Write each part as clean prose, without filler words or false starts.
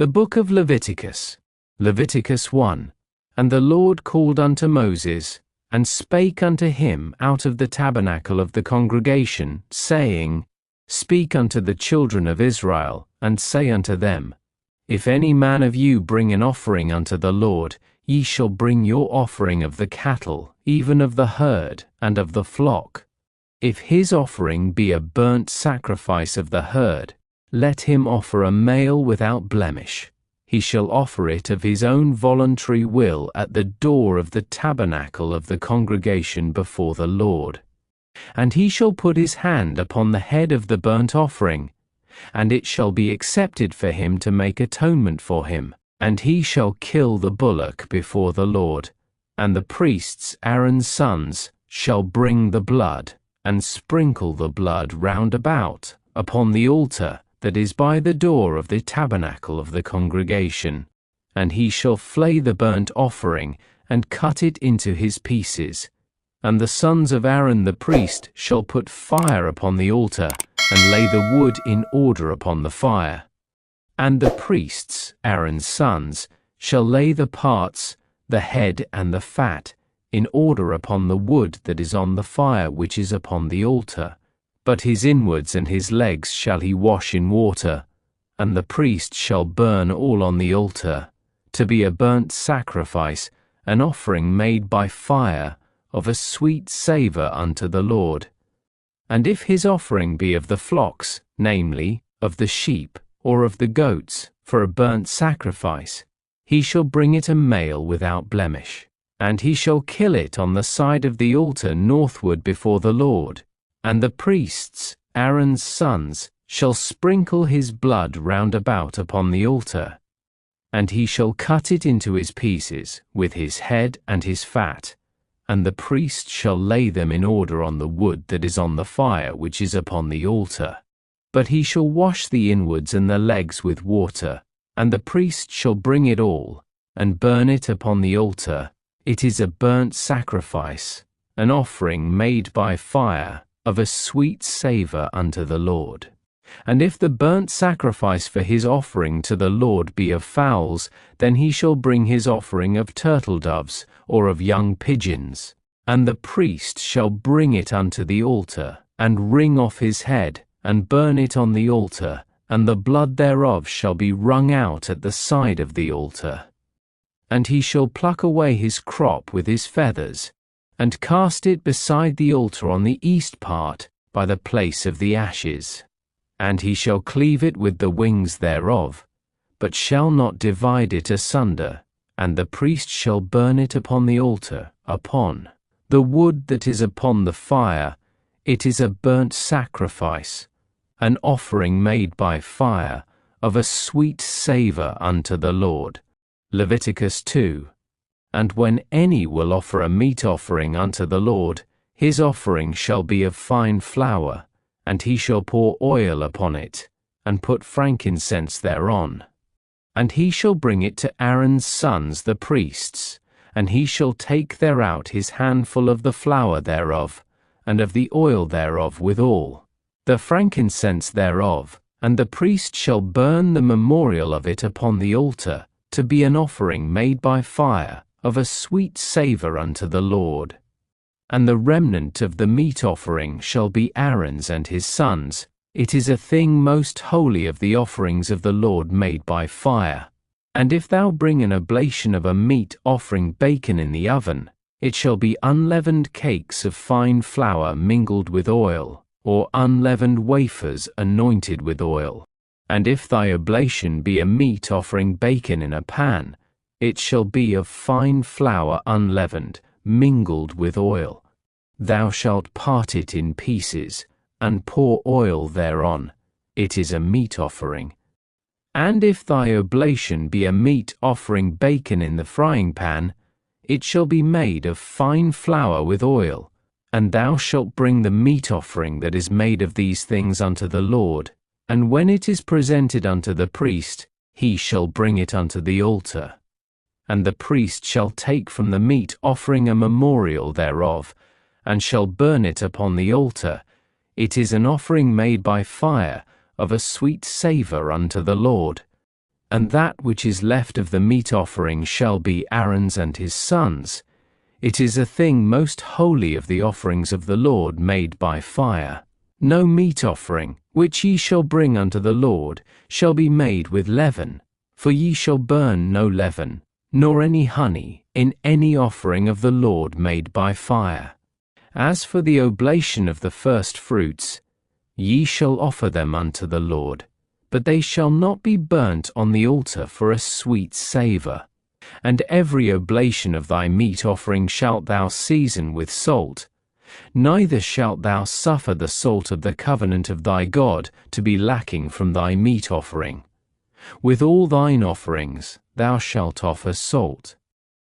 The Book of Leviticus, Leviticus 1. And the Lord called unto Moses, and spake unto him out of the tabernacle of the congregation, saying, Speak unto the children of Israel, and say unto them, If any man of you bring an offering unto the Lord, ye shall bring your offering of the cattle, even of the herd, and of the flock. If his offering be a burnt sacrifice of the herd, let him offer a male without blemish. He shall offer it of his own voluntary will at the door of the tabernacle of the congregation before the Lord. And he shall put his hand upon the head of the burnt offering, and it shall be accepted for him to make atonement for him, and he shall kill the bullock before the Lord. And the priests, Aaron's sons, shall bring the blood, and sprinkle the blood round about upon the altar that is by the door of the tabernacle of the congregation. And he shall flay the burnt offering, and cut it into his pieces. And the sons of Aaron the priest shall put fire upon the altar, and lay the wood in order upon the fire. And the priests, Aaron's sons, shall lay the parts, the head and the fat, in order upon the wood that is on the fire which is upon the altar. But his inwards and his legs shall he wash in water, and the priest shall burn all on the altar, to be a burnt sacrifice, an offering made by fire, of a sweet savour unto the Lord. And if his offering be of the flocks, namely, of the sheep, or of the goats, for a burnt sacrifice, he shall bring it a male without blemish, and he shall kill it on the side of the altar northward before the Lord. And the priests, Aaron's sons, shall sprinkle his blood round about upon the altar. And he shall cut it into his pieces, with his head and his fat, and the priest shall lay them in order on the wood that is on the fire which is upon the altar. But he shall wash the inwards and the legs with water, and the priest shall bring it all, and burn it upon the altar. It is a burnt sacrifice, an offering made by fire, of a sweet savour unto the Lord. And if the burnt sacrifice for his offering to the Lord be of fowls, then he shall bring his offering of turtle doves, or of young pigeons. And the priest shall bring it unto the altar, and wring off his head, and burn it on the altar, and the blood thereof shall be wrung out at the side of the altar. And he shall pluck away his crop with his feathers, and cast it beside the altar on the east part, by the place of the ashes. And he shall cleave it with the wings thereof, but shall not divide it asunder, and the priest shall burn it upon the altar, upon the wood that is upon the fire. It is a burnt sacrifice, an offering made by fire, of a sweet savour unto the Lord. Leviticus 2. And when any will offer a meat offering unto the Lord, his offering shall be of fine flour, and he shall pour oil upon it, and put frankincense thereon. And he shall bring it to Aaron's sons the priests, and he shall take thereout his handful of the flour thereof, and of the oil thereof withal, the frankincense thereof, and the priest shall burn the memorial of it upon the altar, to be an offering made by fire, of a sweet savour unto the Lord. And the remnant of the meat offering shall be Aaron's and his sons. It is a thing most holy of the offerings of the Lord made by fire. And if thou bring an oblation of a meat offering baken in the oven, it shall be unleavened cakes of fine flour mingled with oil, or unleavened wafers anointed with oil. And if thy oblation be a meat offering baken in a pan, it shall be of fine flour unleavened, mingled with oil. Thou shalt part it in pieces, and pour oil thereon. It is a meat offering. And if thy oblation be a meat offering baken in the frying pan, it shall be made of fine flour with oil. And thou shalt bring the meat offering that is made of these things unto the Lord, and when it is presented unto the priest, he shall bring it unto the altar. And the priest shall take from the meat offering a memorial thereof, and shall burn it upon the altar. It is an offering made by fire, of a sweet savour unto the Lord. And that which is left of the meat offering shall be Aaron's and his sons. It is a thing most holy of the offerings of the Lord made by fire. No meat offering, which ye shall bring unto the Lord, shall be made with leaven, for ye shall burn no leaven, nor any honey, in any offering of the Lord made by fire. As for the oblation of the first fruits, ye shall offer them unto the Lord, but they shall not be burnt on the altar for a sweet savour. And every oblation of thy meat offering shalt thou season with salt, neither shalt thou suffer the salt of the covenant of thy God to be lacking from thy meat offering. With all thine offerings thou shalt offer salt.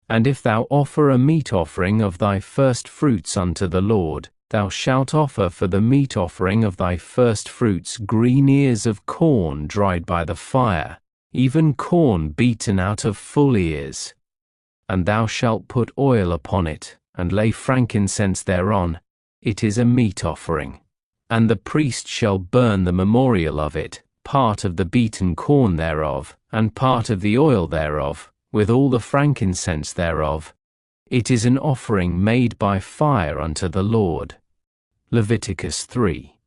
And if thou offer a meat offering of thy first fruits unto the Lord, thou shalt offer for the meat offering of thy first fruits green ears of corn dried by the fire, even corn beaten out of full ears. And thou shalt put oil upon it, and lay frankincense thereon. It is a meat offering. And the priest shall burn the memorial of it, part of the beaten corn thereof, and part of the oil thereof, with all the frankincense thereof. It is an offering made by fire unto the Lord. Leviticus 3.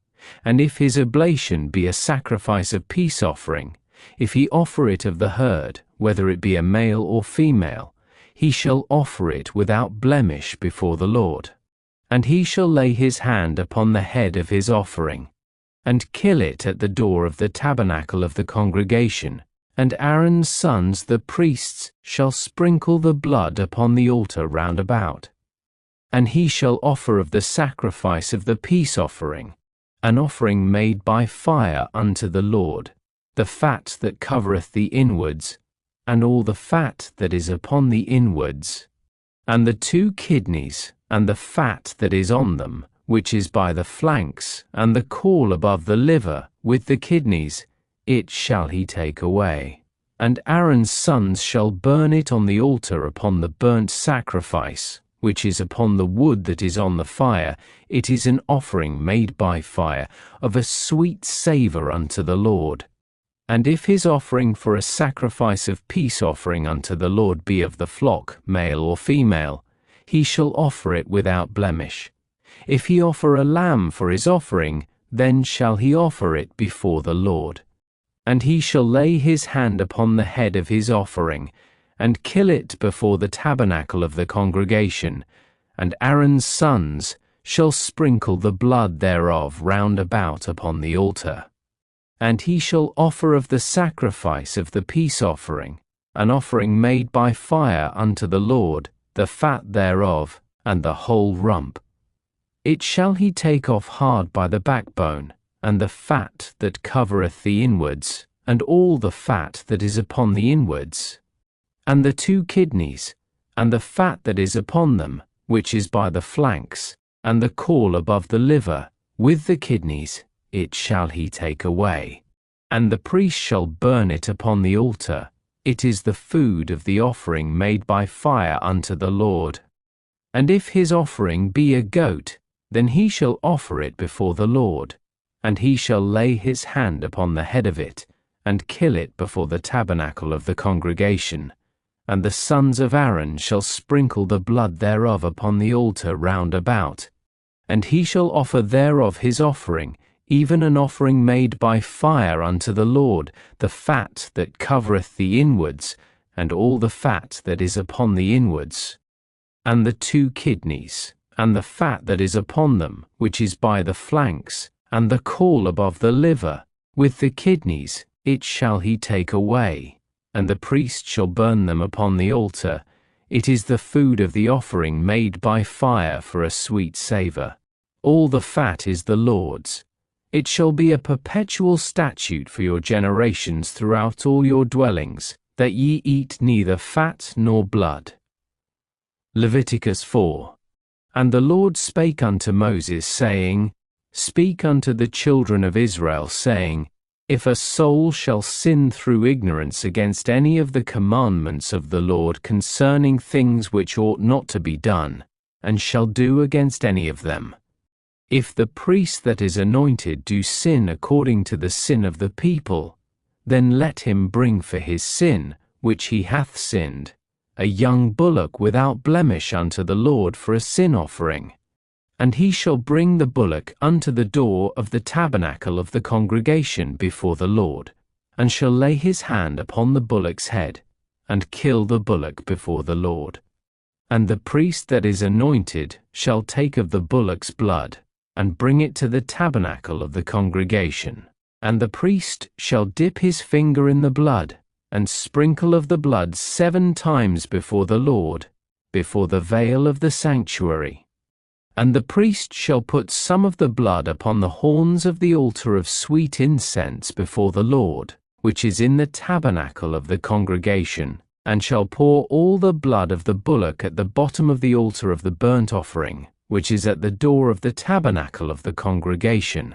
And if his oblation be a sacrifice of peace offering, if he offer it of the herd, whether it be a male or female, he shall offer it without blemish before the Lord. And he shall lay his hand upon the head of his offering, and kill it at the door of the tabernacle of the congregation, and Aaron's sons the priests shall sprinkle the blood upon the altar round about. And he shall offer of the sacrifice of the peace offering, an offering made by fire unto the Lord, the fat that covereth the inwards, and all the fat that is upon the inwards, and the 2 kidneys, and the fat that is on them, which is by the flanks, and the caul above the liver, with the kidneys, it shall he take away. And Aaron's sons shall burn it on the altar upon the burnt sacrifice, which is upon the wood that is on the fire. It is an offering made by fire, of a sweet savour unto the Lord. And if his offering for a sacrifice of peace offering unto the Lord be of the flock, male or female, he shall offer it without blemish. If he offer a lamb for his offering, then shall he offer it before the Lord. And he shall lay his hand upon the head of his offering, and kill it before the tabernacle of the congregation, and Aaron's sons shall sprinkle the blood thereof round about upon the altar. And he shall offer of the sacrifice of the peace offering, an offering made by fire unto the Lord, the fat thereof, and the whole rump. It shall he take off hard by the backbone, and the fat that covereth the inwards, and all the fat that is upon the inwards, and the 2 kidneys, and the fat that is upon them, which is by the flanks, and the caul above the liver, with the kidneys, it shall he take away. And the priest shall burn it upon the altar. It is the food of the offering made by fire unto the Lord. And if his offering be a goat, then he shall offer it before the Lord, and he shall lay his hand upon the head of it, and kill it before the tabernacle of the congregation. And the sons of Aaron shall sprinkle the blood thereof upon the altar round about. And he shall offer thereof his offering, even an offering made by fire unto the Lord, the fat that covereth the inwards, and all the fat that is upon the inwards, and the 2 kidneys, and the fat that is upon them, which is by the flanks, and the caul above the liver, with the kidneys, it shall he take away. And the priest shall burn them upon the altar. It is the food of the offering made by fire for a sweet savour. All the fat is the Lord's. It shall be a perpetual statute for your generations throughout all your dwellings, that ye eat neither fat nor blood. Leviticus 4. And the Lord spake unto Moses, saying, Speak unto the children of Israel, saying, If a soul shall sin through ignorance against any of the commandments of the Lord concerning things which ought not to be done, and shall do against any of them, if the priest that is anointed do sin according to the sin of the people, then let him bring for his sin, which he hath sinned, a young bullock without blemish unto the Lord for a sin offering. And he shall bring the bullock unto the door of the tabernacle of the congregation before the Lord, and shall lay his hand upon the bullock's head, and kill the bullock before the Lord. And the priest that is anointed shall take of the bullock's blood, and bring it to the tabernacle of the congregation. And the priest shall dip his finger in the blood, and sprinkle of the blood 7 times before the Lord, before the veil of the sanctuary. And the priest shall put some of the blood upon the horns of the altar of sweet incense before the Lord, which is in the tabernacle of the congregation, and shall pour all the blood of the bullock at the bottom of the altar of the burnt offering, which is at the door of the tabernacle of the congregation.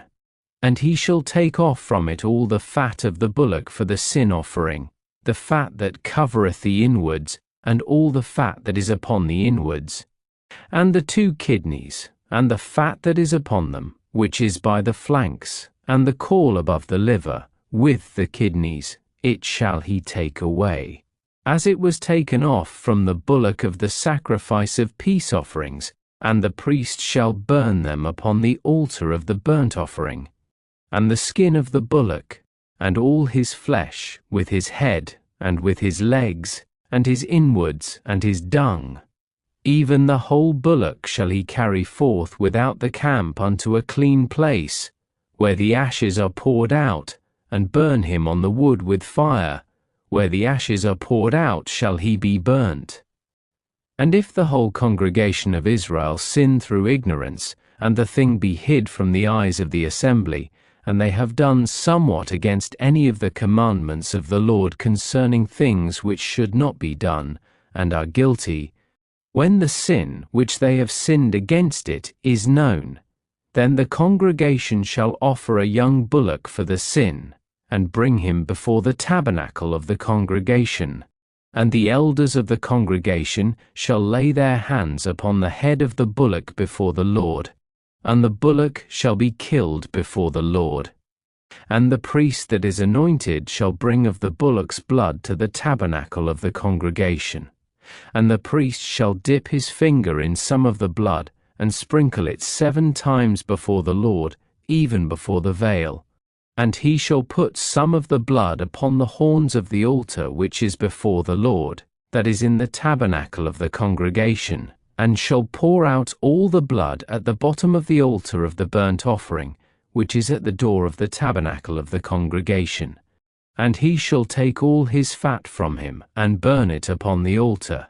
And he shall take off from it all the fat of the bullock for the sin offering, the fat that covereth the inwards, and all the fat that is upon the inwards, and the 2 kidneys, and the fat that is upon them, which is by the flanks, and the caul above the liver, with the kidneys, it shall he take away, as it was taken off from the bullock of the sacrifice of peace offerings, and the priest shall burn them upon the altar of the burnt offering. And the skin of the bullock, and all his flesh, with his head, and with his legs, and his inwards, and his dung, even the whole bullock shall he carry forth without the camp unto a clean place, where the ashes are poured out, and burn him on the wood with fire, where the ashes are poured out shall he be burnt. And if the whole congregation of Israel sin through ignorance, and the thing be hid from the eyes of the assembly, and they have done somewhat against any of the commandments of the Lord concerning things which should not be done, and are guilty, when the sin which they have sinned against it is known, then the congregation shall offer a young bullock for the sin, and bring him before the tabernacle of the congregation. And the elders of the congregation shall lay their hands upon the head of the bullock before the Lord, and the bullock shall be killed before the Lord. And the priest that is anointed shall bring of the bullock's blood to the tabernacle of the congregation. And the priest shall dip his finger in some of the blood, and sprinkle it 7 times before the Lord, even before the veil. And he shall put some of the blood upon the horns of the altar which is before the Lord, that is in the tabernacle of the congregation, and shall pour out all the blood at the bottom of the altar of the burnt offering, which is at the door of the tabernacle of the congregation. And he shall take all his fat from him, and burn it upon the altar.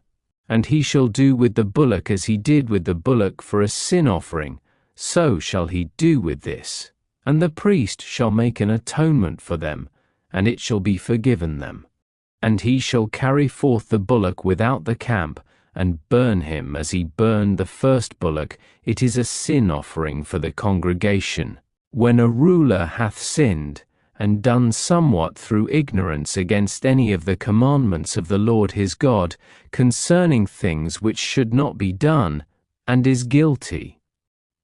And he shall do with the bullock as he did with the bullock for a sin offering, so shall he do with this. And the priest shall make an atonement for them, and it shall be forgiven them. And he shall carry forth the bullock without the camp, and burn him as he burned the first bullock. It is a sin offering for the congregation. When a ruler hath sinned, and done somewhat through ignorance against any of the commandments of the Lord his God, concerning things which should not be done, and is guilty.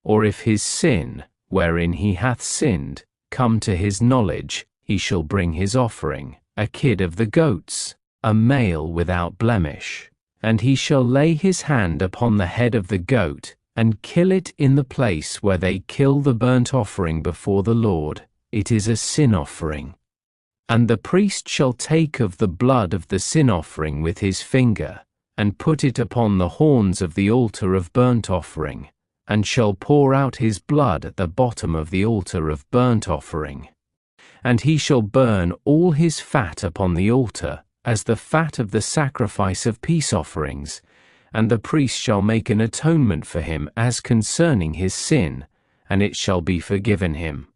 Or if his sin, wherein he hath sinned, come to his knowledge, he shall bring his offering, a kid of the goats, a male without blemish, and he shall lay his hand upon the head of the goat, and kill it in the place where they kill the burnt offering before the Lord. It is a sin offering. And the priest shall take of the blood of the sin offering with his finger, and put it upon the horns of the altar of burnt offering, and shall pour out his blood at the bottom of the altar of burnt offering. And he shall burn all his fat upon the altar, as the fat of the sacrifice of peace offerings, and the priest shall make an atonement for him as concerning his sin, and it shall be forgiven him.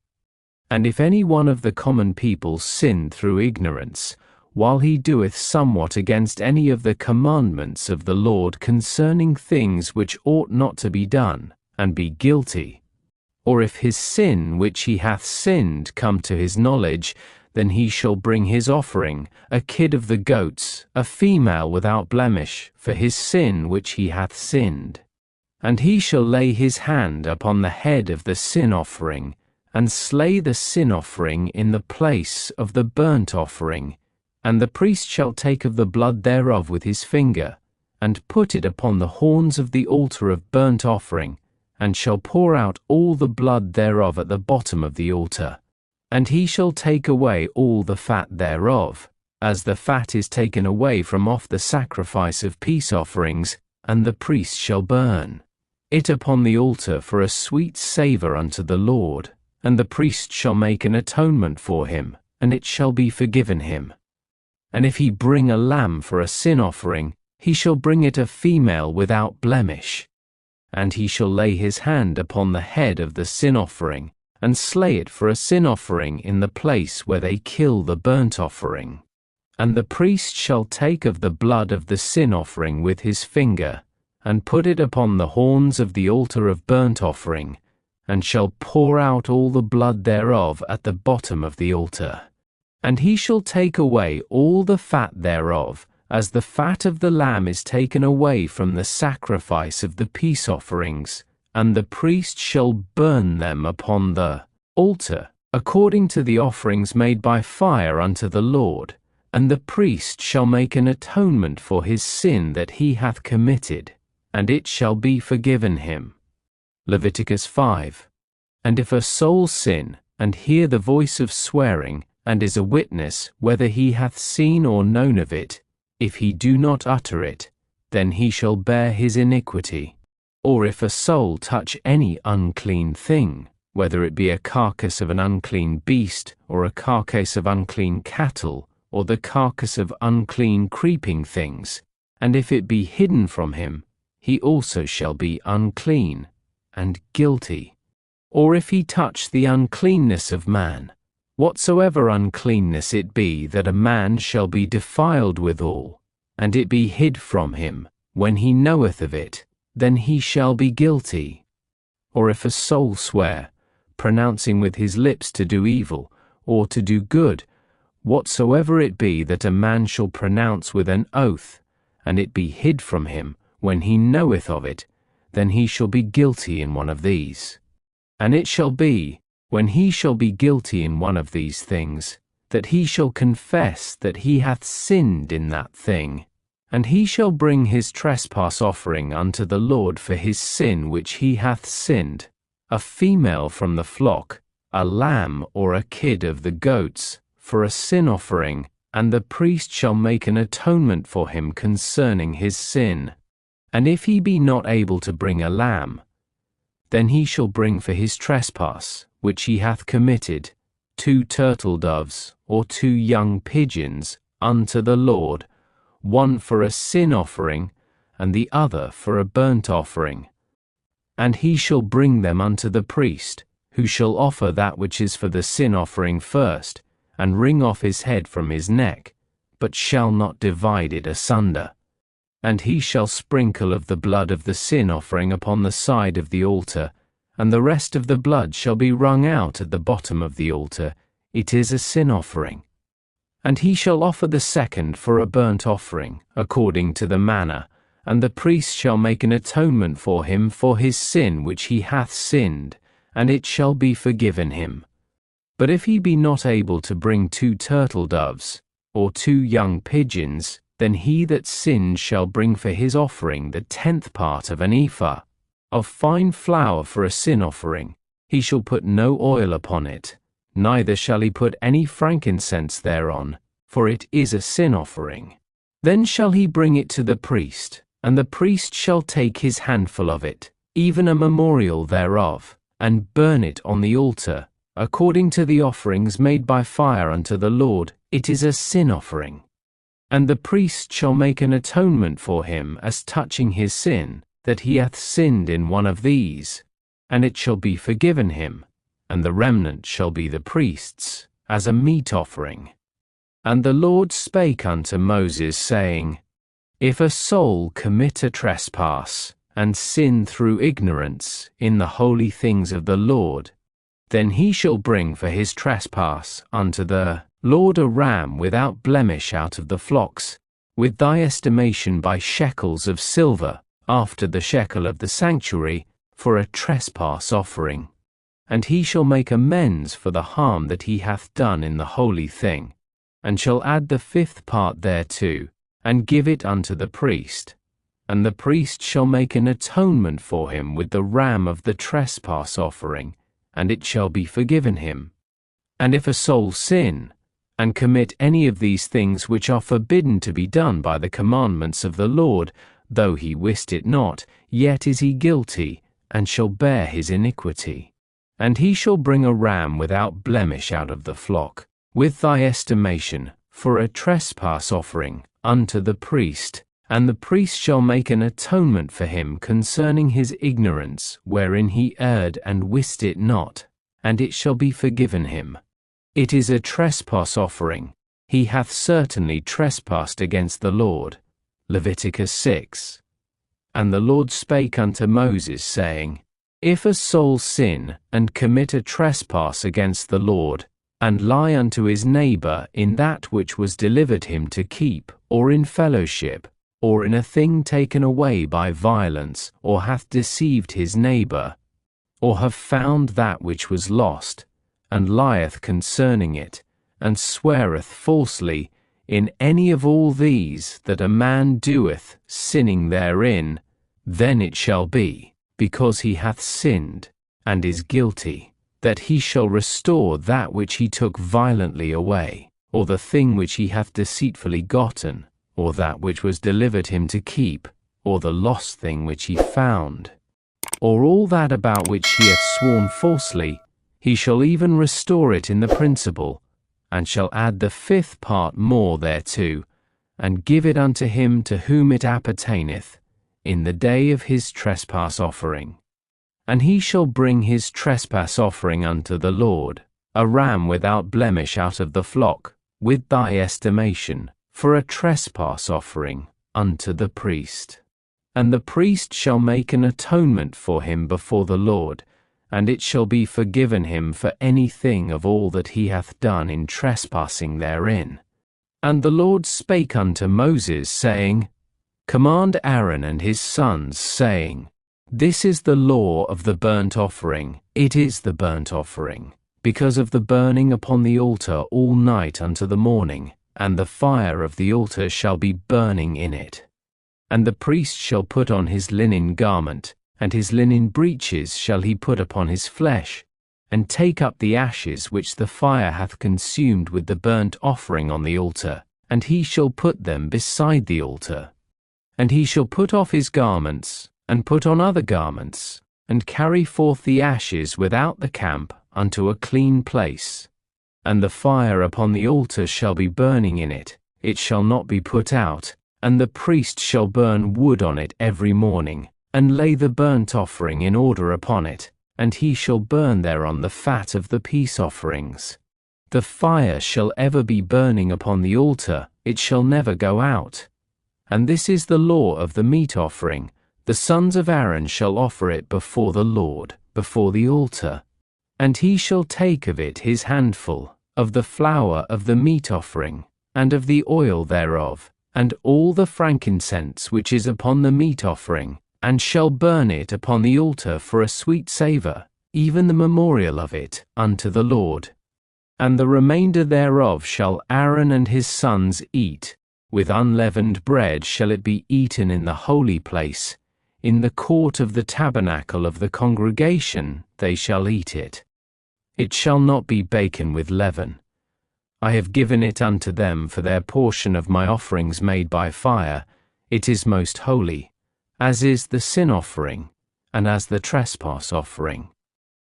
And if any one of the common people sin through ignorance, while he doeth somewhat against any of the commandments of the Lord concerning things which ought not to be done, and be guilty, or if his sin which he hath sinned come to his knowledge, then he shall bring his offering, a kid of the goats, a female without blemish, for his sin which he hath sinned. And he shall lay his hand upon the head of the sin offering, and slay the sin offering in the place of the burnt offering, and the priest shall take of the blood thereof with his finger, and put it upon the horns of the altar of burnt offering, and shall pour out all the blood thereof at the bottom of the altar. And he shall take away all the fat thereof, as the fat is taken away from off the sacrifice of peace offerings, and the priest shall burn it upon the altar for a sweet savour unto the Lord, and the priest shall make an atonement for him, and it shall be forgiven him. And if he bring a lamb for a sin offering, he shall bring it a female without blemish. And he shall lay his hand upon the head of the sin offering, and slay it for a sin offering in the place where they kill the burnt offering. And the priest shall take of the blood of the sin offering with his finger, and put it upon the horns of the altar of burnt offering, and shall pour out all the blood thereof at the bottom of the altar. And he shall take away all the fat thereof, as the fat of the lamb is taken away from the sacrifice of the peace offerings, and the priest shall burn them upon the altar, according to the offerings made by fire unto the Lord, and the priest shall make an atonement for his sin that he hath committed, and it shall be forgiven him. Leviticus 5. And if a soul sin, and hear the voice of swearing, and is a witness whether he hath seen or known of it, if he do not utter it, then he shall bear his iniquity. Or if a soul touch any unclean thing, whether it be a carcass of an unclean beast, or a carcass of unclean cattle, or the carcass of unclean creeping things, and if it be hidden from him, he also shall be unclean, and guilty. Or if he touch the uncleanness of man, whatsoever uncleanness it be that a man shall be defiled withal, and it be hid from him, when he knoweth of it, then he shall be guilty. Or if a soul swear, pronouncing with his lips to do evil, or to do good, whatsoever it be that a man shall pronounce with an oath, and it be hid from him, when he knoweth of it, then he shall be guilty in one of these. And it shall be, when he shall be guilty in one of these things, that he shall confess that he hath sinned in that thing, and he shall bring his trespass offering unto the Lord for his sin which he hath sinned, a female from the flock, a lamb or a kid of the goats, for a sin offering, and the priest shall make an atonement for him concerning his sin. And if he be not able to bring a lamb, then he shall bring for his trespass, which he hath committed, 2 turtle doves, or 2 young pigeons, unto the Lord, one for a sin offering, and the other for a burnt offering. And he shall bring them unto the priest, who shall offer that which is for the sin offering first, and wring off his head from his neck, but shall not divide it asunder. And he shall sprinkle of the blood of the sin offering upon the side of the altar, and the rest of the blood shall be wrung out at the bottom of the altar. It is a sin offering. And he shall offer the second for a burnt offering, according to the manner, and the priest shall make an atonement for him for his sin which he hath sinned, and it shall be forgiven him. But if he be not able to bring 2 turtle doves, or 2 young pigeons, then he that sinned shall bring for his offering the 10th part of an ephah of fine flour for a sin offering. He shall put no oil upon it, neither shall he put any frankincense thereon, for it is a sin offering. Then shall he bring it to the priest, and the priest shall take his handful of it, even a memorial thereof, and burn it on the altar, according to the offerings made by fire unto the Lord. It is a sin offering. And the priest shall make an atonement for him as touching his sin, that he hath sinned in one of these, and it shall be forgiven him, and the remnant shall be the priest's, as a meat offering. And the Lord spake unto Moses, saying, If a soul commit a trespass, and sin through ignorance in the holy things of the Lord, then he shall bring for his trespass unto the Lord a ram without blemish out of the flocks, with thy estimation by shekels of silver, after the shekel of the sanctuary, for a trespass offering. and he shall make amends for the harm that he hath done in the holy thing, and shall add the 5th part thereto, and give it unto the priest. And the priest shall make an atonement for him with the ram of the trespass offering, and it shall be forgiven him. And if a soul sin, and commit any of these things which are forbidden to be done by the commandments of the Lord, though he wist it not, yet is he guilty, and shall bear his iniquity. And he shall bring a ram without blemish out of the flock, with thy estimation, for a trespass offering, unto the priest. And the priest shall make an atonement for him concerning his ignorance, wherein he erred and wist it not, and it shall be forgiven him. It is a trespass offering. He hath certainly trespassed against the Lord. Leviticus 6. And the Lord spake unto Moses, saying, If a soul sin, and commit a trespass against the Lord, and lie unto his neighbour in that which was delivered him to keep, or in fellowship, or in a thing taken away by violence, or hath deceived his neighbour, or have found that which was lost, and lieth concerning it, and sweareth falsely, in any of all these that a man doeth, sinning therein, then it shall be, because he hath sinned, and is guilty, that he shall restore that which he took violently away, or the thing which he hath deceitfully gotten, or that which was delivered him to keep, or the lost thing which he found, or all that about which he hath sworn falsely, he shall even restore it in the principal, and shall add the 5th part more thereto, and give it unto him to whom it appertaineth, in the day of his trespass offering. And he shall bring his trespass offering unto the Lord, a ram without blemish out of the flock, with thy estimation, for a trespass offering, unto the priest. And the priest shall make an atonement for him before the Lord, and it shall be forgiven him for anything of all that he hath done in trespassing therein. And the Lord spake unto Moses, saying, Command Aaron and his sons, saying, This is the law of the burnt offering, it is the burnt offering, because of the burning upon the altar all night unto the morning, and the fire of the altar shall be burning in it. And the priest shall put on his linen garment, and his linen breeches shall he put upon his flesh, and take up the ashes which the fire hath consumed with the burnt offering on the altar, and he shall put them beside the altar. And he shall put off his garments, and put on other garments, and carry forth the ashes without the camp unto a clean place. And the fire upon the altar shall be burning in it, it shall not be put out, and the priest shall burn wood on it every morning, and lay the burnt offering in order upon it, and he shall burn thereon the fat of the peace offerings. The fire shall ever be burning upon the altar, it shall never go out. And this is the law of the meat offering. The sons of Aaron shall offer it before the Lord, before the altar. And he shall take of it his handful, of the flour of the meat offering, and of the oil thereof, and all the frankincense which is upon the meat offering, and shall burn it upon the altar for a sweet savour, even the memorial of it, unto the Lord. And the remainder thereof shall Aaron and his sons eat. With unleavened bread shall it be eaten in the holy place. In the court of the tabernacle of the congregation they shall eat it. It shall not be baken with leaven. I have given it unto them for their portion of my offerings made by fire. It is most holy, as is the sin offering, and as the trespass offering.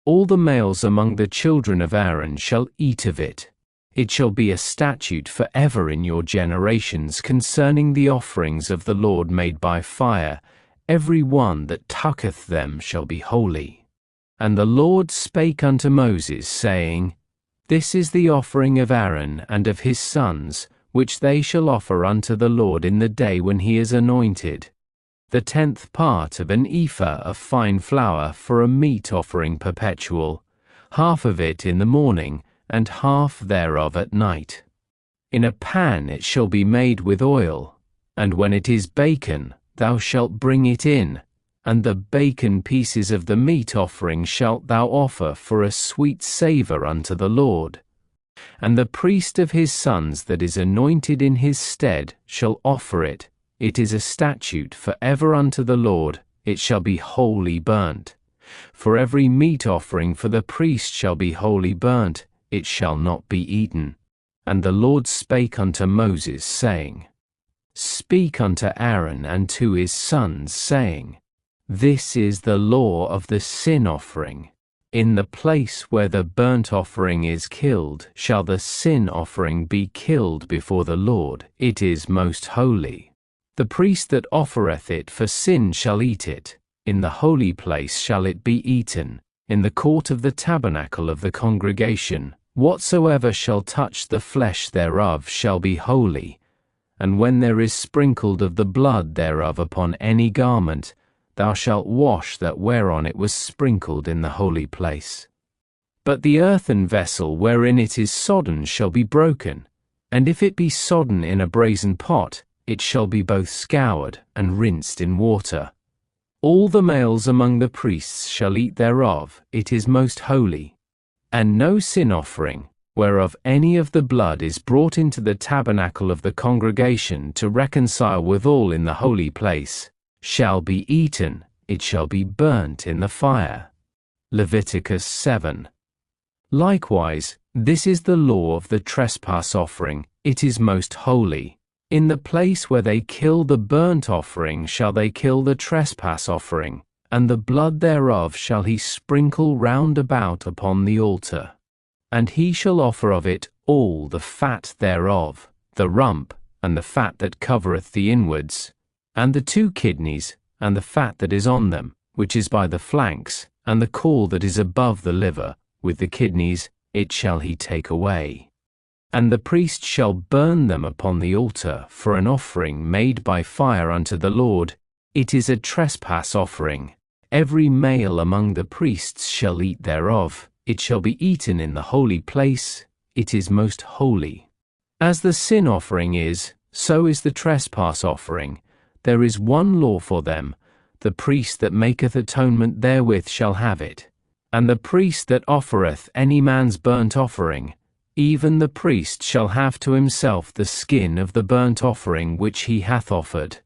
All the males among the children of Aaron shall eat of it. It shall be a statute for ever in your generations concerning the offerings of the Lord made by fire. Every one that toucheth them shall be holy. And the Lord spake unto Moses, saying, This is the offering of Aaron and of his sons, which they shall offer unto the Lord in the day when he is anointed. The 10th part of an ephah of fine flour for a meat offering perpetual, half of it in the morning, and half thereof at night. In a pan it shall be made with oil, and when it is baken, thou shalt bring it in, And the bacon pieces of the meat offering shalt thou offer for a sweet savour unto the Lord. And the priest of his sons that is anointed in his stead shall offer it. It is a statute for ever unto the Lord, it shall be wholly burnt. For every meat offering for the priest shall be wholly burnt, it shall not be eaten. And the Lord spake unto Moses, saying, Speak unto Aaron and to his sons, saying, This is the law of the sin offering. In the place where the burnt offering is killed shall the sin offering be killed before the Lord, it is most holy. The priest that offereth it for sin shall eat it. In the holy place shall it be eaten, in the court of the tabernacle of the congregation. Whatsoever shall touch the flesh thereof shall be holy. And when there is sprinkled of the blood thereof upon any garment, thou shalt wash that whereon it was sprinkled in the holy place. But the earthen vessel wherein it is sodden shall be broken, and if it be sodden in a brazen pot, it shall be both scoured and rinsed in water. All the males among the priests shall eat thereof, it is most holy. And no sin offering, whereof any of the blood is brought into the tabernacle of the congregation to reconcile withal in the holy place, shall be eaten, it shall be burnt in the fire. Leviticus 7. Likewise, this is the law of the trespass offering, it is most holy. In the place where they kill the burnt offering shall they kill the trespass offering, and the blood thereof shall he sprinkle round about upon the altar. And he shall offer of it all the fat thereof, the rump, and the fat that covereth the inwards, and the 2 kidneys, and the fat that is on them, which is by the flanks, and the caul that is above the liver, with the kidneys, it shall he take away. And the priest shall burn them upon the altar for an offering made by fire unto the Lord. It is a trespass offering. Every male among the priests shall eat thereof. It shall be eaten in the holy place. It is most holy. As the sin offering is, so is the trespass offering. There is one law for them. The priest that maketh atonement therewith shall have it. And the priest that offereth any man's burnt offering, even the priest shall have to himself the skin of the burnt offering which he hath offered.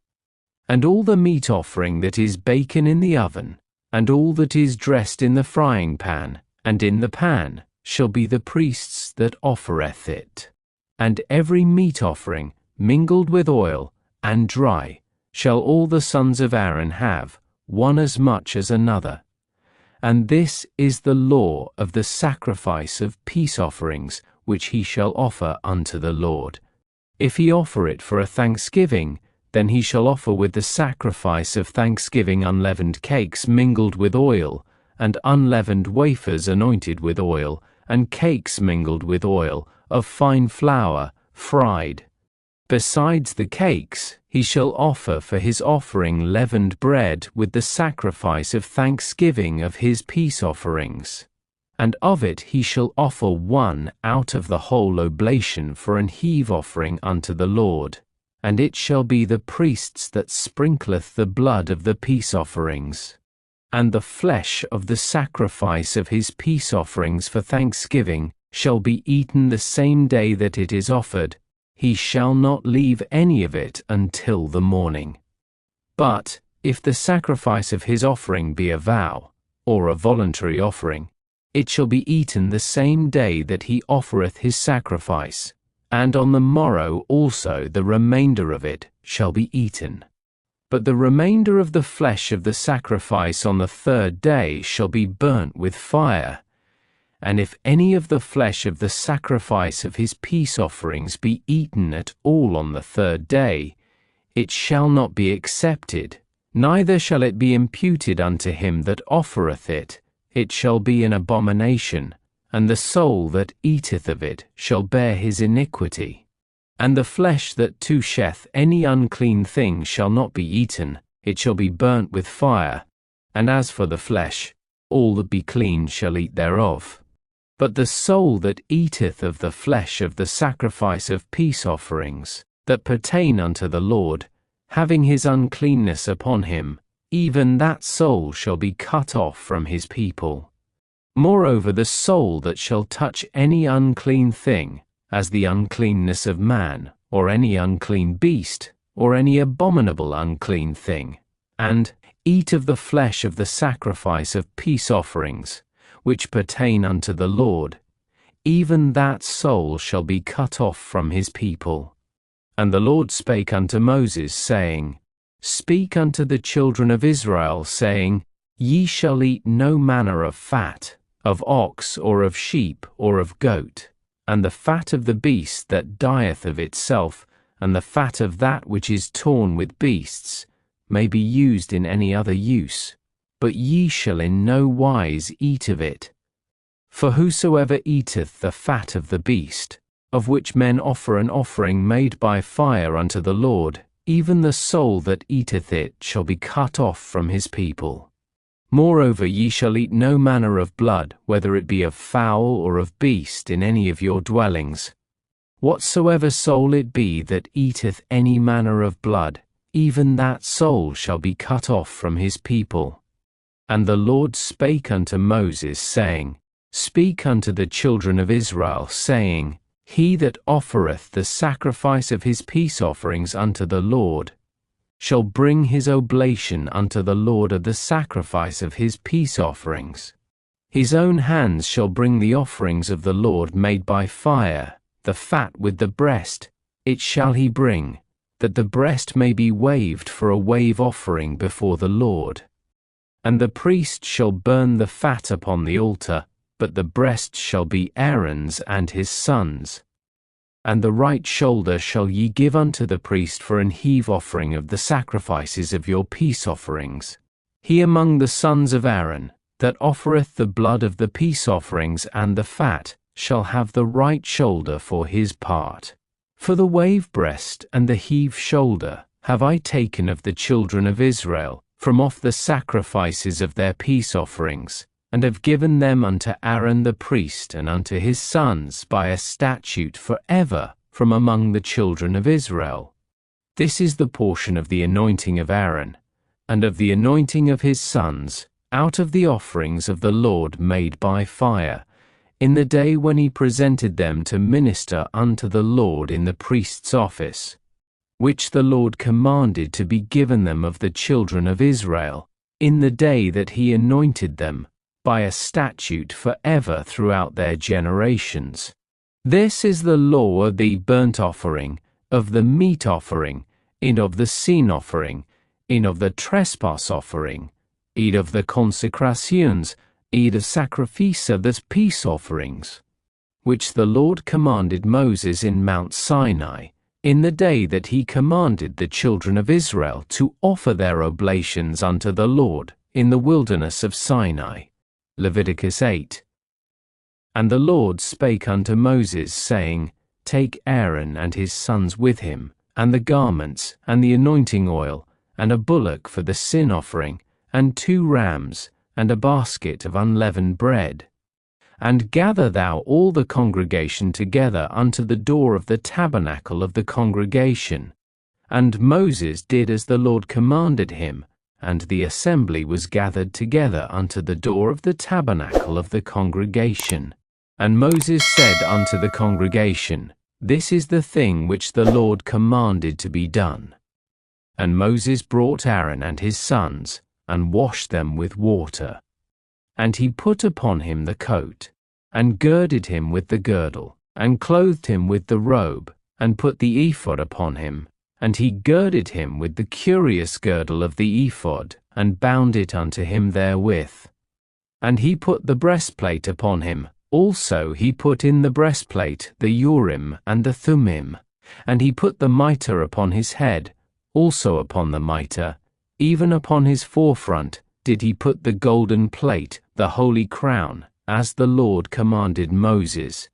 And all the meat offering that is baken in the oven, and all that is dressed in the frying pan, and in the pan, shall be the priest's that offereth it. And every meat offering, mingled with oil, and dry, shall all the sons of Aaron have, one as much as another. And this is the law of the sacrifice of peace offerings, which he shall offer unto the Lord. If he offer it for a thanksgiving, then he shall offer with the sacrifice of thanksgiving unleavened cakes mingled with oil, and unleavened wafers anointed with oil, and cakes mingled with oil, of fine flour, fried. Besides the cakes, he shall offer for his offering leavened bread with the sacrifice of thanksgiving of his peace offerings. And of it he shall offer one out of the whole oblation for an heave offering unto the Lord. And it shall be the priest's that sprinkleth the blood of the peace offerings. And the flesh of the sacrifice of his peace offerings for thanksgiving shall be eaten the same day that it is offered. He shall not leave any of it until the morning. But, if the sacrifice of his offering be a vow, or a voluntary offering, it shall be eaten the same day that he offereth his sacrifice, and on the morrow also the remainder of it shall be eaten. But the remainder of the flesh of the sacrifice on the 3rd day shall be burnt with fire. And if any of the flesh of the sacrifice of his peace offerings be eaten at all on the 3rd day, it shall not be accepted, neither shall it be imputed unto him that offereth it. It shall be an abomination, and the soul that eateth of it shall bear his iniquity. And the flesh that toucheth any unclean thing shall not be eaten, it shall be burnt with fire. And as for the flesh, all that be clean shall eat thereof. But the soul that eateth of the flesh of the sacrifice of peace offerings, that pertain unto the Lord, having his uncleanness upon him, even that soul shall be cut off from his people. Moreover, the soul that shall touch any unclean thing, as the uncleanness of man, or any unclean beast, or any abominable unclean thing, and eat of the flesh of the sacrifice of peace offerings, which pertain unto the Lord, even that soul shall be cut off from his people. And the Lord spake unto Moses, saying, Speak unto the children of Israel, saying, Ye shall eat no manner of fat, of ox, or of sheep, or of goat, and the fat of the beast that dieth of itself, and the fat of that which is torn with beasts, may be used in any other use, but ye shall in no wise eat of it. For whosoever eateth the fat of the beast, of which men offer an offering made by fire unto the Lord, even the soul that eateth it shall be cut off from his people. Moreover, ye shall eat no manner of blood, whether it be of fowl or of beast, in any of your dwellings. Whatsoever soul it be that eateth any manner of blood, even that soul shall be cut off from his people. And the Lord spake unto Moses, saying, Speak unto the children of Israel, saying, He that offereth the sacrifice of his peace offerings unto the Lord shall bring his oblation unto the Lord of the sacrifice of his peace offerings. His own hands shall bring the offerings of the Lord made by fire, the fat with the breast, it shall he bring, that the breast may be waved for a wave offering before the Lord. And the priest shall burn the fat upon the altar, but the breast shall be Aaron's and his sons'. And the right shoulder shall ye give unto the priest for an heave offering of the sacrifices of your peace offerings. He among the sons of Aaron, that offereth the blood of the peace offerings and the fat, shall have the right shoulder for his part. For the wave breast and the heave shoulder have I taken of the children of Israel, from off the sacrifices of their peace offerings, and have given them unto Aaron the priest and unto his sons by a statute for ever from among the children of Israel. This is the portion of the anointing of Aaron, and of the anointing of his sons, out of the offerings of the Lord made by fire, in the day when he presented them to minister unto the Lord in the priest's office, which the Lord commanded to be given them of the children of Israel, in the day that he anointed them, by a statute for ever throughout their generations. This is the law of the burnt offering, of the meat offering, and of the sin offering, and of the trespass offering, and of the consecrations, and of sacrifice of the peace offerings, which the Lord commanded Moses in Mount Sinai, in the day that he commanded the children of Israel to offer their oblations unto the Lord in the wilderness of Sinai. Leviticus 8. And the Lord spake unto Moses, saying, Take Aaron and his sons with him, and the garments, and the anointing oil, and a bullock for the sin offering, and 2 rams, and a basket of unleavened bread. And gather thou all the congregation together unto the door of the tabernacle of the congregation. And Moses did as the Lord commanded him, and the assembly was gathered together unto the door of the tabernacle of the congregation. And Moses said unto the congregation, This is the thing which the Lord commanded to be done. And Moses brought Aaron and his sons, and washed them with water. And he put upon him the coat, and girded him with the girdle, and clothed him with the robe, and put the ephod upon him. And he girded him with the curious girdle of the ephod, and bound it unto him therewith. And he put the breastplate upon him. Also he put in the breastplate the Urim and the Thummim. And he put the mitre upon his head, also upon the mitre, even upon his forefront, did he put the golden plate, the holy crown, as the Lord commanded Moses.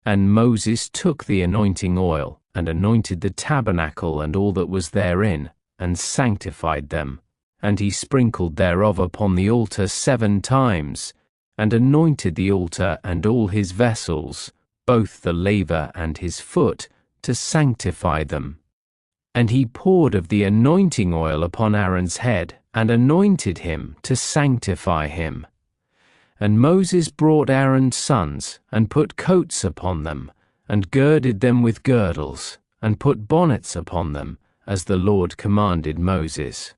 And Moses took the anointing oil, and anointed the tabernacle and all that was therein, and sanctified them. And he sprinkled thereof upon the altar 7 times, and anointed the altar and all his vessels, both the laver and his foot, to sanctify them. And he poured of the anointing oil upon Aaron's head, and anointed him to sanctify him. And Moses brought Aaron's sons, and put coats upon them, and girded them with girdles, and put bonnets upon them, as the Lord commanded Moses.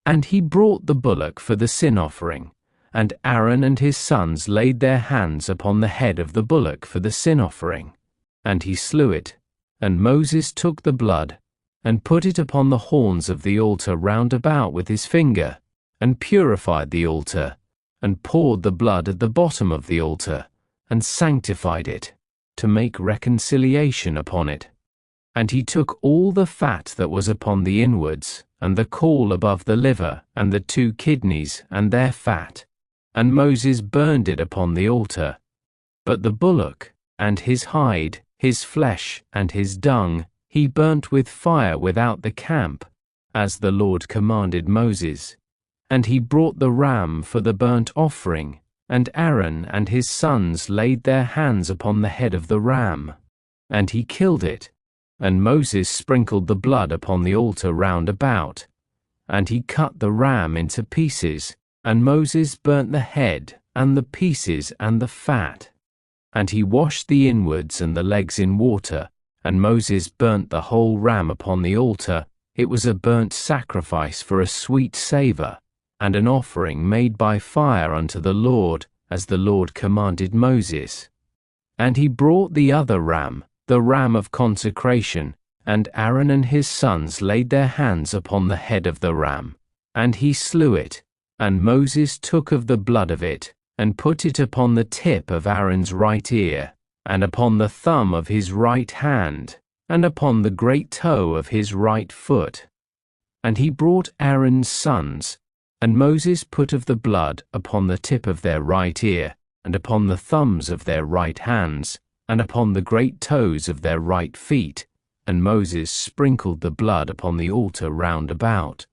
And he brought the bullock for the sin offering, and Aaron and his sons laid their hands upon the head of the bullock for the sin offering, and he slew it. And Moses took the blood, and put it upon the horns of the altar round about with his finger, and purified the altar, and poured the blood at the bottom of the altar, and sanctified it, to make reconciliation upon it. And he took all the fat that was upon the inwards, and the caul above the liver, and the 2 kidneys, and their fat, and Moses burned it upon the altar. But the bullock, and his hide, his flesh, and his dung, he burnt with fire without the camp, as the Lord commanded Moses. And he brought the ram for the burnt offering, and Aaron and his sons laid their hands upon the head of the ram, and he killed it. And Moses sprinkled the blood upon the altar round about, and he cut the ram into pieces, and Moses burnt the head, and the pieces, and the fat. And he washed the inwards and the legs in water, and Moses burnt the whole ram upon the altar. It was a burnt sacrifice for a sweet savour, and an offering made by fire unto the Lord, as the Lord commanded Moses. And he brought the other ram, the ram of consecration, and Aaron and his sons laid their hands upon the head of the ram, and he slew it. And Moses took of the blood of it, and put it upon the tip of Aaron's right ear, and upon the thumb of his right hand, and upon the great toe of his right foot. And he brought Aaron's sons, and Moses put of the blood upon the tip of their right ear, and upon the thumbs of their right hands, and upon the great toes of their right feet, and Moses sprinkled the blood upon the altar round about.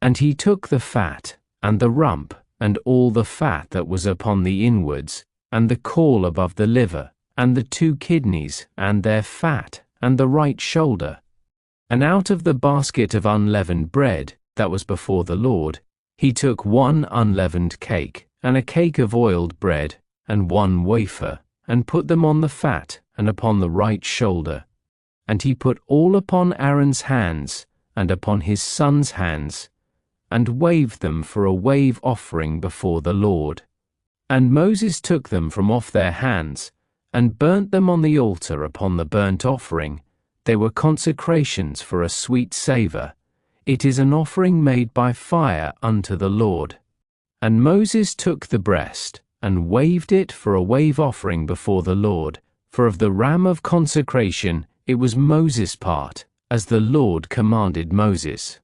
And he took the fat, and the rump, and all the fat that was upon the inwards, and the caul above the liver, and the 2 kidneys, and their fat, and the right shoulder. And out of the basket of unleavened bread that was before the Lord, he took 1 unleavened cake, and a cake of oiled bread, and 1 wafer, and put them on the fat, and upon the right shoulder. And he put all upon Aaron's hands, and upon his sons' hands, and waved them for a wave offering before the Lord. And Moses took them from off their hands, and burnt them on the altar upon the burnt offering. They were consecrations for a sweet savour. It is an offering made by fire unto the Lord. And Moses took the breast, and waved it for a wave offering before the Lord. For of the ram of consecration it was Moses' part, as the Lord commanded Moses.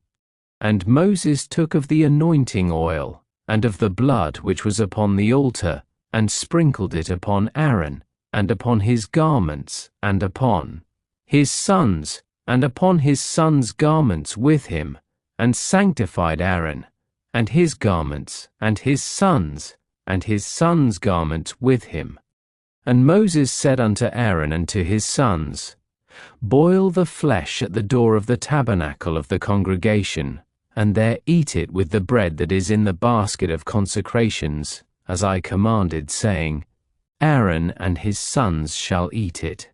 And Moses took of the anointing oil, and of the blood which was upon the altar, and sprinkled it upon Aaron, and upon his garments, and upon his sons, and upon his sons' garments with him, and sanctified Aaron, and his garments, and his sons' garments with him. And Moses said unto Aaron and to his sons, Boil the flesh at the door of the tabernacle of the congregation, and there eat it with the bread that is in the basket of consecrations, as I commanded, saying, Aaron and his sons shall eat it.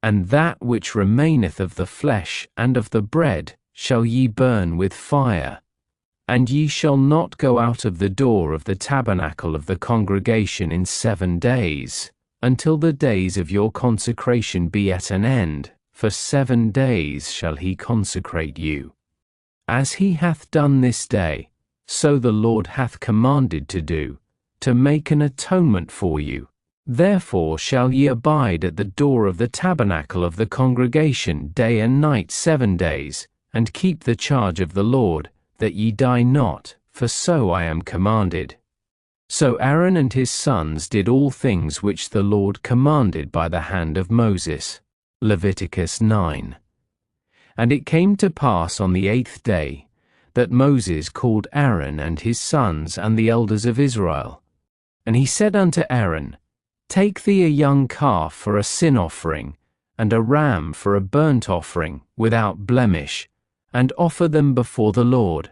And that which remaineth of the flesh and of the bread shall ye burn with fire. And ye shall not go out of the door of the tabernacle of the congregation in 7 days, until the days of your consecration be at an end, for 7 days shall he consecrate you. As he hath done this day, so the Lord hath commanded to do, to make an atonement for you. Therefore shall ye abide at the door of the tabernacle of the congregation day and night 7 days, and keep the charge of the Lord, that ye die not, for so I am commanded. So Aaron and his sons did all things which the Lord commanded by the hand of Moses. Leviticus 9. And it came to pass on the 8th day, that Moses called Aaron and his sons and the elders of Israel. And he said unto Aaron, Take thee a young calf for a sin offering, and a ram for a burnt offering, without blemish, and offer them before the Lord.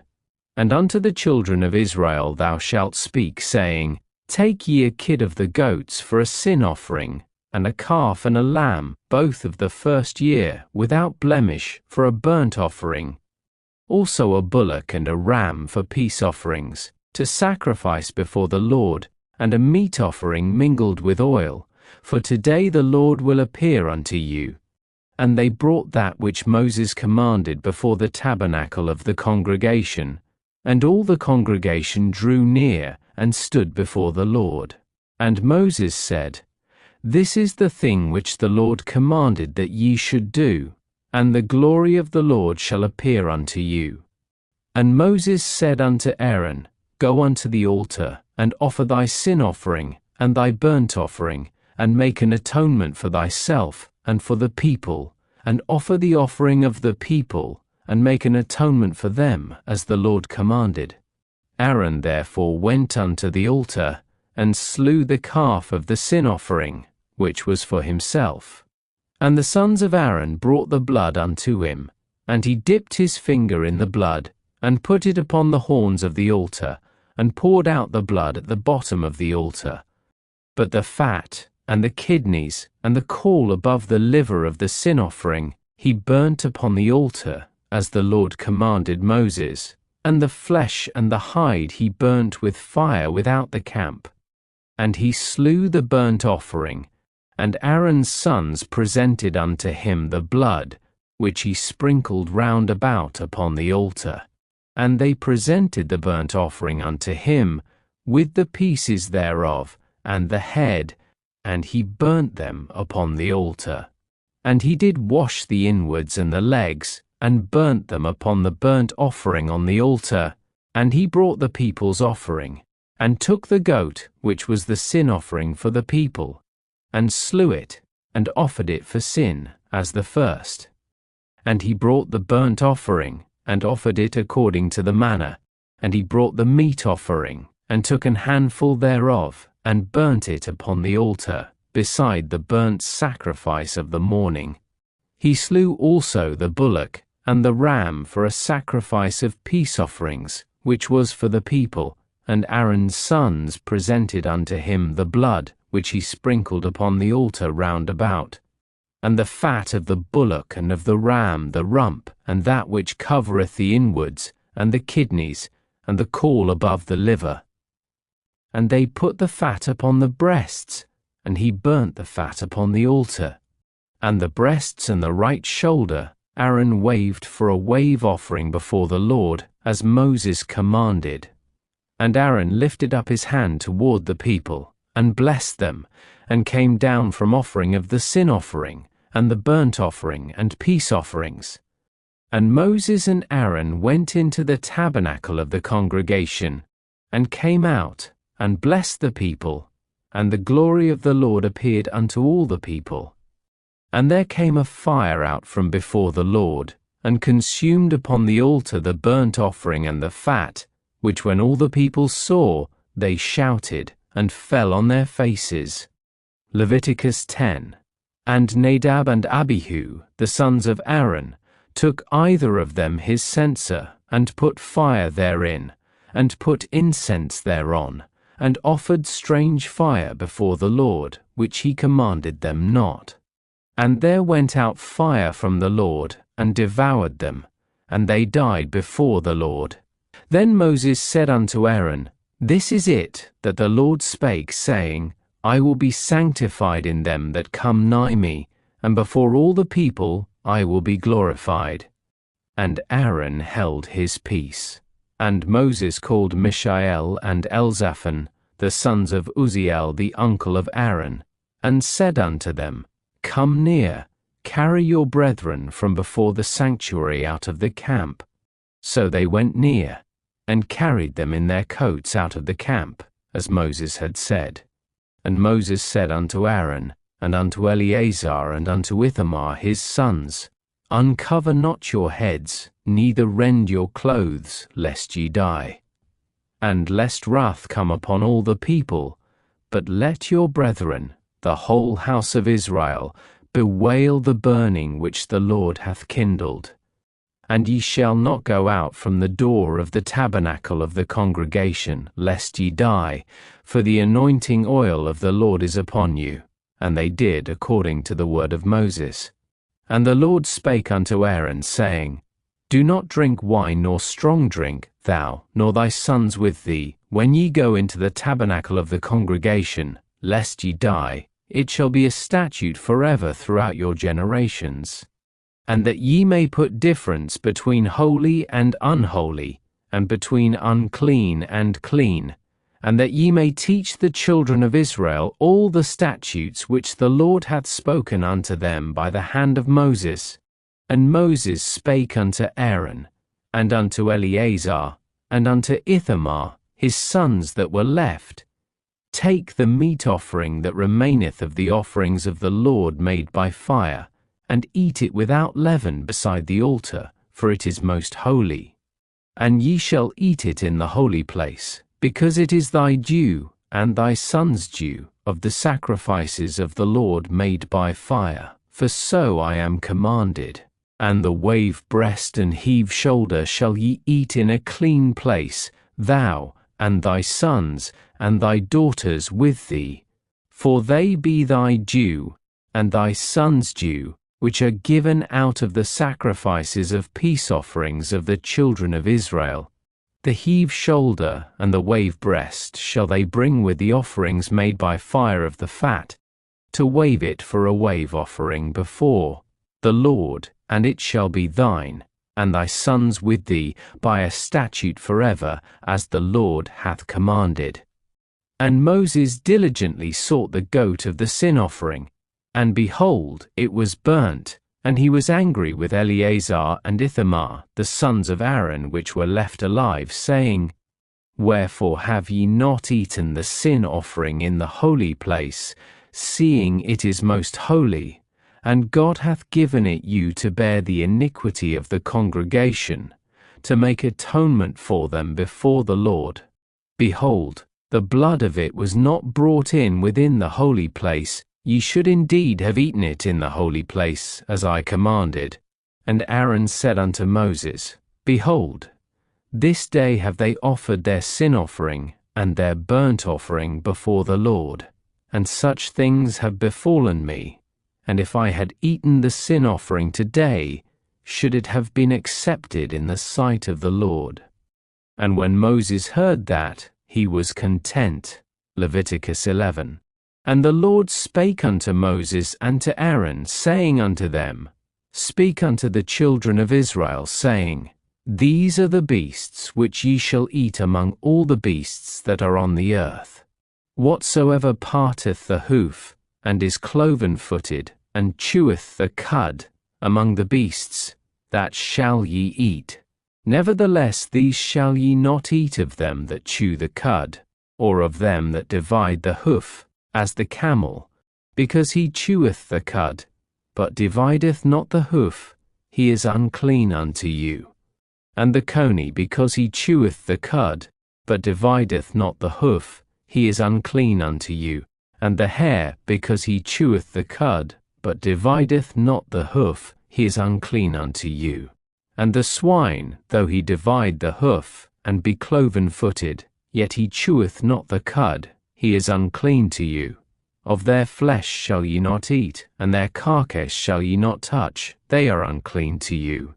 And unto the children of Israel thou shalt speak, saying, Take ye a kid of the goats for a sin offering, and a calf and a lamb, both of the first year, without blemish, for a burnt offering. Also a bullock and a ram for peace offerings, to sacrifice before the Lord, and a meat offering mingled with oil, for today the Lord will appear unto you. And they brought that which Moses commanded before the tabernacle of the congregation, and all the congregation drew near and stood before the Lord. And Moses said, This is the thing which the Lord commanded that ye should do, and the glory of the Lord shall appear unto you. And Moses said unto Aaron, Go unto the altar, and offer thy sin offering, and thy burnt offering, and make an atonement for thyself, and for the people, and offer the offering of the people, and make an atonement for them, as the Lord commanded. Aaron therefore went unto the altar, and slew the calf of the sin offering, which was for himself. And the sons of Aaron brought the blood unto him, and he dipped his finger in the blood, and put it upon the horns of the altar, and poured out the blood at the bottom of the altar. But the fat, and the kidneys, and the caul above the liver of the sin offering, he burnt upon the altar, as the Lord commanded Moses, and the flesh and the hide he burnt with fire without the camp. And he slew the burnt offering, and Aaron's sons presented unto him the blood, which he sprinkled round about upon the altar. And they presented the burnt offering unto him, with the pieces thereof, and the head, and he burnt them upon the altar. And he did wash the inwards and the legs, and burnt them upon the burnt offering on the altar. And he brought the people's offering, and took the goat, which was the sin offering for the people, and slew it, and offered it for sin, as the first. And he brought the burnt offering, and offered it according to the manner. And he brought the meat offering, and took an handful thereof, and burnt it upon the altar, beside the burnt sacrifice of the morning. He slew also the bullock, and the ram for a sacrifice of peace offerings, which was for the people, and Aaron's sons presented unto him the blood, which he sprinkled upon the altar round about, and the fat of the bullock and of the ram the rump, and that which covereth the inwards, and the kidneys, and the caul above the liver. And they put the fat upon the breasts, and he burnt the fat upon the altar. And the breasts and the right shoulder Aaron waved for a wave offering before the Lord, as Moses commanded. And Aaron lifted up his hand toward the people, and blessed them, and came down from offering of the sin offering, and the burnt offering and peace offerings. And Moses and Aaron went into the tabernacle of the congregation, and came out, and blessed the people, and the glory of the Lord appeared unto all the people. And there came a fire out from before the Lord, and consumed upon the altar the burnt offering and the fat, which when all the people saw, they shouted, and fell on their faces. Leviticus 10. And Nadab and Abihu, the sons of Aaron, took either of them his censer, and put fire therein, and put incense thereon, and offered strange fire before the Lord, which he commanded them not. And there went out fire from the Lord, and devoured them, and they died before the Lord. Then Moses said unto Aaron, This is it that the Lord spake, saying, I will be sanctified in them that come nigh me, and before all the people I will be glorified. And Aaron held his peace. And Moses called Mishael and Elzaphan, the sons of Uzziel the uncle of Aaron, and said unto them, Come near, carry your brethren from before the sanctuary out of the camp. So they went near, and carried them in their coats out of the camp, as Moses had said. And Moses said unto Aaron, and unto Eleazar, and unto Ithamar his sons, Uncover not your heads, neither rend your clothes, lest ye die. And lest wrath come upon all the people, but let your brethren, the whole house of Israel, bewail the burning which the Lord hath kindled. And ye shall not go out from the door of the tabernacle of the congregation, lest ye die, for the anointing oil of the Lord is upon you. And they did according to the word of Moses. And the Lord spake unto Aaron, saying, Do not drink wine nor strong drink, thou, nor thy sons with thee, when ye go into the tabernacle of the congregation, lest ye die. It shall be a statute forever throughout your generations. And that ye may put difference between holy and unholy, and between unclean and clean, and that ye may teach the children of Israel all the statutes which the Lord hath spoken unto them by the hand of Moses. And Moses spake unto Aaron, and unto Eleazar, and unto Ithamar, his sons that were left, Take the meat offering that remaineth of the offerings of the Lord made by fire, and eat it without leaven beside the altar, for it is most holy. And ye shall eat it in the holy place, because it is thy due, and thy son's due, of the sacrifices of the Lord made by fire, for so I am commanded. And the wave breast and heave shoulder shall ye eat in a clean place, thou, and thy sons, and thy daughters with thee, for they be thy due, and thy son's due, which are given out of the sacrifices of peace offerings of the children of Israel. The heave shoulder and the wave breast shall they bring with the offerings made by fire of the fat, to wave it for a wave offering before the Lord, and it shall be thine, and thy sons with thee, by a statute forever, as the Lord hath commanded. And Moses diligently sought the goat of the sin offering, and behold, it was burnt, and he was angry with Eleazar and Ithamar, the sons of Aaron, which were left alive, saying, Wherefore have ye not eaten the sin offering in the holy place, seeing it is most holy, and God hath given it you to bear the iniquity of the congregation, to make atonement for them before the Lord? Behold, the blood of it was not brought in within the holy place. Ye should indeed have eaten it in the holy place, as I commanded. And Aaron said unto Moses, Behold, this day have they offered their sin offering and their burnt offering before the Lord, and such things have befallen me. And if I had eaten the sin offering today, should it have been accepted in the sight of the Lord? And when Moses heard that, he was content. Leviticus 11. And the Lord spake unto Moses and to Aaron, saying unto them, Speak unto the children of Israel, saying, These are the beasts which ye shall eat among all the beasts that are on the earth. Whatsoever parteth the hoof, and is cloven-footed, and cheweth the cud, among the beasts, that shall ye eat. Nevertheless these shall ye not eat of them that chew the cud, or of them that divide the hoof, as the camel, because he cheweth the cud, but divideth not the hoof, he is unclean unto you. And the coney, because he cheweth the cud, but divideth not the hoof, he is unclean unto you. And the hare, because he cheweth the cud, but divideth not the hoof, he is unclean unto you. And the swine, though he divide the hoof, and be cloven-footed, yet he cheweth not the cud, he is unclean to you. Of their flesh shall ye not eat, and their carcass shall ye not touch, they are unclean to you.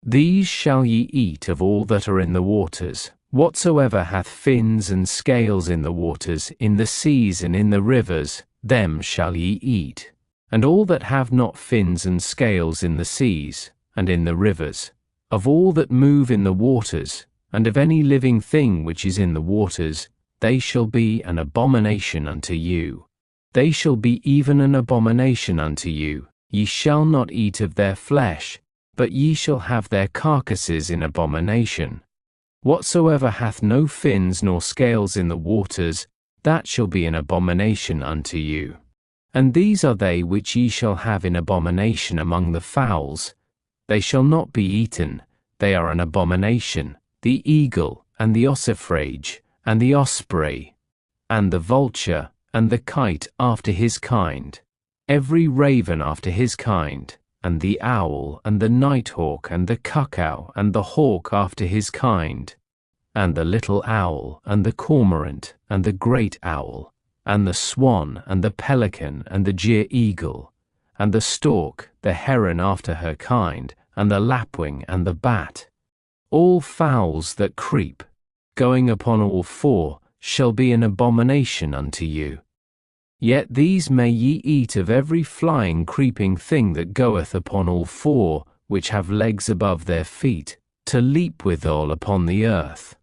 These shall ye eat of all that are in the waters, whatsoever hath fins and scales in the waters, in the seas and in the rivers, them shall ye eat. And all that have not fins and scales in the seas, and in the rivers, of all that move in the waters, and of any living thing which is in the waters, they shall be an abomination unto you. They shall be even an abomination unto you. Ye shall not eat of their flesh, but ye shall have their carcasses in abomination. Whatsoever hath no fins nor scales in the waters, that shall be an abomination unto you. And these are they which ye shall have in abomination among the fowls. They shall not be eaten, they are an abomination, the eagle, and the ossifrage, and the osprey, and the vulture, and the kite after his kind, every raven after his kind, and the owl, and the nighthawk, and the cuckoo, and the hawk after his kind, and the little owl, and the cormorant, and the great owl, and the swan, and the pelican, and the gyre-eagle, and the stork, the heron after her kind, and the lapwing, and the bat. All fowls that creep, going upon all four, shall be an abomination unto you. Yet these may ye eat of every flying creeping thing that goeth upon all four, which have legs above their feet, to leap withal upon the earth.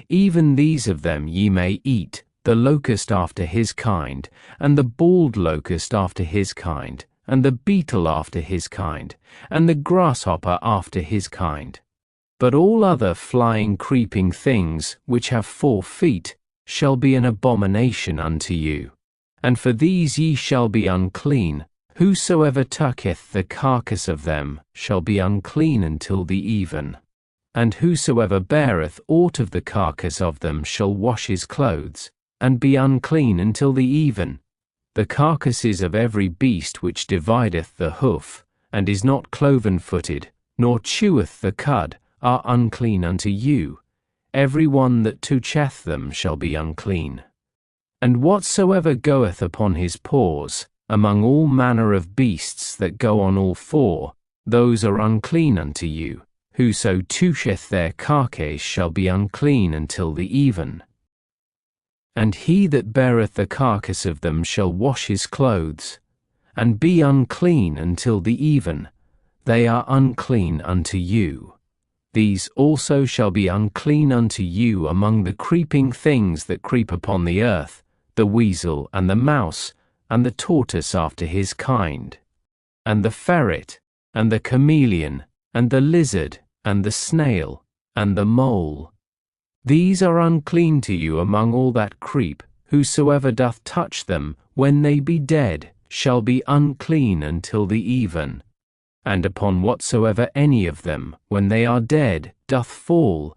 Even these of them ye may eat, the locust after his kind, and the bald locust after his kind, and the beetle after his kind, and the grasshopper after his kind. But all other flying creeping things, which have 4 feet, shall be an abomination unto you. And for these ye shall be unclean. Whosoever toucheth the carcass of them shall be unclean until the even. And whosoever beareth aught of the carcass of them shall wash his clothes, and be unclean until the even. The carcasses of every beast which divideth the hoof, and is not cloven-footed, nor cheweth the cud, are unclean unto you. Every one that toucheth them shall be unclean. And whatsoever goeth upon his paws, among all manner of beasts that go on all 4, those are unclean unto you. Whoso toucheth their carcase shall be unclean until the even. And he that beareth the carcass of them shall wash his clothes, and be unclean until the even. They are unclean unto you. These also shall be unclean unto you among the creeping things that creep upon the earth, the weasel, and the mouse, and the tortoise after his kind, and the ferret, and the chameleon, and the lizard, and the snail, and the mole. These are unclean to you among all that creep. Whosoever doth touch them, when they be dead, shall be unclean until the even. And upon whatsoever any of them, when they are dead, doth fall,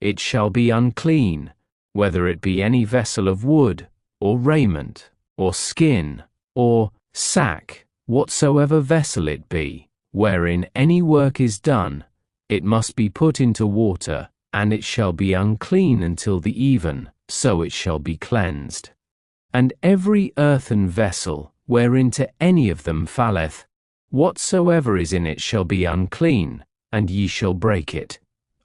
it shall be unclean, whether it be any vessel of wood, or raiment, or skin, or sack, whatsoever vessel it be, wherein any work is done, it must be put into water, and it shall be unclean until the even, so it shall be cleansed. And every earthen vessel, whereinto any of them falleth, whatsoever is in it shall be unclean, and ye shall break it.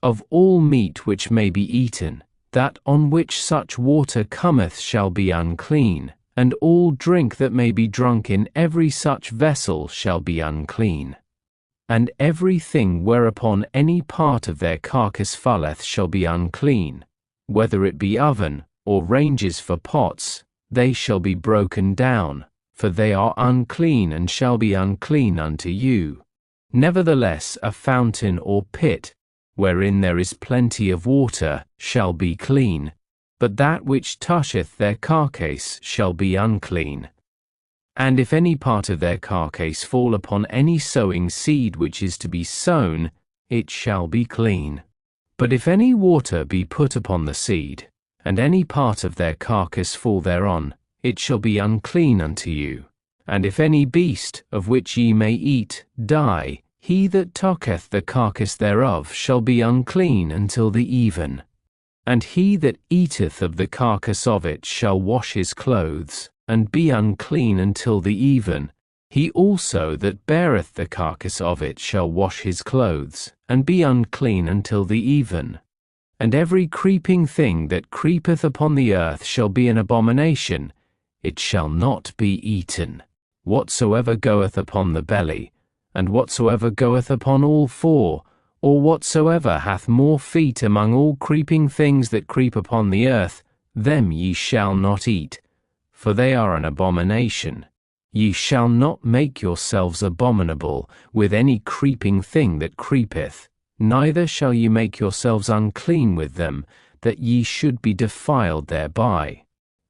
Of all meat which may be eaten, that on which such water cometh shall be unclean, and all drink that may be drunk in every such vessel shall be unclean. And every thing whereupon any part of their carcass falleth shall be unclean, whether it be oven, or ranges for pots, they shall be broken down, for they are unclean and shall be unclean unto you. Nevertheless a fountain or pit, wherein there is plenty of water, shall be clean, but that which toucheth their carcase shall be unclean. And if any part of their carcase fall upon any sowing seed which is to be sown, it shall be clean. But if any water be put upon the seed, and any part of their carcase fall thereon, it shall be unclean unto you. And if any beast, of which ye may eat, die, he that toucheth the carcase thereof shall be unclean until the even. And he that eateth of the carcase of it shall wash his clothes, and be unclean until the even. He also that beareth the carcase of it shall wash his clothes, and be unclean until the even. And every creeping thing that creepeth upon the earth shall be an abomination, it shall not be eaten. Whatsoever goeth upon the belly, and whatsoever goeth upon all 4, or whatsoever hath more feet among all creeping things that creep upon the earth, them ye shall not eat, for they are an abomination. Ye shall not make yourselves abominable with any creeping thing that creepeth, neither shall ye make yourselves unclean with them, that ye should be defiled thereby.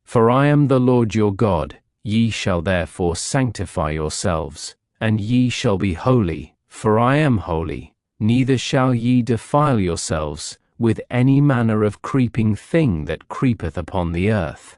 For I am the Lord your God. Ye shall therefore sanctify yourselves, and ye shall be holy, for I am holy. Neither shall ye defile yourselves with any manner of creeping thing that creepeth upon the earth.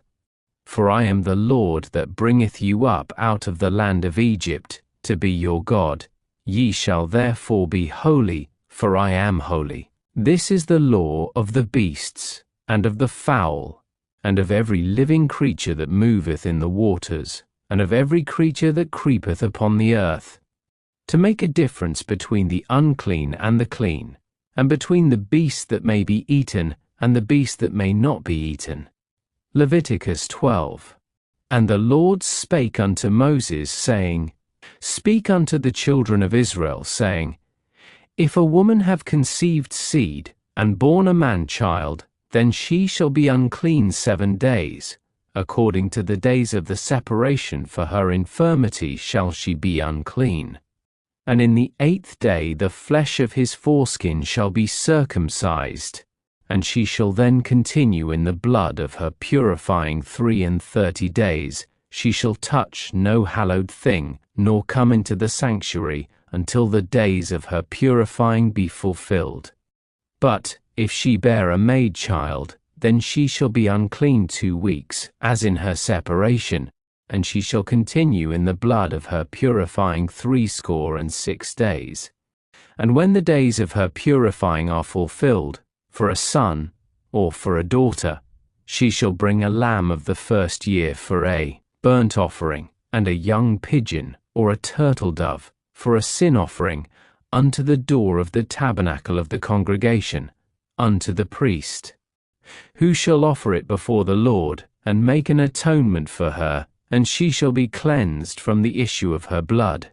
For I am the Lord that bringeth you up out of the land of Egypt, to be your God. Ye shall therefore be holy, for I am holy. This is the law of the beasts, and of the fowl, and of every living creature that moveth in the waters, and of every creature that creepeth upon the earth, to make a difference between the unclean and the clean, and between the beast that may be eaten and the beast that may not be eaten. Leviticus 12. And the Lord spake unto Moses, saying, Speak unto the children of Israel, saying, If a woman have conceived seed, and born a man-child, then she shall be unclean 7 days. According to the days of the separation for her infirmity shall she be unclean. And in the 8th day the flesh of his foreskin shall be circumcised, and she shall then continue in the blood of her purifying 33 days. She shall touch no hallowed thing, nor come into the sanctuary, until the days of her purifying be fulfilled. But if she bear a maid child, then she shall be unclean 2 weeks, as in her separation, and she shall continue in the blood of her purifying 66 days. And when the days of her purifying are fulfilled, for a son, or for a daughter, she shall bring a lamb of the 1st year for a burnt offering, and a young pigeon, or a turtle dove, for a sin offering, unto the door of the tabernacle of the congregation, unto the priest, who shall offer it before the Lord, and make an atonement for her, and she shall be cleansed from the issue of her blood.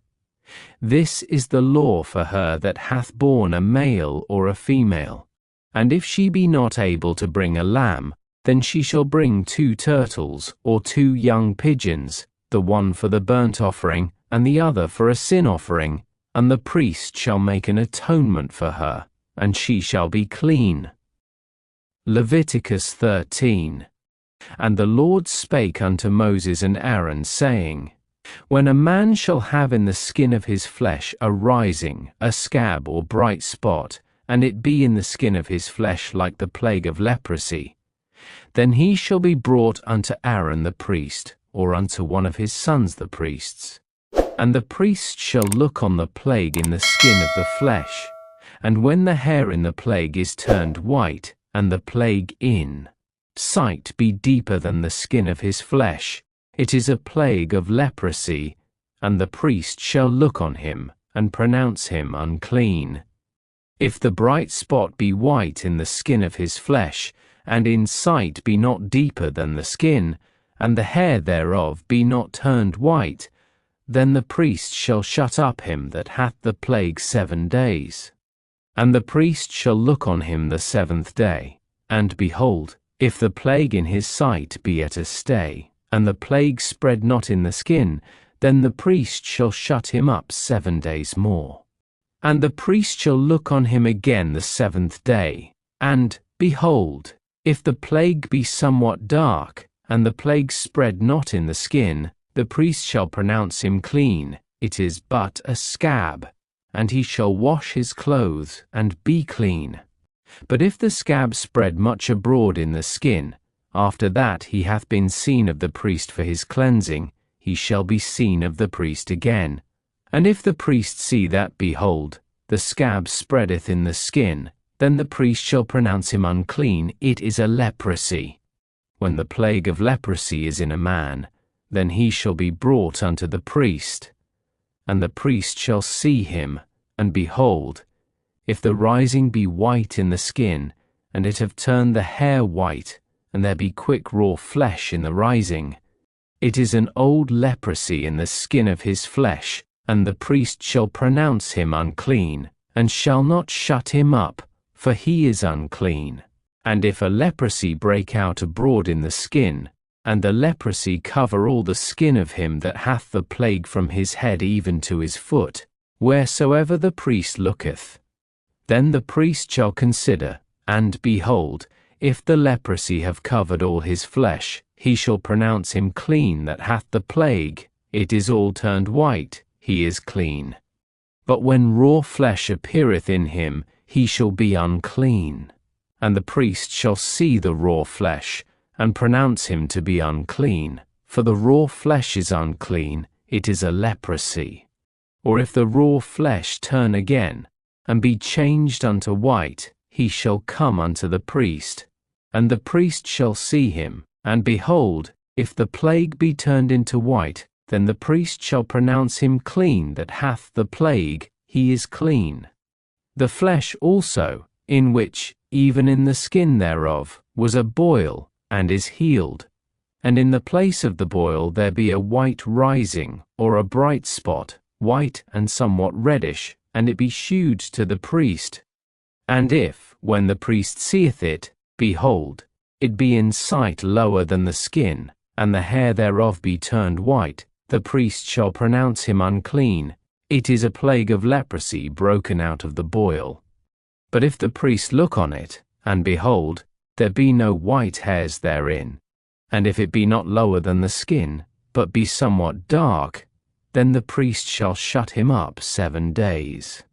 This is the law for her that hath borne a male or a female. And if she be not able to bring a lamb, then she shall bring 2 turtles, or 2 young pigeons, the one for the burnt offering, and the other for a sin offering, and the priest shall make an atonement for her, and she shall be clean. Leviticus 13. And the Lord spake unto Moses and Aaron, saying, When a man shall have in the skin of his flesh a rising, a scab or bright spot, and it be in the skin of his flesh like the plague of leprosy, then he shall be brought unto Aaron the priest, or unto one of his sons the priests. And the priest shall look on the plague in the skin of the flesh, and when the hair in the plague is turned white, and the plague in sight be deeper than the skin of his flesh, it is a plague of leprosy, and the priest shall look on him, and pronounce him unclean. If the bright spot be white in the skin of his flesh, and in sight be not deeper than the skin, and the hair thereof be not turned white, then the priest shall shut up him that hath the plague 7 days. And the priest shall look on him the 7th day, and behold, if the plague in his sight be at a stay, and the plague spread not in the skin, then the priest shall shut him up 7 days more. And the priest shall look on him again the 7th day, and, behold, if the plague be somewhat dark, and the plague spread not in the skin, the priest shall pronounce him clean, it is but a scab, and he shall wash his clothes, and be clean. But if the scab spread much abroad in the skin, after that he hath been seen of the priest for his cleansing, he shall be seen of the priest again. And if the priest see that, behold, the scab spreadeth in the skin, then the priest shall pronounce him unclean, it is a leprosy. When the plague of leprosy is in a man, then he shall be brought unto the priest. And the priest shall see him, and behold, if the rising be white in the skin, and it have turned the hair white, and there be quick raw flesh in the rising, it is an old leprosy in the skin of his flesh, and the priest shall pronounce him unclean, and shall not shut him up, for he is unclean. And if a leprosy break out abroad in the skin, and the leprosy cover all the skin of him that hath the plague from his head even to his foot, wheresoever the priest looketh, then the priest shall consider, and behold, if the leprosy have covered all his flesh, he shall pronounce him clean that hath the plague, it is all turned white, he is clean. But when raw flesh appeareth in him, he shall be unclean. And the priest shall see the raw flesh, and pronounce him to be unclean, for the raw flesh is unclean, it is a leprosy. or if the raw flesh turn again, and be changed unto white, he shall come unto the priest, and the priest shall see him, and behold, if the plague be turned into white, then the priest shall pronounce him clean that hath the plague, he is clean. The flesh also, in which, even in the skin thereof, was a boil, and is healed, and in the place of the boil there be a white rising, or a bright spot, white and somewhat reddish, and it be shewed to the priest. And if, when the priest seeth it, behold, it be in sight lower than the skin, and the hair thereof be turned white, the priest shall pronounce him unclean. It is a plague of leprosy broken out of the boil. But if the priest look on it, and behold, there be no white hairs therein, and if it be not lower than the skin, but be somewhat dark, then the priest shall shut him up 7 days.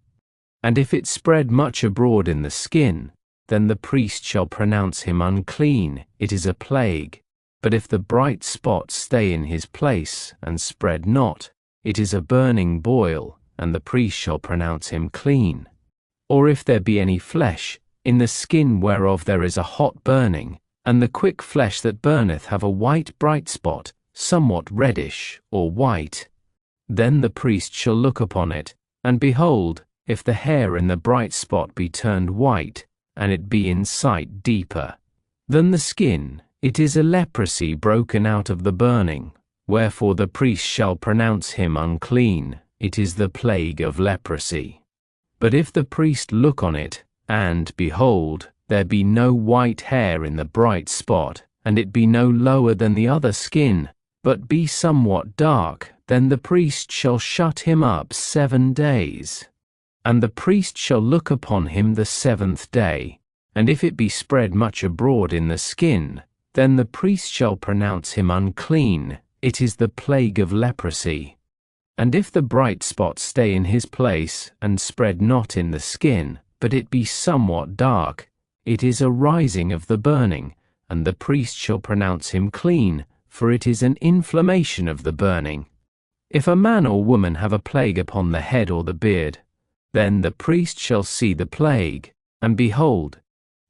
And if it spread much abroad in the skin, then the priest shall pronounce him unclean, it is a plague. But if the bright spot stay in his place, and spread not, it is a burning boil, and the priest shall pronounce him clean. Or if there be any flesh, in the skin whereof there is a hot burning, and the quick flesh that burneth have a white bright spot, somewhat reddish, or white, then the priest shall look upon it, and behold, if the hair in the bright spot be turned white, and it be in sight deeper than the skin, it is a leprosy broken out of the burning. Wherefore the priest shall pronounce him unclean, it is the plague of leprosy. But if the priest look on it, and, behold, there be no white hair in the bright spot, and it be no lower than the other skin, but be somewhat dark, then the priest shall shut him up 7 days. And the priest shall look upon him the 7th day, and if it be spread much abroad in the skin, then the priest shall pronounce him unclean, it is the plague of leprosy. And if the bright spot stay in his place, and spread not in the skin, but it be somewhat dark, it is a rising of the burning, and the priest shall pronounce him clean, for it is an inflammation of the burning. If a man or woman have a plague upon the head or the beard, then the priest shall see the plague, and behold,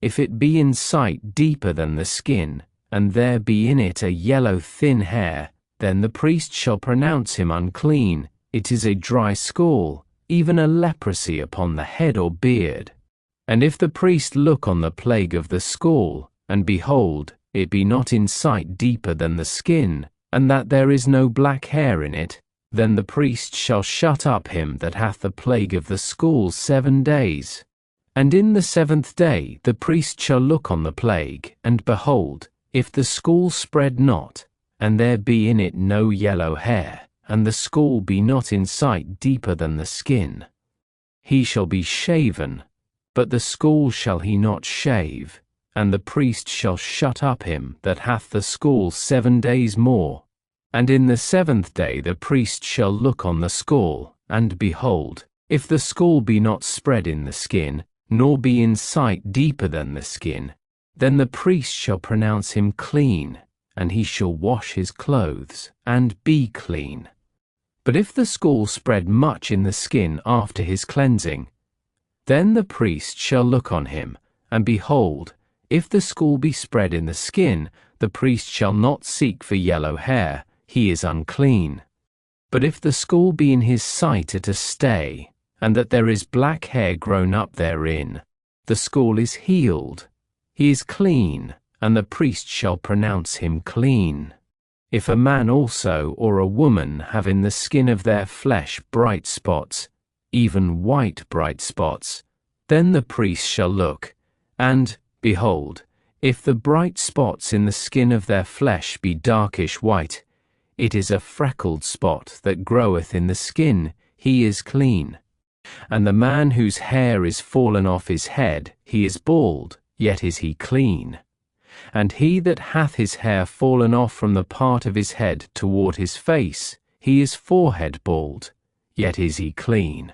if it be in sight deeper than the skin, and there be in it a yellow thin hair, then the priest shall pronounce him unclean, it is a dry scall, even a leprosy upon the head or beard. And if the priest look on the plague of the scall, and behold, it be not in sight deeper than the skin, and that there is no black hair in it, then the priest shall shut up him that hath the plague of the scall 7 days. And in the 7th day the priest shall look on the plague, and behold, if the scall spread not, and there be in it no yellow hair, and the scall be not in sight deeper than the skin, he shall be shaven, but the scall shall he not shave, and the priest shall shut up him that hath the scall 7 days more. And in the 7th day the priest shall look on the scall, and behold, if the scall be not spread in the skin, nor be in sight deeper than the skin, then the priest shall pronounce him clean, and he shall wash his clothes, and be clean. But if the scall spread much in the skin after his cleansing, then the priest shall look on him, and behold, if the scall be spread in the skin, the priest shall not seek for yellow hair, he is unclean. But if the scall be in his sight at a stay, and that there is black hair grown up therein, the scall is healed, he is clean, and the priest shall pronounce him clean. If a man also or a woman have in the skin of their flesh bright spots, even white bright spots, then the priest shall look, and, behold, if the bright spots in the skin of their flesh be darkish white, it is a freckled spot that groweth in the skin, he is clean. And the man whose hair is fallen off his head, he is bald, yet is he clean. And he that hath his hair fallen off from the part of his head toward his face, he is forehead bald, yet is he clean.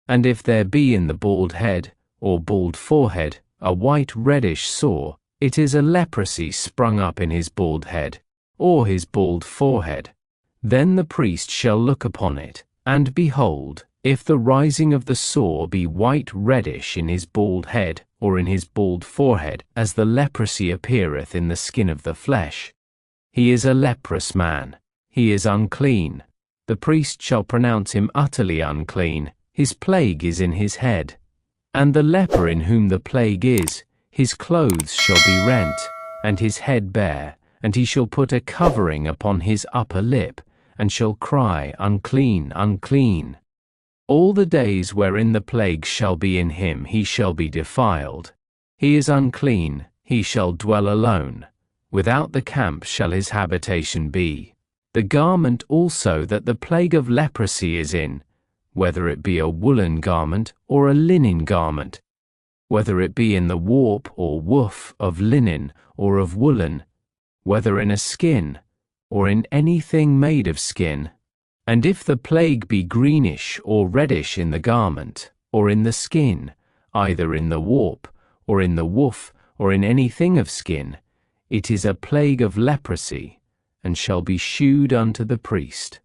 And if there be in the bald head, or bald forehead, a white reddish sore, it is a leprosy sprung up in his bald head, or his bald forehead. Then the priest shall look upon it, And behold, if the rising of the sore be white reddish in his bald head, or in his bald forehead, as the leprosy appeareth in the skin of the flesh, he is a leprous man, he is unclean. The priest shall pronounce him utterly unclean, his plague is in his head. And the leper in whom the plague is, his clothes shall be rent, and his head bare, and he shall put a covering upon his upper lip, and shall cry, Unclean, unclean. All the days wherein the plague shall be in him he shall be defiled. He is unclean, he shall dwell alone. Without the camp shall his habitation be. The garment also that the plague of leprosy is in, whether it be a woolen garment or a linen garment, whether it be in the warp or woof of linen or of woolen, whether in a skin or in anything made of skin. And if the plague be greenish or reddish in the garment, or in the skin, either in the warp, or in the woof, or in anything of skin, it is a plague of leprosy, and shall be shewed unto the priest.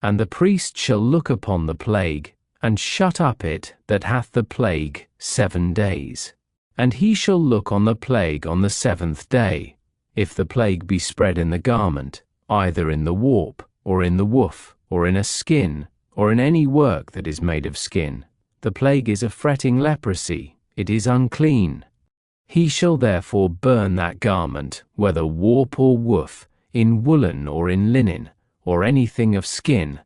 And the priest shall look upon the plague, and shut up it that hath the plague 7 days. And he shall look on the plague on the 7th day. If the plague be spread in the garment, either in the warp, or in the woof, or in a skin, or in any work that is made of skin, the plague is a fretting leprosy, it is unclean. He shall therefore burn that garment, whether warp or woof, in woolen or in linen, or anything of skin,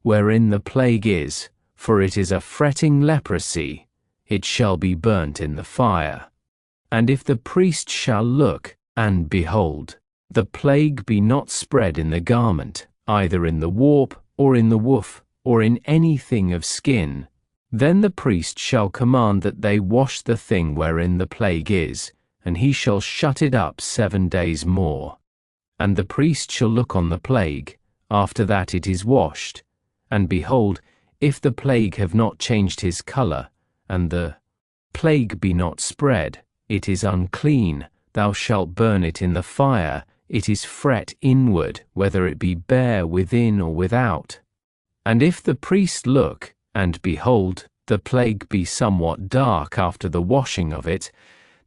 wherein the plague is, for it is a fretting leprosy, it shall be burnt in the fire. And if the priest shall look, and behold, the plague be not spread in the garment, either in the warp, or in the woof, or in anything of skin, then the priest shall command that they wash the thing wherein the plague is, and he shall shut it up 7 days more. And the priest shall look on the plague, after that it is washed, and behold, if the plague have not changed his colour, and the plague be not spread, it is unclean, thou shalt burn it in the fire, it is fret inward, whether it be bare within or without. And if the priest look, and behold, the plague be somewhat dark after the washing of it,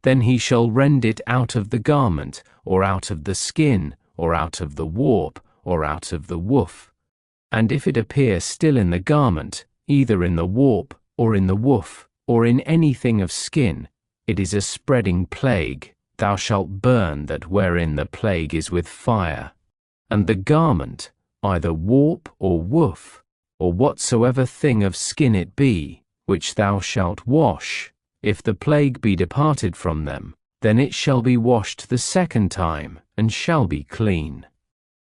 then he shall rend it out of the garment, or out of the skin, or out of the warp, or out of the woof. And if it appear still in the garment, either in the warp, or in the woof, or in anything of skin, it is a spreading plague, thou shalt burn that wherein the plague is with fire. And the garment, either warp or woof, or whatsoever thing of skin it be, which thou shalt wash, if the plague be departed from them, then it shall be washed the 2nd time, and shall be clean.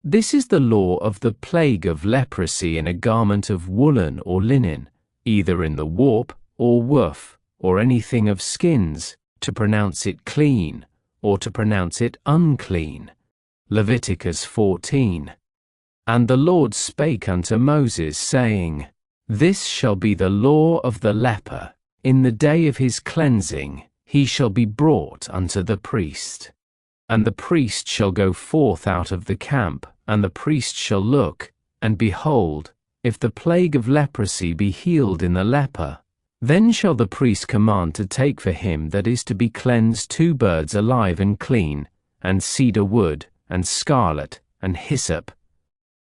This is the law of the plague of leprosy in a garment of woolen or linen, either in the warp or woof, or anything of skins, to pronounce it clean, or to pronounce it unclean. Leviticus 14. And the Lord spake unto Moses, saying, This shall be the law of the leper. In the day of his cleansing he shall be brought unto the priest. And the priest shall go forth out of the camp, and the priest shall look, and behold, if the plague of leprosy be healed in the leper, then shall the priest command to take for him that is to be cleansed 2 birds alive and clean, and cedar wood, and scarlet, and hyssop.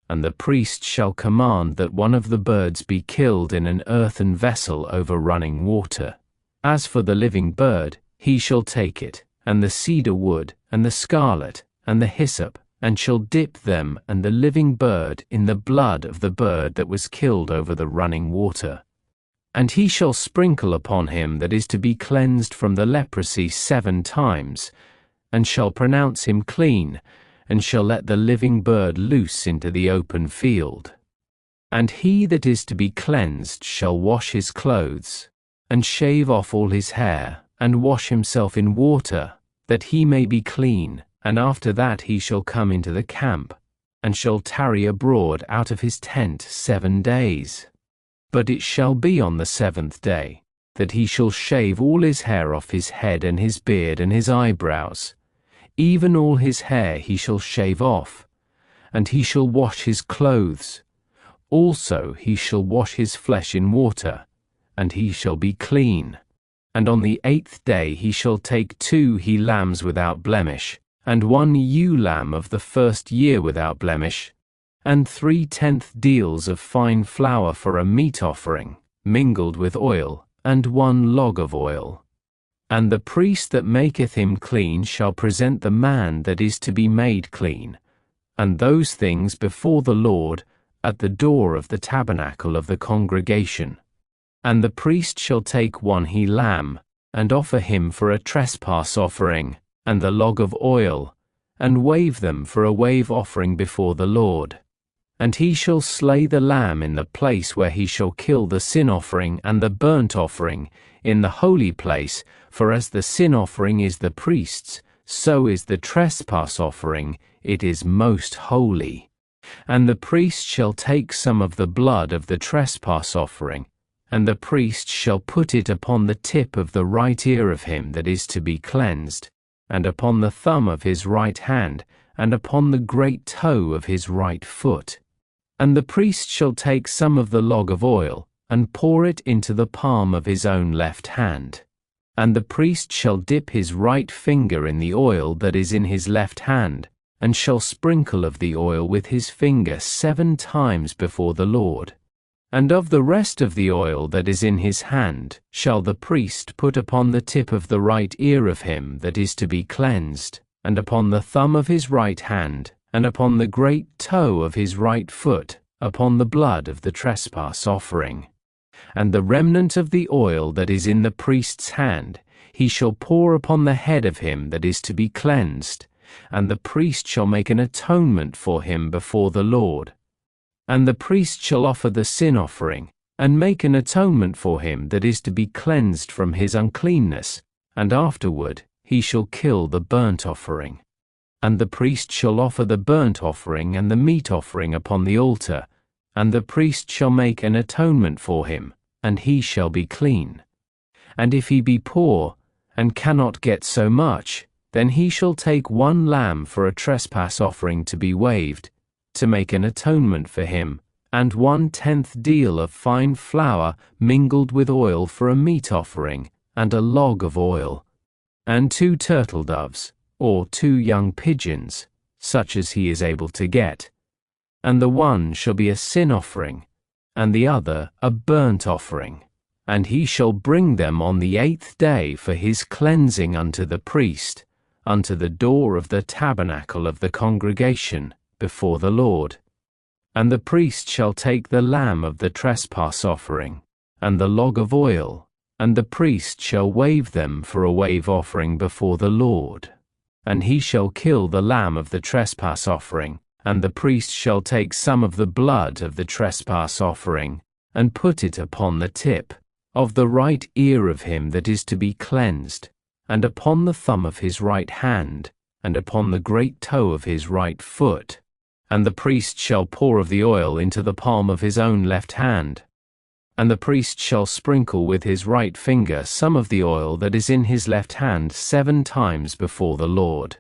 And the priest shall command that one of the birds be killed in an earthen vessel over running water. As for the living bird, he shall take it, and the cedar wood, and the scarlet, and the hyssop, and shall dip them and the living bird in the blood of the bird that was killed over the running water. And he shall sprinkle upon him that is to be cleansed from the leprosy 7 times, and shall pronounce him clean, and shall let the living bird loose into the open field. And he that is to be cleansed shall wash his clothes, and shave off all his hair, and wash himself in water, that he may be clean, and after that he shall come into the camp, and shall tarry abroad out of his tent 7 days. But it shall be on the 7th day, that he shall shave all his hair off his head and his beard and his eyebrows, even all his hair he shall shave off, and he shall wash his clothes. Also he shall wash his flesh in water, and he shall be clean. And on the 8th day he shall take 2 he-lambs without blemish, and 1 ewe-lamb of the first year without blemish, and 3/10 deals of fine flour for a meat offering, mingled with oil, and 1 log of oil. And the priest that maketh him clean shall present the man that is to be made clean, and those things before the Lord at the door of the tabernacle of the congregation. And the priest shall take 1 he-lamb, and offer him for a trespass offering, and the log of oil, and wave them for a wave offering before the Lord. And he shall slay the lamb in the place where he shall kill the sin offering and the burnt offering, in the holy place, for as the sin offering is the priest's, so is the trespass offering, it is most holy. And the priest shall take some of the blood of the trespass offering, and the priest shall put it upon the tip of the right ear of him that is to be cleansed, and upon the thumb of his right hand, and upon the great toe of his right foot. And the priest shall take some of the log of oil, and pour it into the palm of his own left hand. And the priest shall dip his right finger in the oil that is in his left hand, and shall sprinkle of the oil with his finger 7 times before the Lord. And of the rest of the oil that is in his hand shall the priest put upon the tip of the right ear of him that is to be cleansed, and upon the thumb of his right hand, and upon the great toe of his right foot, upon the blood of the trespass offering. And the remnant of the oil that is in the priest's hand he shall pour upon the head of him that is to be cleansed, and the priest shall make an atonement for him before the Lord. And the priest shall offer the sin offering, and make an atonement for him that is to be cleansed from his uncleanness, and afterward he shall kill the burnt offering. And the priest shall offer the burnt offering and the meat offering upon the altar, and the priest shall make an atonement for him, and he shall be clean. And if he be poor, and cannot get so much, then he shall take 1 lamb for a trespass offering to be waved, to make an atonement for him, and 1/10 deal of fine flour mingled with oil for a meat offering, and a log of oil, and 2 turtle doves, or 2 young pigeons, such as he is able to get. And the one shall be a sin offering, and the other a burnt offering. And he shall bring them on the 8th day for his cleansing unto the priest, unto the door of the tabernacle of the congregation, before the Lord. And the priest shall take the lamb of the trespass offering, and the log of oil, and the priest shall wave them for a wave offering before the Lord. And he shall kill the lamb of the trespass offering, and the priest shall take some of the blood of the trespass offering, and put it upon the tip of the right ear of him that is to be cleansed, and upon the thumb of his right hand, and upon the great toe of his right foot. And the priest shall pour of the oil into the palm of his own left hand. And the priest shall sprinkle with his right finger some of the oil that is in his left hand 7 times before the Lord.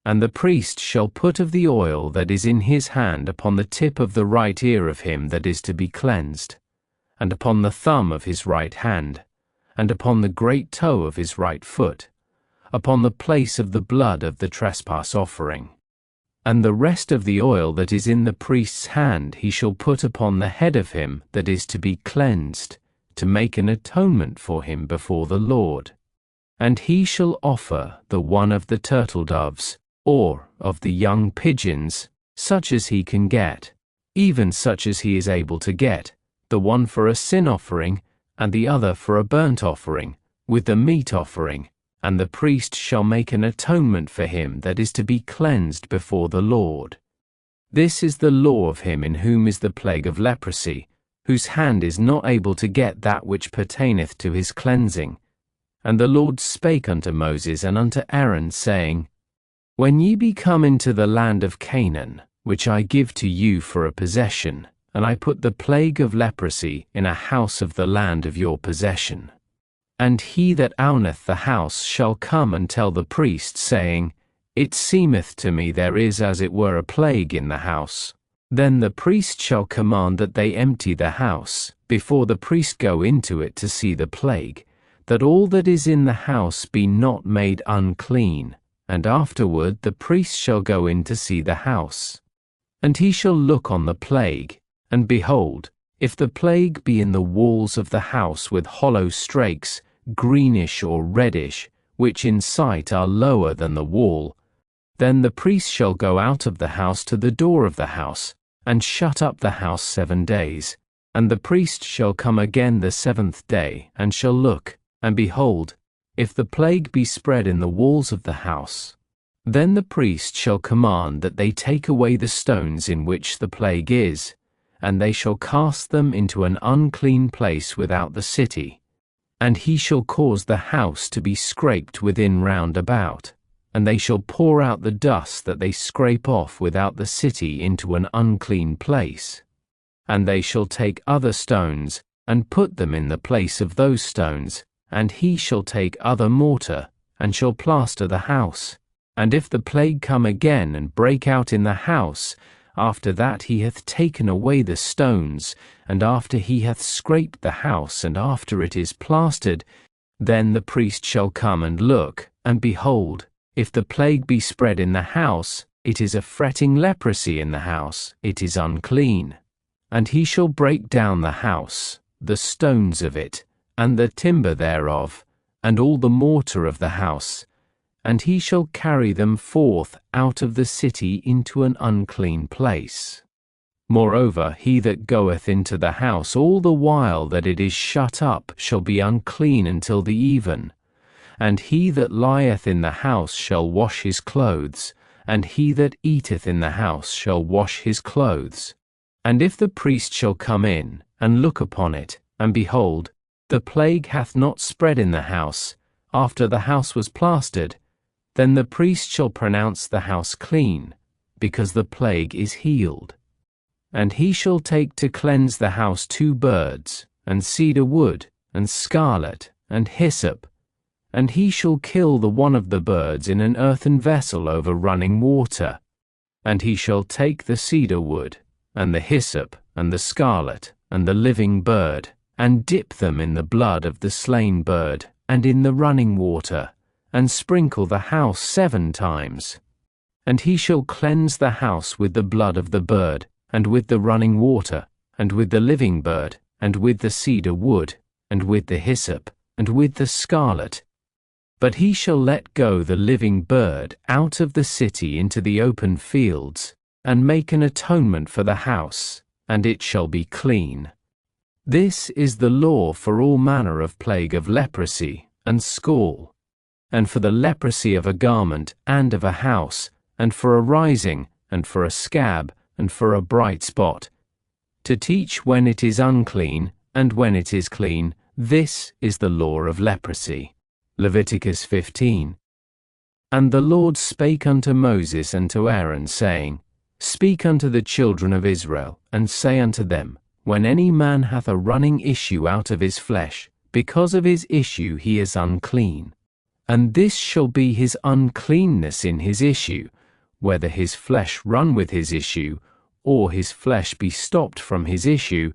And the priest shall put of the oil that is in his hand upon the tip of the right ear of him that is to be cleansed, and upon the thumb of his right hand, and upon the great toe of his right foot, upon the place of the blood of the trespass offering. And the rest of the oil that is in the priest's hand he shall put upon the head of him that is to be cleansed, to make an atonement for him before the Lord. And he shall offer the one of the turtle doves, or of the young pigeons, such as he can get, even such as he is able to get, the one for a sin offering, and the other for a burnt offering, with the meat offering, and the priest shall make an atonement for him that is to be cleansed before the Lord. This is the law of him in whom is the plague of leprosy, whose hand is not able to get that which pertaineth to his cleansing. And the Lord spake unto Moses and unto Aaron, saying, When ye be come into the land of Canaan, which I give to you for a possession, and I put the plague of leprosy in a house of the land of your possession, and he that owneth the house shall come and tell the priest, saying, It seemeth to me there is as it were a plague in the house, Then the priest shall command that they empty the house, before the priest go into it to see the plague, that all that is in the house be not made unclean, and afterward the priest shall go in to see the house. And he shall look on the plague, and behold, if the plague be in the walls of the house with hollow strakes, greenish or reddish, which in sight are lower than the wall, then the priest shall go out of the house to the door of the house, and shut up the house 7 days. And the priest shall come again the 7th day, and shall look, and behold, if the plague be spread in the walls of the house, then the priest shall command that they take away the stones in which the plague is, and they shall cast them into an unclean place without the city. And he shall cause the house to be scraped within round about, and they shall pour out the dust that they scrape off without the city into an unclean place. And they shall take other stones, and put them in the place of those stones, and he shall take other mortar, and shall plaster the house. And if the plague come again and break out in the house, after that he hath taken away the stones, and after he hath scraped the house, and after it is plastered, then the priest shall come and look, and behold, if the plague be spread in the house, it is a fretting leprosy in the house, it is unclean. And he shall break down the house, the stones of it, and the timber thereof, and all the mortar of the house, and he shall carry them forth out of the city into an unclean place. Moreover, he that goeth into the house all the while that it is shut up shall be unclean until the even. And he that lieth in the house shall wash his clothes, and he that eateth in the house shall wash his clothes. And if the priest shall come in, and look upon it, and behold, the plague hath not spread in the house, after the house was plastered, then the priest shall pronounce the house clean, because the plague is healed. And he shall take to cleanse the house 2 birds, and cedar wood, and scarlet, and hyssop, and he shall kill the one of the birds in an earthen vessel over running water. And he shall take the cedar wood, and the hyssop, and the scarlet, and the living bird, and dip them in the blood of the slain bird, and in the running water, and sprinkle the house 7 times. And he shall cleanse the house with the blood of the bird, and with the running water, and with the living bird, and with the cedar wood, and with the hyssop, and with the scarlet. But he shall let go the living bird out of the city into the open fields, and make an atonement for the house, and it shall be clean. This is the law for all manner of plague of leprosy and scall, and for the leprosy of a garment and of a house, and for a rising, and for a scab, and for a bright spot, to teach when it is unclean, and when it is clean. This is the law of leprosy. Leviticus 15. And the Lord spake unto Moses and to Aaron, saying, Speak unto the children of Israel, and say unto them, When any man hath a running issue out of his flesh, because of his issue he is unclean. And this shall be his uncleanness in his issue, whether his flesh run with his issue, or his flesh be stopped from his issue,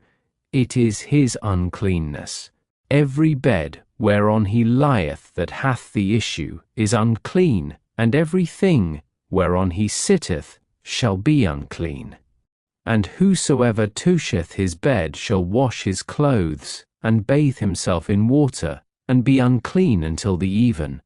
it is his uncleanness. Every bed whereon he lieth that hath the issue is unclean, and every thing whereon he sitteth shall be unclean. And whosoever toucheth his bed shall wash his clothes, and bathe himself in water, and be unclean until the even.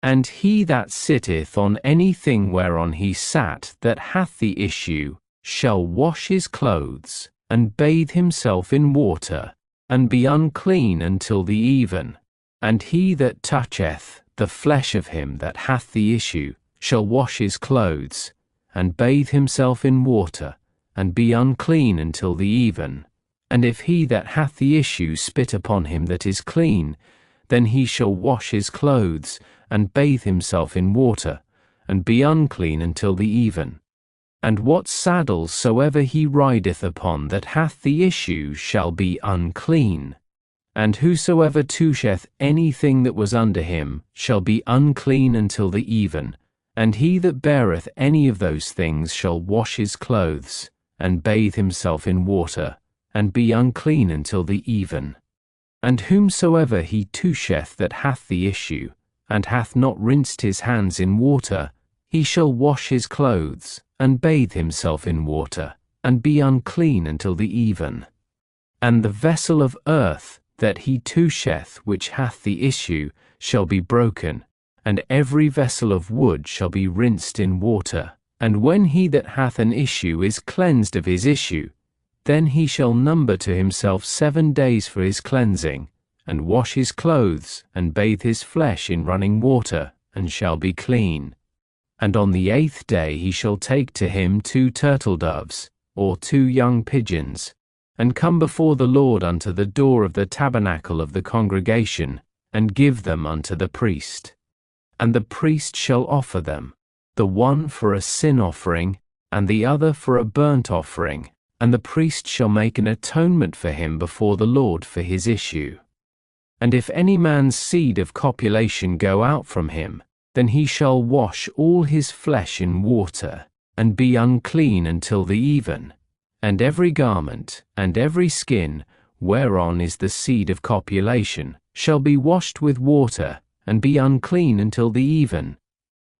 And he that sitteth on any thing whereon he sat that hath the issue shall wash his clothes, and bathe himself in water, and be unclean until the even. And he that toucheth the flesh of him that hath the issue shall wash his clothes, and bathe himself in water, and be unclean until the even. And if he that hath the issue spit upon him that is clean, then he shall wash his clothes, and bathe himself in water, and be unclean until the even. And what saddle soever he rideth upon that hath the issue shall be unclean. And whosoever toucheth anything that was under him shall be unclean until the even. And he that beareth any of those things shall wash his clothes, and bathe himself in water, and be unclean until the even. And whomsoever he toucheth that hath the issue, and hath not rinsed his hands in water, he shall wash his clothes, and bathe himself in water, and be unclean until the even. And the vessel of earth that he toucheth which hath the issue shall be broken, and every vessel of wood shall be rinsed in water. And when he that hath an issue is cleansed of his issue, then he shall number to himself 7 days for his cleansing, and wash his clothes, and bathe his flesh in running water, and shall be clean. And on the 8th day he shall take to him 2 turtle doves, or 2 young pigeons, and come before the Lord unto the door of the tabernacle of the congregation, and give them unto the priest. And the priest shall offer them, the one for a sin offering, and the other for a burnt offering, and the priest shall make an atonement for him before the Lord for his issue. And if any man's seed of copulation go out from him, then he shall wash all his flesh in water, and be unclean until the even. And every garment, and every skin, whereon is the seed of copulation, shall be washed with water, and be unclean until the even.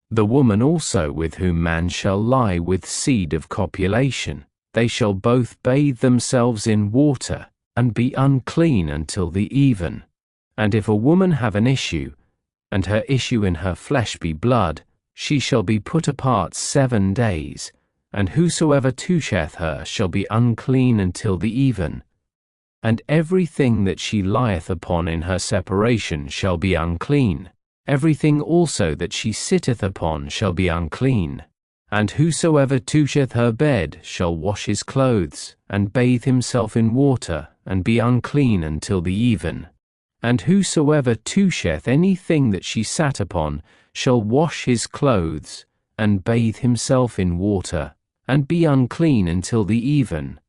The woman also with whom man shall lie with seed of copulation, they shall both bathe themselves in water, and be unclean until the even. And if a woman have an issue, and her issue in her flesh be blood, she shall be put apart 7 days, and whosoever toucheth her shall be unclean until the even. And everything that she lieth upon in her separation shall be unclean. Everything also that she sitteth upon shall be unclean. And whosoever toucheth her bed shall wash his clothes, and bathe himself in water, and be unclean until the even. And whosoever toucheth anything that she sat upon shall wash his clothes, and bathe himself in water, and be unclean until the even.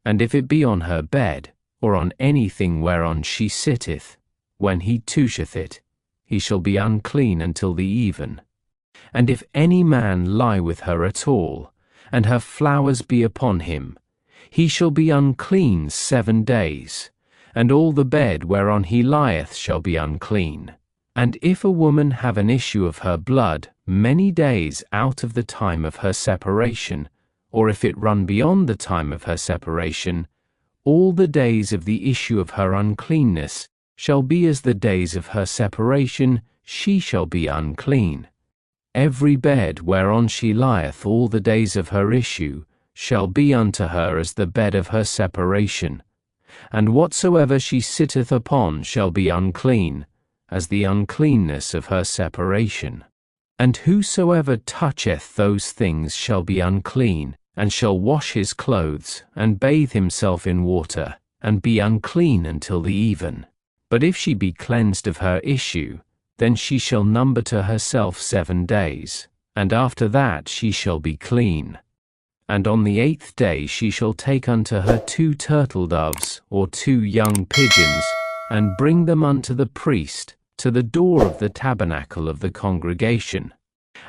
And if it be on her bed, or on anything whereon she sitteth, when he toucheth it, he shall be unclean until the even. And if any man lie with her at all, and her flowers be upon him, he shall be unclean 7 days, and all the bed whereon he lieth shall be unclean. And if a woman have an issue of her blood many days out of the time of her separation, or if it run beyond the time of her separation, all the days of the issue of her uncleanness shall be as the days of her separation, she shall be unclean. Every bed whereon she lieth all the days of her issue shall be unto her as the bed of her separation, and whatsoever she sitteth upon shall be unclean, as the uncleanness of her separation. And whosoever toucheth those things shall be unclean, and shall wash his clothes, and bathe himself in water, and be unclean until the even. But if she be cleansed of her issue, then she shall number to herself 7 days, and after that she shall be clean. And on the 8th day she shall take unto her 2 turtle doves, or 2 young pigeons, and bring them unto the priest, to the door of the tabernacle of the congregation.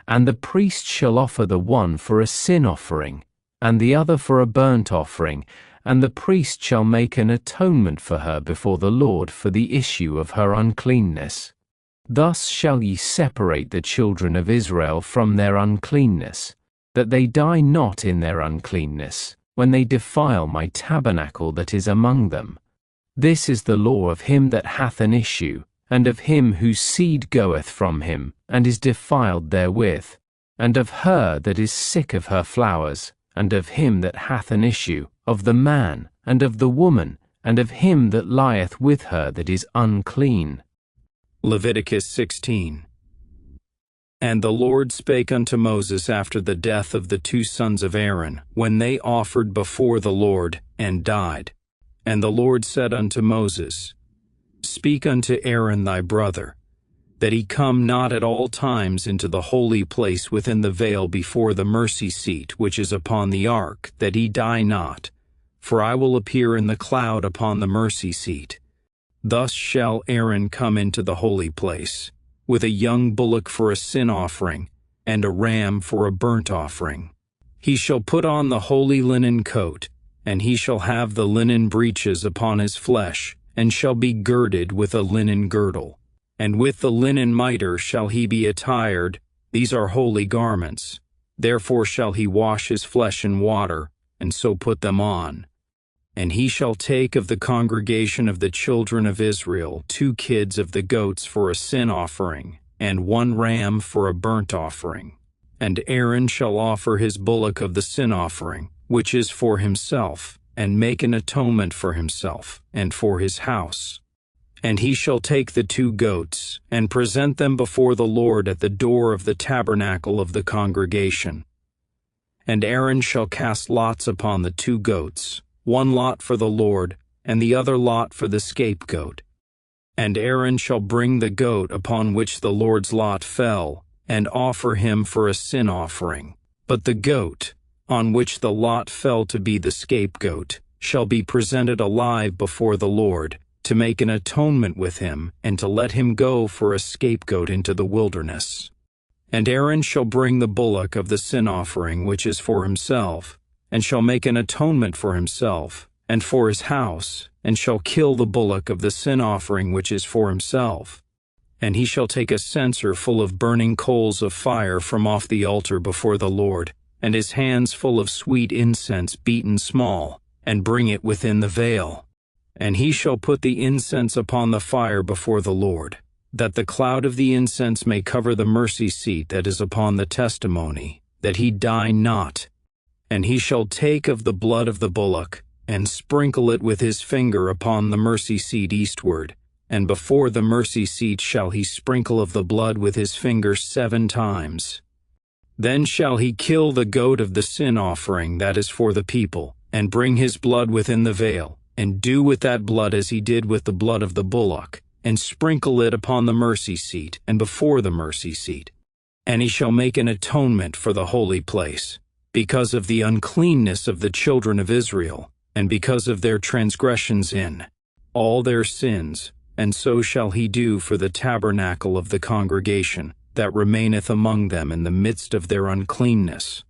And the priest shall offer the one for a sin offering, and the other for a burnt offering, and the priest shall make an atonement for her before the Lord for the issue of her uncleanness. Thus shall ye separate the children of Israel from their uncleanness, that they die not in their uncleanness, when they defile my tabernacle that is among them. This is the law of him that hath an issue, and of him whose seed goeth from him, and is defiled therewith, and of her that is sick of her flowers, and of him that hath an issue, of the man, and of the woman, and of him that lieth with her that is unclean. Leviticus 16. And the Lord spake unto Moses after the death of the 2 sons of Aaron, when they offered before the Lord, and died. And the Lord said unto Moses, Speak unto Aaron thy brother, that he come not at all times into the holy place within the veil before the mercy seat which is upon the ark, that he die not. For I will appear in the cloud upon the mercy seat. Thus shall Aaron come into the holy place, with a young bullock for a sin offering, and a ram for a burnt offering. He shall put on the holy linen coat, and he shall have the linen breeches upon his flesh, and shall be girded with a linen girdle. And with the linen mitre shall he be attired. These are holy garments. Therefore shall he wash his flesh in water, and so put them on. And he shall take of the congregation of the children of Israel 2 kids of the goats for a sin offering, and 1 ram for a burnt offering. And Aaron shall offer his bullock of the sin offering, which is for himself, and make an atonement for himself, and for his house. And he shall take the 2 goats, and present them before the Lord at the door of the tabernacle of the congregation. And Aaron shall cast lots upon the 2 goats, 1 lot for the Lord, and the other lot for the scapegoat. And Aaron shall bring the goat upon which the Lord's lot fell, and offer him for a sin offering. But the goat, on which the lot fell to be the scapegoat, shall be presented alive before the Lord, to make an atonement with him, and to let him go for a scapegoat into the wilderness. And Aaron shall bring the bullock of the sin offering which is for himself, and shall make an atonement for himself, and for his house, and shall kill the bullock of the sin offering which is for himself. And he shall take a censer full of burning coals of fire from off the altar before the Lord, and his hands full of sweet incense beaten small, and bring it within the veil. And he shall put the incense upon the fire before the Lord, that the cloud of the incense may cover the mercy seat that is upon the testimony, that he die not. And he shall take of the blood of the bullock, and sprinkle it with his finger upon the mercy seat eastward, and before the mercy seat shall he sprinkle of the blood with his finger 7 times. Then shall he kill the goat of the sin offering that is for the people, and bring his blood within the veil, and do with that blood as he did with the blood of the bullock, and sprinkle it upon the mercy seat, and before the mercy seat. And he shall make an atonement for the holy place, because of the uncleanness of the children of Israel, and because of their transgressions in all their sins, and so shall he do for the tabernacle of the congregation, that remaineth among them in the midst of their uncleanness.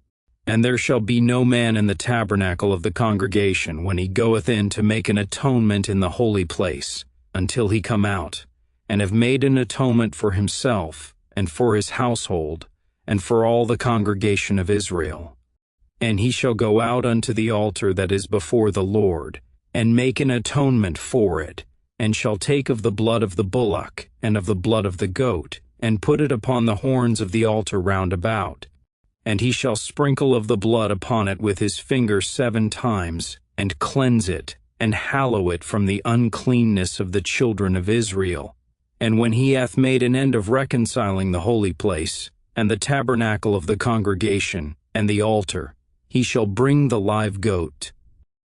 And there shall be no man in the tabernacle of the congregation when he goeth in to make an atonement in the holy place, until he come out, and have made an atonement for himself, and for his household, and for all the congregation of Israel. And he shall go out unto the altar that is before the Lord, and make an atonement for it, and shall take of the blood of the bullock, and of the blood of the goat, and put it upon the horns of the altar round about. And he shall sprinkle of the blood upon it with his finger 7 times, and cleanse it, and hallow it from the uncleanness of the children of Israel. And when he hath made an end of reconciling the holy place, and the tabernacle of the congregation, and the altar, he shall bring the live goat.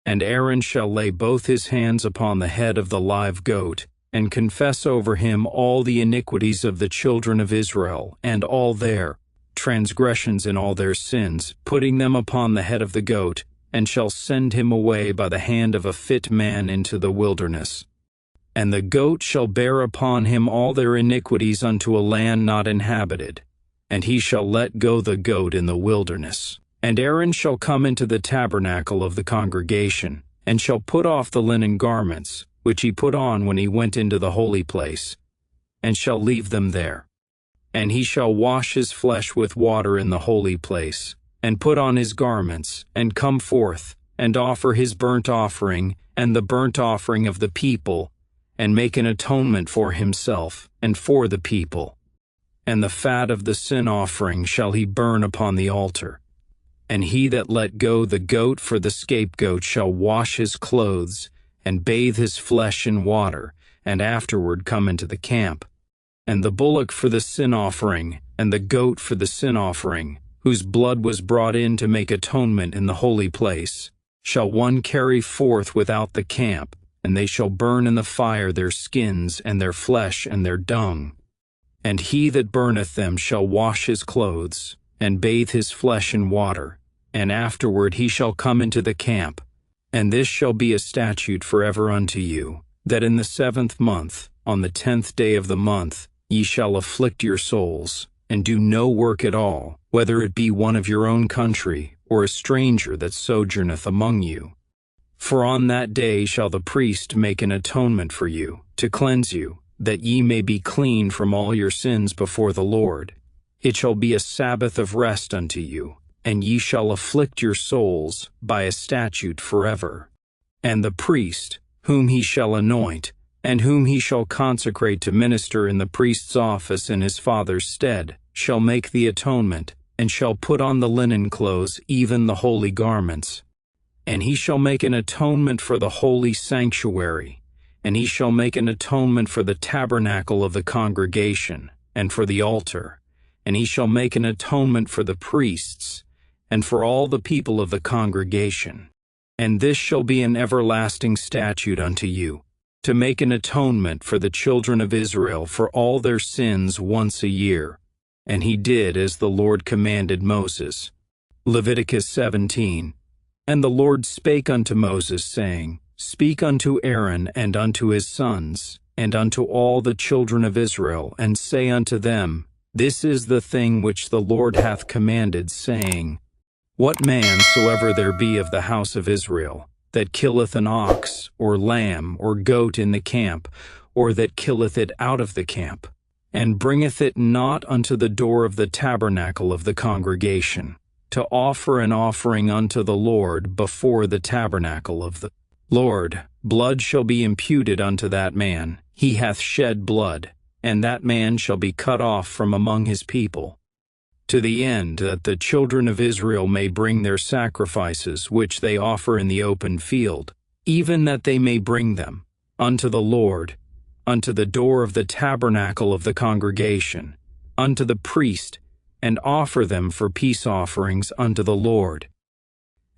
And Aaron shall lay both his hands upon the head of the live goat, and confess over him all the iniquities of the children of Israel, and all their transgressions in all their sins, putting them upon the head of the goat, and shall send him away by the hand of a fit man into the wilderness. And the goat shall bear upon him all their iniquities unto a land not inhabited, and he shall let go the goat in the wilderness. And Aaron shall come into the tabernacle of the congregation, and shall put off the linen garments, which he put on when he went into the holy place, and shall leave them there. And he shall wash his flesh with water in the holy place, and put on his garments, and come forth, and offer his burnt offering, and the burnt offering of the people, and make an atonement for himself, and for the people. And the fat of the sin offering shall he burn upon the altar. And he that let go the goat for the scapegoat shall wash his clothes, and bathe his flesh in water, and afterward come into the camp. And the bullock for the sin offering, and the goat for the sin offering, whose blood was brought in to make atonement in the holy place, shall one carry forth without the camp, and they shall burn in the fire their skins, and their flesh, and their dung. And he that burneth them shall wash his clothes, and bathe his flesh in water, and afterward he shall come into the camp. And this shall be a statute forever unto you, that in the 7th month, on the 10th day of the month, ye shall afflict your souls, and do no work at all, whether it be one of your own country, or a stranger that sojourneth among you. For on that day shall the priest make an atonement for you, to cleanse you, that ye may be clean from all your sins before the Lord. It shall be a Sabbath of rest unto you, and ye shall afflict your souls by a statute forever. And the priest, whom he shall anoint, and whom he shall consecrate to minister in the priest's office in his father's stead, shall make the atonement, and shall put on the linen clothes, even the holy garments. And he shall make an atonement for the holy sanctuary, and he shall make an atonement for the tabernacle of the congregation, and for the altar, and he shall make an atonement for the priests, and for all the people of the congregation. And this shall be an everlasting statute unto you, to make an atonement for the children of Israel for all their sins once a year. And he did as the Lord commanded Moses. Leviticus 17. And the Lord spake unto Moses, saying, Speak unto Aaron and unto his sons, and unto all the children of Israel, and say unto them, This is the thing which the Lord hath commanded, saying, What man soever there be of the house of Israel, that killeth an ox, or lamb, or goat in the camp, or that killeth it out of the camp, and bringeth it not unto the door of the tabernacle of the congregation, to offer an offering unto the Lord before the tabernacle of the Lord, blood shall be imputed unto that man. He hath shed blood, and that man shall be cut off from among his people, to the end that the children of Israel may bring their sacrifices which they offer in the open field, even that they may bring them unto the Lord, unto the door of the tabernacle of the congregation, unto the priest, and offer them for peace offerings unto the Lord.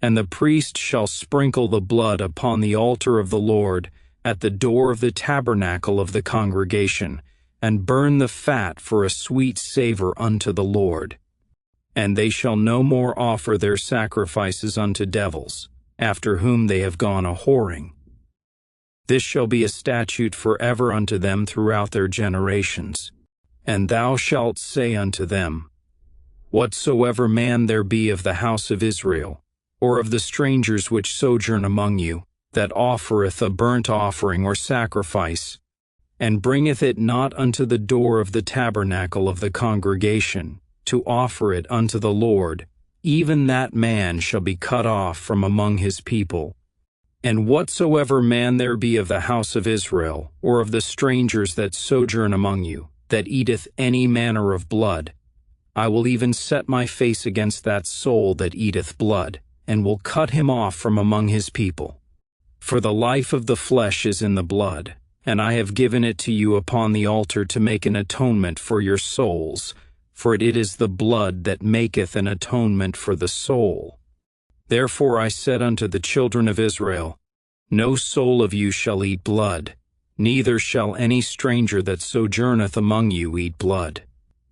And the priest shall sprinkle the blood upon the altar of the Lord at the door of the tabernacle of the congregation, and burn the fat for a sweet savor unto the Lord. And they shall no more offer their sacrifices unto devils, after whom they have gone a whoring. This shall be a statute forever unto them throughout their generations. And thou shalt say unto them, Whatsoever man there be of the house of Israel, or of the strangers which sojourn among you, that offereth a burnt offering or sacrifice, and bringeth it not unto the door of the tabernacle of the congregation, to offer it unto the Lord, even that man shall be cut off from among his people. And whatsoever man there be of the house of Israel, or of the strangers that sojourn among you, that eateth any manner of blood, I will even set my face against that soul that eateth blood, and will cut him off from among his people. For the life of the flesh is in the blood, and I have given it to you upon the altar to make an atonement for your souls, for it is the blood that maketh an atonement for the soul. Therefore I said unto the children of Israel, No soul of you shall eat blood, neither shall any stranger that sojourneth among you eat blood.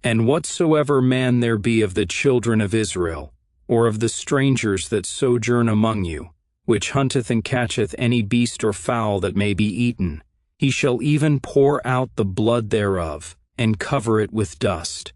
And whatsoever man there be of the children of Israel, or of the strangers that sojourn among you, which hunteth and catcheth any beast or fowl that may be eaten, he shall even pour out the blood thereof, and cover it with dust.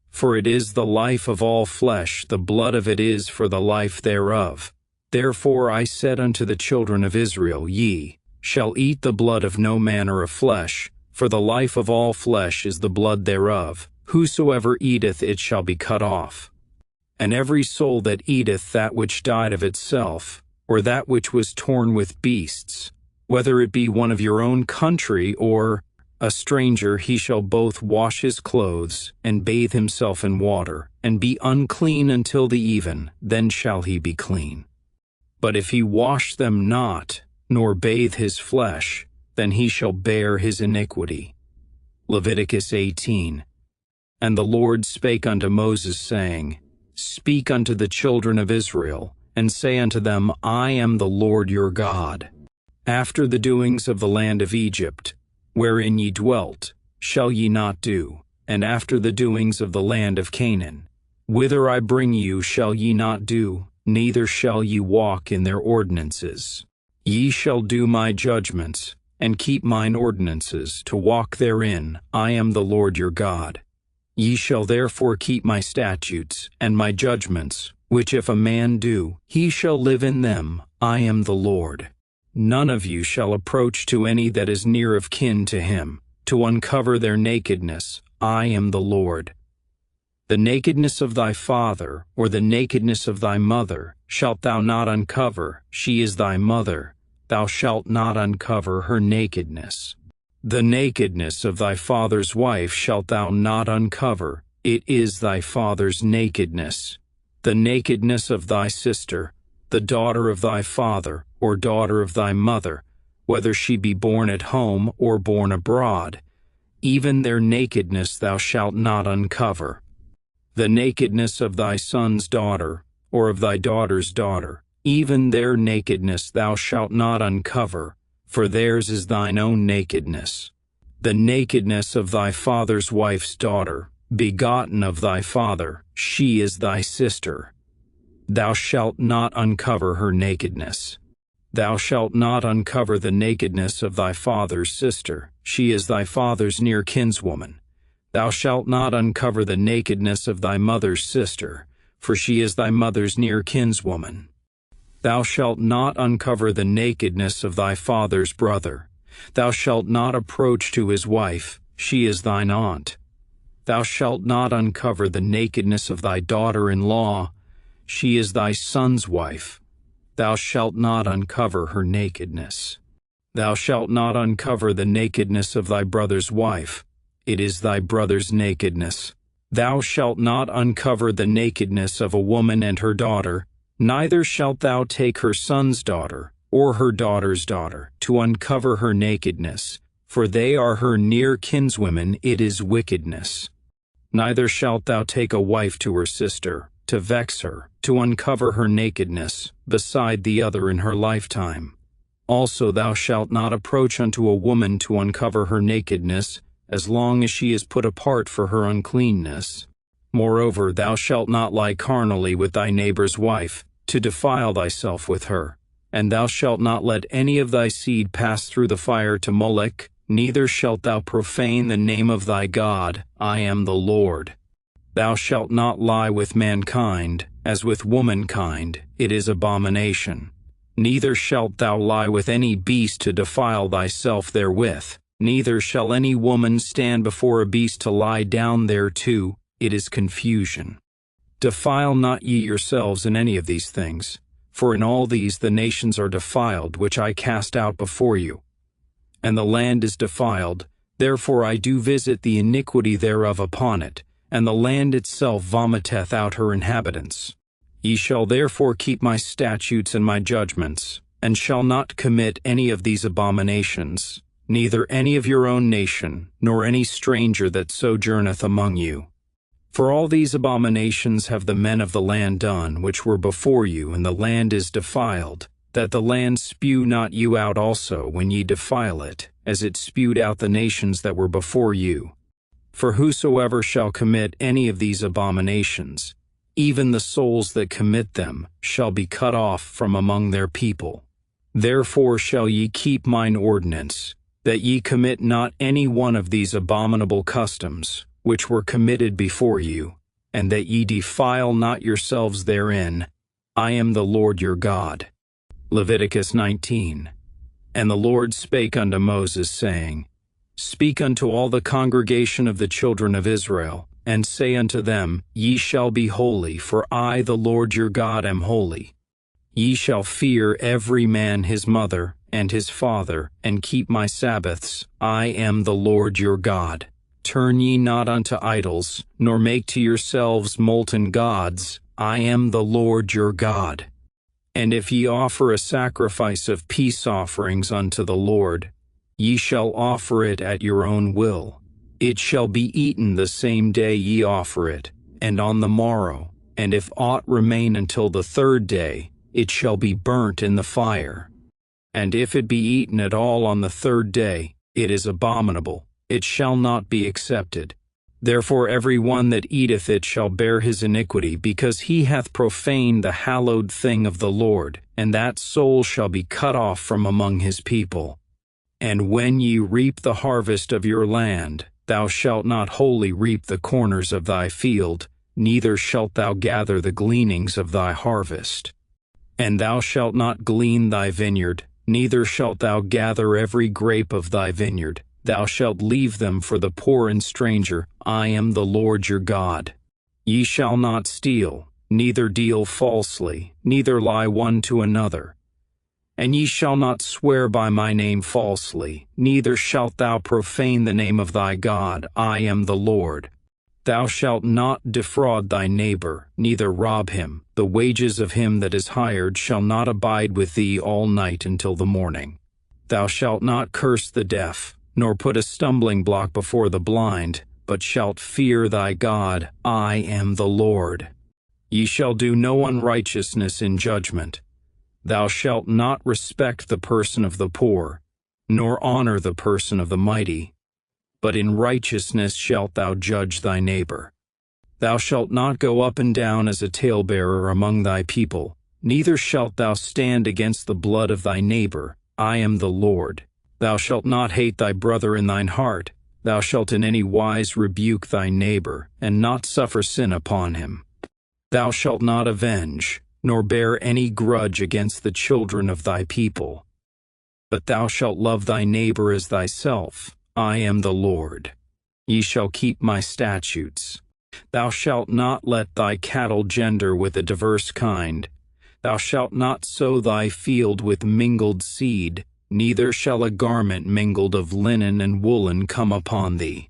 For it is the life of all flesh, the blood of it is for the life thereof. Therefore I said unto the children of Israel, Ye shall eat the blood of no manner of flesh, for the life of all flesh is the blood thereof. Whosoever eateth it shall be cut off. And every soul that eateth that which died of itself, or that which was torn with beasts, whether it be one of your own country or a stranger, he shall both wash his clothes, and bathe himself in water, and be unclean until the even, then shall he be clean. But if he wash them not, nor bathe his flesh, then he shall bear his iniquity. Leviticus 18. And the Lord spake unto Moses, saying, Speak unto the children of Israel, and say unto them, I am the Lord your God. After the doings of the land of Egypt, wherein ye dwelt, shall ye not do, and after the doings of the land of Canaan, whither I bring you, shall ye not do, neither shall ye walk in their ordinances. Ye shall do my judgments, and keep mine ordinances, to walk therein. I am the Lord your God. Ye shall therefore keep my statutes, and my judgments, which if a man do, he shall live in them. I am the Lord. None of you shall approach to any that is near of kin to him, to uncover their nakedness. I am the Lord. The nakedness of thy father, or the nakedness of thy mother, shalt thou not uncover. She is thy mother. Thou shalt not uncover her nakedness. The nakedness of thy father's wife shalt thou not uncover. It is thy father's nakedness. The nakedness of thy sister, the daughter of thy father, or daughter of thy mother, whether she be born at home or born abroad, even their nakedness thou shalt not uncover. The nakedness of thy son's daughter, or of thy daughter's daughter, even their nakedness thou shalt not uncover, for theirs is thine own nakedness. The nakedness of thy father's wife's daughter, begotten of thy father, she is thy sister. Thou shalt not uncover her nakedness. Thou shalt not uncover the nakedness of thy father's sister, she is thy father's near kinswoman. Thou shalt not uncover the nakedness of thy mother's sister, for she is thy mother's near kinswoman. Thou shalt not uncover the nakedness of thy father's brother. Thou shalt not approach to his wife, she is thine aunt. Thou shalt not uncover the nakedness of thy daughter-in-law, she is thy son's wife. Thou shalt not uncover her nakedness. Thou shalt not uncover the nakedness of thy brother's wife, it is thy brother's nakedness. Thou shalt not uncover the nakedness of a woman and her daughter, neither shalt thou take her son's daughter, or her daughter's daughter, to uncover her nakedness, for they are her near kinswomen, it is wickedness. Neither shalt thou take a wife to her sister, to vex her, to uncover her nakedness, beside the other in her lifetime. Also thou shalt not approach unto a woman to uncover her nakedness, as long as she is put apart for her uncleanness. Moreover, thou shalt not lie carnally with thy neighbor's wife, to defile thyself with her. And thou shalt not let any of thy seed pass through the fire to Molech, neither shalt thou profane the name of thy God. I am the Lord. Thou shalt not lie with mankind, as with womankind, it is abomination. Neither shalt thou lie with any beast to defile thyself therewith. Neither shall any woman stand before a beast to lie down thereto, it is confusion. Defile not ye yourselves in any of these things, for in all these the nations are defiled which I cast out before you. And the land is defiled, therefore I do visit the iniquity thereof upon it, and the land itself vomiteth out her inhabitants. Ye shall therefore keep my statutes and my judgments, and shall not commit any of these abominations, neither any of your own nation, nor any stranger that sojourneth among you. For all these abominations have the men of the land done, which were before you, and the land is defiled, that the land spew not you out also when ye defile it, as it spewed out the nations that were before you. For whosoever shall commit any of these abominations, even the souls that commit them, shall be cut off from among their people. Therefore shall ye keep mine ordinance, that ye commit not any one of these abominable customs, which were committed before you, and that ye defile not yourselves therein. I am the Lord your God. Leviticus 19. And the Lord spake unto Moses, saying, Speak unto all the congregation of the children of Israel, and say unto them, Ye shall be holy, for I, the Lord your God, am holy. Ye shall fear every man his mother and his father, and keep my Sabbaths. I am the Lord your God. Turn ye not unto idols, nor make to yourselves molten gods. I am the Lord your God. And if ye offer a sacrifice of peace offerings unto the Lord, ye shall offer it at your own will. It shall be eaten the same day ye offer it, and on the morrow, and if aught remain until the third day, it shall be burnt in the fire. And if it be eaten at all on the third day, it is abominable, it shall not be accepted. Therefore every one that eateth it shall bear his iniquity, because he hath profaned the hallowed thing of the Lord, and that soul shall be cut off from among his people. And when ye reap the harvest of your land, thou shalt not wholly reap the corners of thy field, neither shalt thou gather the gleanings of thy harvest. And thou shalt not glean thy vineyard, neither shalt thou gather every grape of thy vineyard. Thou shalt leave them for the poor and stranger. I am the Lord your God. Ye shall not steal, neither deal falsely, neither lie one to another. And ye shall not swear by my name falsely, neither shalt thou profane the name of thy God. I am the Lord. Thou shalt not defraud thy neighbor, neither rob him. The wages of him that is hired shall not abide with thee all night until the morning. Thou shalt not curse the deaf, nor put a stumbling block before the blind, but shalt fear thy God. I am the Lord. Ye shall do no unrighteousness in judgment. Thou shalt not respect the person of the poor, nor honor the person of the mighty, but in righteousness shalt thou judge thy neighbor. Thou shalt not go up and down as a talebearer among thy people, neither shalt thou stand against the blood of thy neighbor. I am the Lord. Thou shalt not hate thy brother in thine heart. Thou shalt in any wise rebuke thy neighbor, and not suffer sin upon him. Thou shalt not avenge, nor bear any grudge against the children of thy people. But thou shalt love thy neighbor as thyself. I am the Lord. Ye shall keep my statutes. Thou shalt not let thy cattle gender with a diverse kind. Thou shalt not sow thy field with mingled seed, neither shall a garment mingled of linen and woolen come upon thee.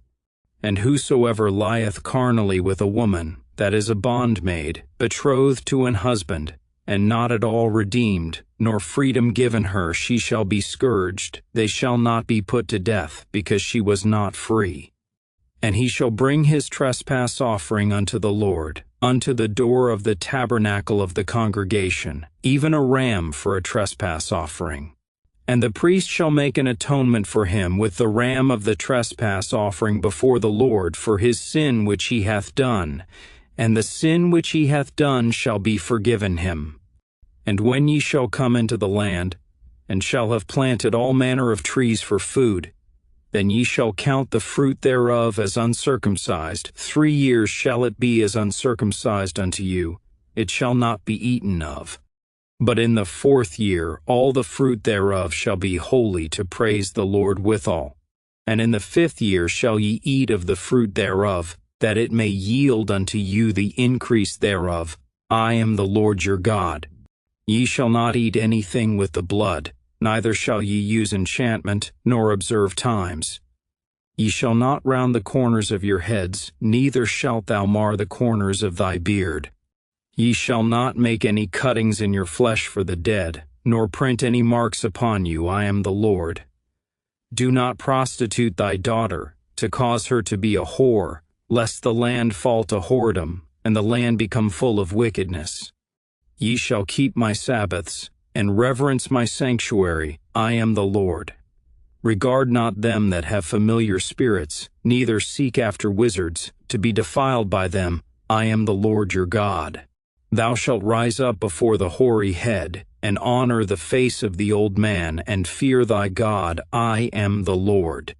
And whosoever lieth carnally with a woman, that is a bondmaid, betrothed to an husband, and not at all redeemed, nor freedom given her, she shall be scourged. They shall not be put to death, because she was not free. And he shall bring his trespass offering unto the Lord, unto the door of the tabernacle of the congregation, even a ram for a trespass offering. And the priest shall make an atonement for him with the ram of the trespass offering before the Lord for his sin which he hath done, and the sin which he hath done shall be forgiven him. And when ye shall come into the land, and shall have planted all manner of trees for food, then ye shall count the fruit thereof as uncircumcised. 3 years shall it be as uncircumcised unto you, it shall not be eaten of. But in the 4th year all the fruit thereof shall be holy to praise the Lord withal. And in the 5th year shall ye eat of the fruit thereof, that it may yield unto you the increase thereof. I am the Lord your God. Ye shall not eat anything with the blood, neither shall ye use enchantment, nor observe times. Ye shall not round the corners of your heads, neither shalt thou mar the corners of thy beard. Ye shall not make any cuttings in your flesh for the dead, nor print any marks upon you. I am the Lord. Do not prostitute thy daughter, to cause her to be a whore, lest the land fall to whoredom, and the land become full of wickedness. Ye shall keep my Sabbaths, and reverence my sanctuary. I am the Lord. Regard not them that have familiar spirits, neither seek after wizards, to be defiled by them. I am the Lord your God. Thou shalt rise up before the hoary head, and honor the face of the old man, and fear thy God. I am the Lord.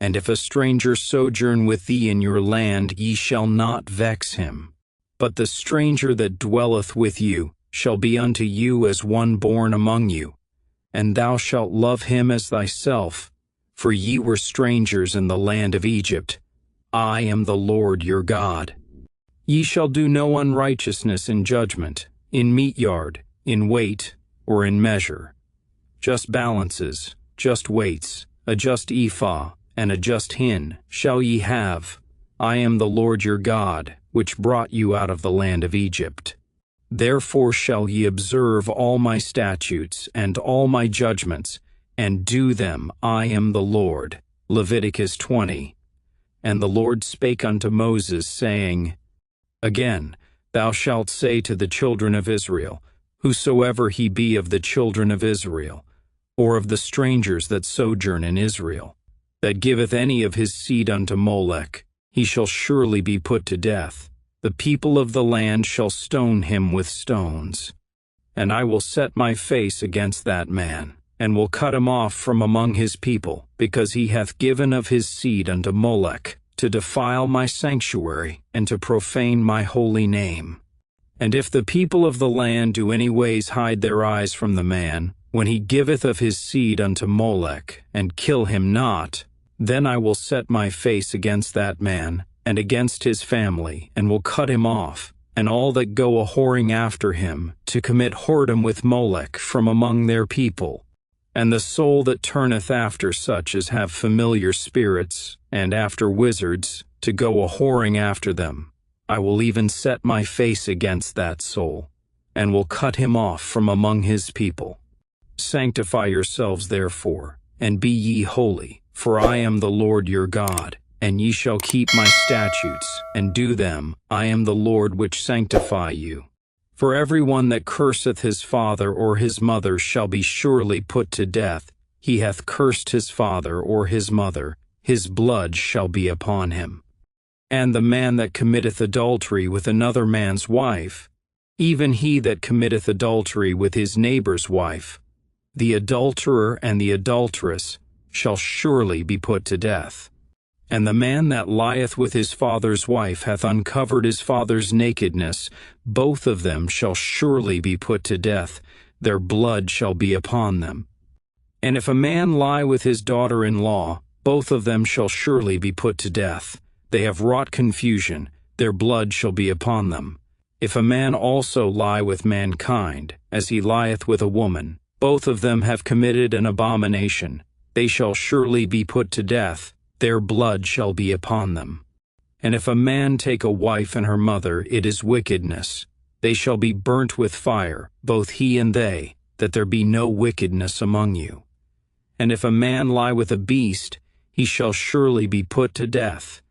And if a stranger sojourn with thee in your land, ye shall not vex him. But the stranger that dwelleth with you shall be unto you as one born among you, and thou shalt love him as thyself, for ye were strangers in the land of Egypt. I am the Lord your God. Ye shall do no unrighteousness in judgment, in meat yard, in weight, or in measure. Just balances, just weights, a just ephah, and a just hin shall ye have. I am the Lord your God, which brought you out of the land of Egypt. Therefore shall ye observe all my statutes and all my judgments, and do them. I am the Lord. Leviticus 20. And the Lord spake unto Moses, saying, Again, thou shalt say to the children of Israel, whosoever he be of the children of Israel, or of the strangers that sojourn in Israel, that giveth any of his seed unto Molech, he shall surely be put to death. The people of the land shall stone him with stones. And I will set my face against that man, and will cut him off from among his people, because he hath given of his seed unto Molech. to defile my sanctuary, and to profane my holy name. And if the people of the land do any ways hide their eyes from the man, when he giveth of his seed unto Molech, and kill him not, then I will set my face against that man, and against his family, and will cut him off, and all that go a-whoring after him, to commit whoredom with Molech from among their people. And the soul that turneth after such as have familiar spirits, and after wizards, to go a-whoring after them, I will even set my face against that soul, and will cut him off from among his people. Sanctify yourselves therefore, and be ye holy, for I am the Lord your God, and ye shall keep my statutes, and do them. I am the Lord which sanctify you. For every one that curseth his father or his mother shall be surely put to death. He hath cursed his father or his mother, his blood shall be upon him. And the man that committeth adultery with another man's wife, even he that committeth adultery with his neighbor's wife, the adulterer and the adulteress shall surely be put to death. And the man that lieth with his father's wife hath uncovered his father's nakedness. Both of them shall surely be put to death. Their blood shall be upon them. And if a man lie with his daughter-in-law, both of them shall surely be put to death. They have wrought confusion. Their blood shall be upon them. If a man also lie with mankind, as he lieth with a woman, both of them have committed an abomination. They shall surely be put to death. Their blood shall be upon them. And if a man take a wife and her mother, it is wickedness. They shall be burnt with fire, both he and they, that there be no wickedness among you. And if a man lie with a beast, he shall surely be put to death,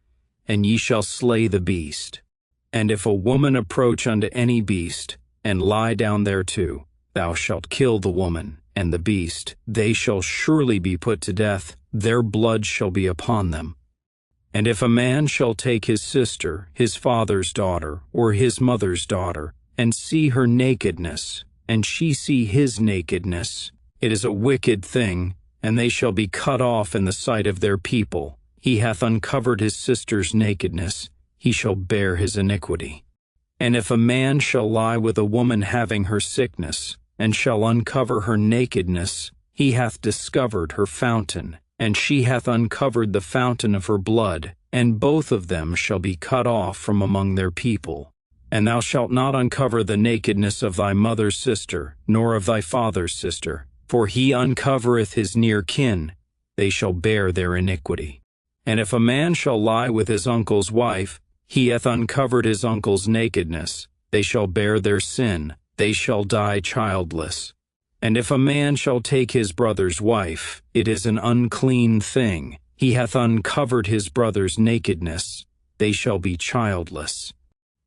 and ye shall slay the beast. And if a woman approach unto any beast, and lie down thereto, thou shalt kill the woman and the beast. They shall surely be put to death. Their blood shall be upon them. And if a man shall take his sister, his father's daughter, or his mother's daughter, and see her nakedness, and she see his nakedness, it is a wicked thing, and they shall be cut off in the sight of their people. He hath uncovered his sister's nakedness, he shall bear his iniquity. And if a man shall lie with a woman having her sickness, and shall uncover her nakedness, he hath discovered her fountain, and she hath uncovered the fountain of her blood, and both of them shall be cut off from among their people. And thou shalt not uncover the nakedness of thy mother's sister, nor of thy father's sister, for he uncovereth his near kin, they shall bear their iniquity. And if a man shall lie with his uncle's wife, he hath uncovered his uncle's nakedness, they shall bear their sin, they shall die childless. And if a man shall take his brother's wife, it is an unclean thing. He hath uncovered his brother's nakedness. They shall be childless.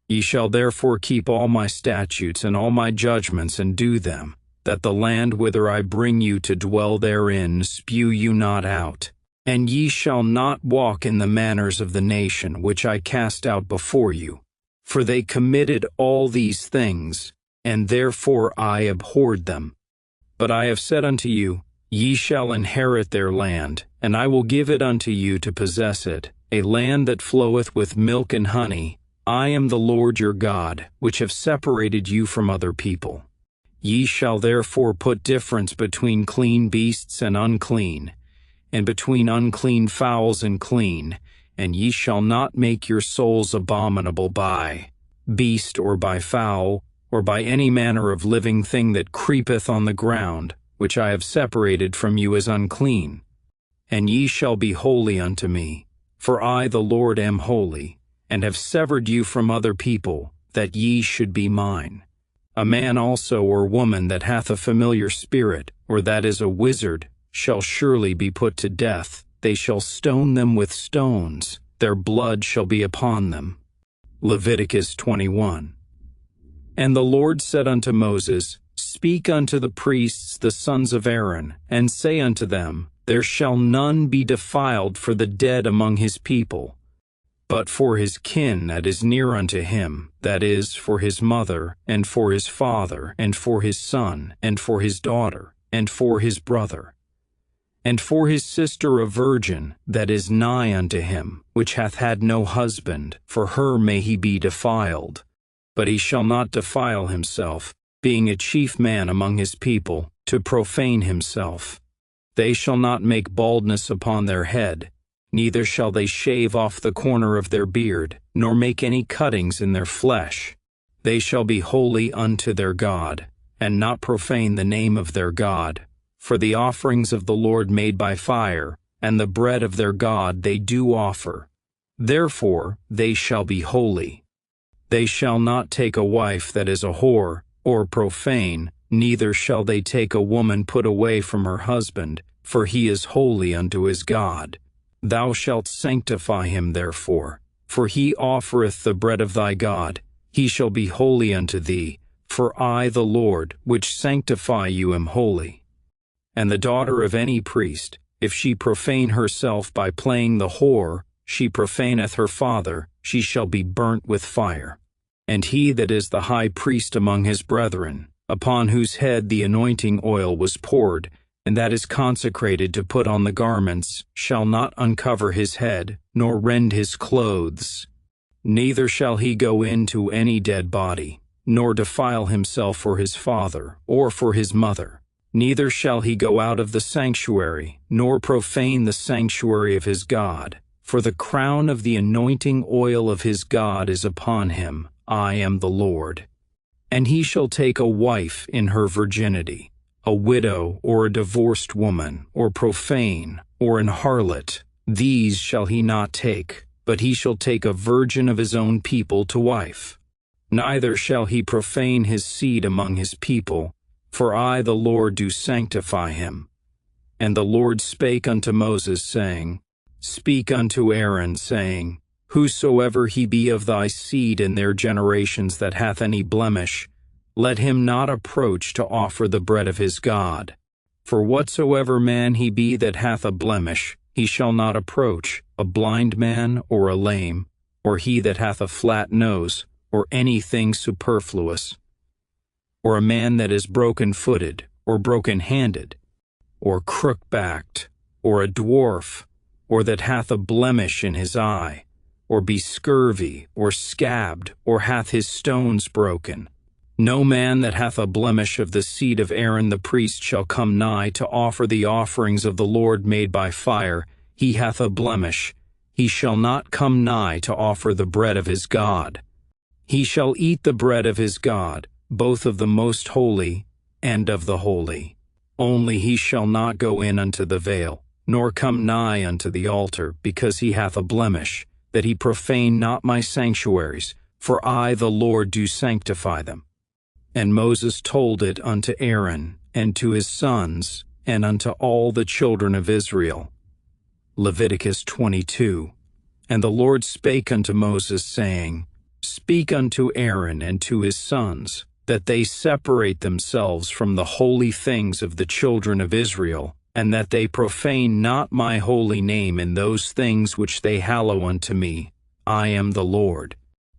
Ye shall therefore keep all my statutes and all my judgments and do them, that the land whither I bring you to dwell therein spew you not out. And ye shall not walk in the manners of the nation which I cast out before you. For they committed all these things, and therefore I abhorred them. But I have said unto you, ye shall inherit their land, and I will give it unto you to possess it, a land that floweth with milk and honey. I am the Lord your God, which have separated you from other people. Ye shall therefore put difference between clean beasts and unclean, and between unclean fowls and clean, and ye shall not make your souls abominable by beast or by fowl, or by any manner of living thing that creepeth on the ground, which I have separated from you as unclean. And ye shall be holy unto me, for I the Lord am holy, and have severed you from other people, that ye should be mine. A man also or woman that hath a familiar spirit, or that is a wizard, shall surely be put to death. They shall stone them with stones, their blood shall be upon them. Leviticus 21. And the Lord said unto Moses, Speak unto the priests the sons of Aaron, and say unto them, There shall none be defiled for the dead among his people, but for his kin that is near unto him, that is, for his mother, and for his father, and for his son, and for his daughter, and for his brother. And for his sister a virgin, that is nigh unto him, which hath had no husband, for her may he be defiled. But he shall not defile himself, being a chief man among his people, to profane himself. They shall not make baldness upon their head, neither shall they shave off the corner of their beard, nor make any cuttings in their flesh. They shall be holy unto their God, and not profane the name of their God. For the offerings of the Lord made by fire, and the bread of their God they do offer. Therefore they shall be holy. They shall not take a wife that is a whore, or profane, neither shall they take a woman put away from her husband, for he is holy unto his God. Thou shalt sanctify him therefore, for he offereth the bread of thy God. He shall be holy unto thee, for I the Lord, which sanctify you, am holy. And the daughter of any priest, if she profane herself by playing the whore, she profaneth her father, she shall be burnt with fire. And he that is the high priest among his brethren, upon whose head the anointing oil was poured, and that is consecrated to put on the garments, shall not uncover his head, nor rend his clothes. Neither shall he go into any dead body, nor defile himself for his father, or for his mother. Neither shall he go out of the sanctuary, nor profane the sanctuary of his God. For the crown of the anointing oil of his God is upon him. I am the Lord. And he shall take a wife in her virginity, a widow or a divorced woman, or profane, or an harlot. These shall he not take, but he shall take a virgin of his own people to wife. Neither shall he profane his seed among his people, for I the Lord do sanctify him. And the Lord spake unto Moses, saying, Speak unto Aaron, saying, Whosoever he be of thy seed in their generations that hath any blemish, let him not approach to offer the bread of his God. For whatsoever man he be that hath a blemish, he shall not approach, a blind man or a lame, or he that hath a flat nose, or anything superfluous, or a man that is broken-footed, or broken-handed, or crook-backed, or a dwarf, or that hath a blemish in his eye, or be scurvy, or scabbed, or hath his stones broken. No man that hath a blemish of the seed of Aaron the priest shall come nigh to offer the offerings of the Lord made by fire. He hath a blemish. He shall not come nigh to offer the bread of his God. He shall eat the bread of his God, both of the most holy and of the holy. Only he shall not go in unto the veil, nor come nigh unto the altar, because he hath a blemish, that he profane not my sanctuaries, for I the Lord do sanctify them. And Moses told it unto Aaron, and to his sons, and unto all the children of Israel. Leviticus 22. And the Lord spake unto Moses, saying, Speak unto Aaron and to his sons, that they separate themselves from the holy things of the children of Israel, and that they profane not my holy name in those things which they hallow unto me. I am the Lord.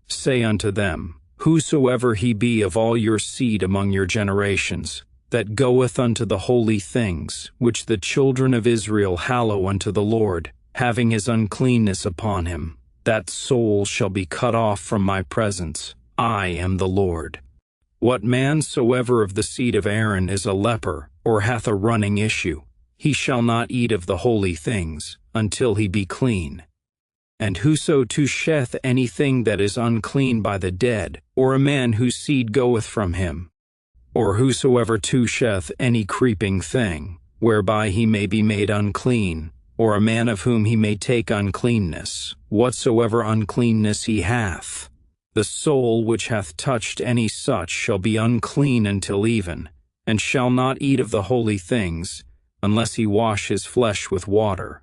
Say unto them, Whosoever he be of all your seed among your generations, that goeth unto the holy things, which the children of Israel hallow unto the Lord, having his uncleanness upon him, that soul shall be cut off from my presence. I am the Lord. What man soever of the seed of Aaron is a leper, or hath a running issue, he shall not eat of the holy things, until he be clean. And whoso toucheth anything that is unclean by the dead, or a man whose seed goeth from him, or whosoever toucheth any creeping thing, whereby he may be made unclean, or a man of whom he may take uncleanness, whatsoever uncleanness he hath, the soul which hath touched any such shall be unclean until even, and shall not eat of the holy things, unless he wash his flesh with water.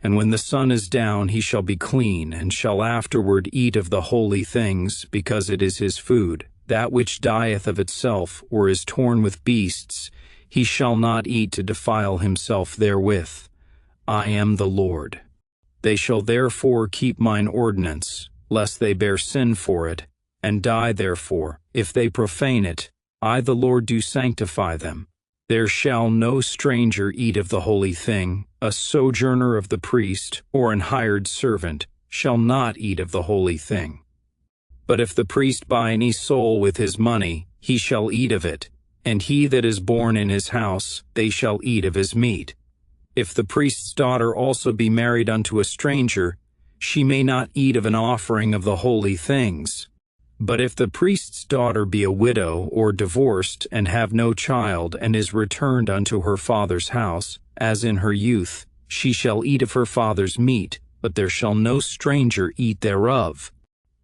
And when the sun is down he shall be clean, and shall afterward eat of the holy things, because it is his food. That which dieth of itself, or is torn with beasts, he shall not eat to defile himself therewith. I am the Lord. They shall therefore keep mine ordinance, lest they bear sin for it, and die therefore, if they profane it. I the Lord do sanctify them. There shall no stranger eat of the holy thing, a sojourner of the priest, or an hired servant, shall not eat of the holy thing. But if the priest buy any soul with his money, he shall eat of it, and he that is born in his house, they shall eat of his meat. If the priest's daughter also be married unto a stranger, she may not eat of an offering of the holy things. But if the priest's daughter be a widow or divorced, and have no child, and is returned unto her father's house, as in her youth, she shall eat of her father's meat, but there shall no stranger eat thereof.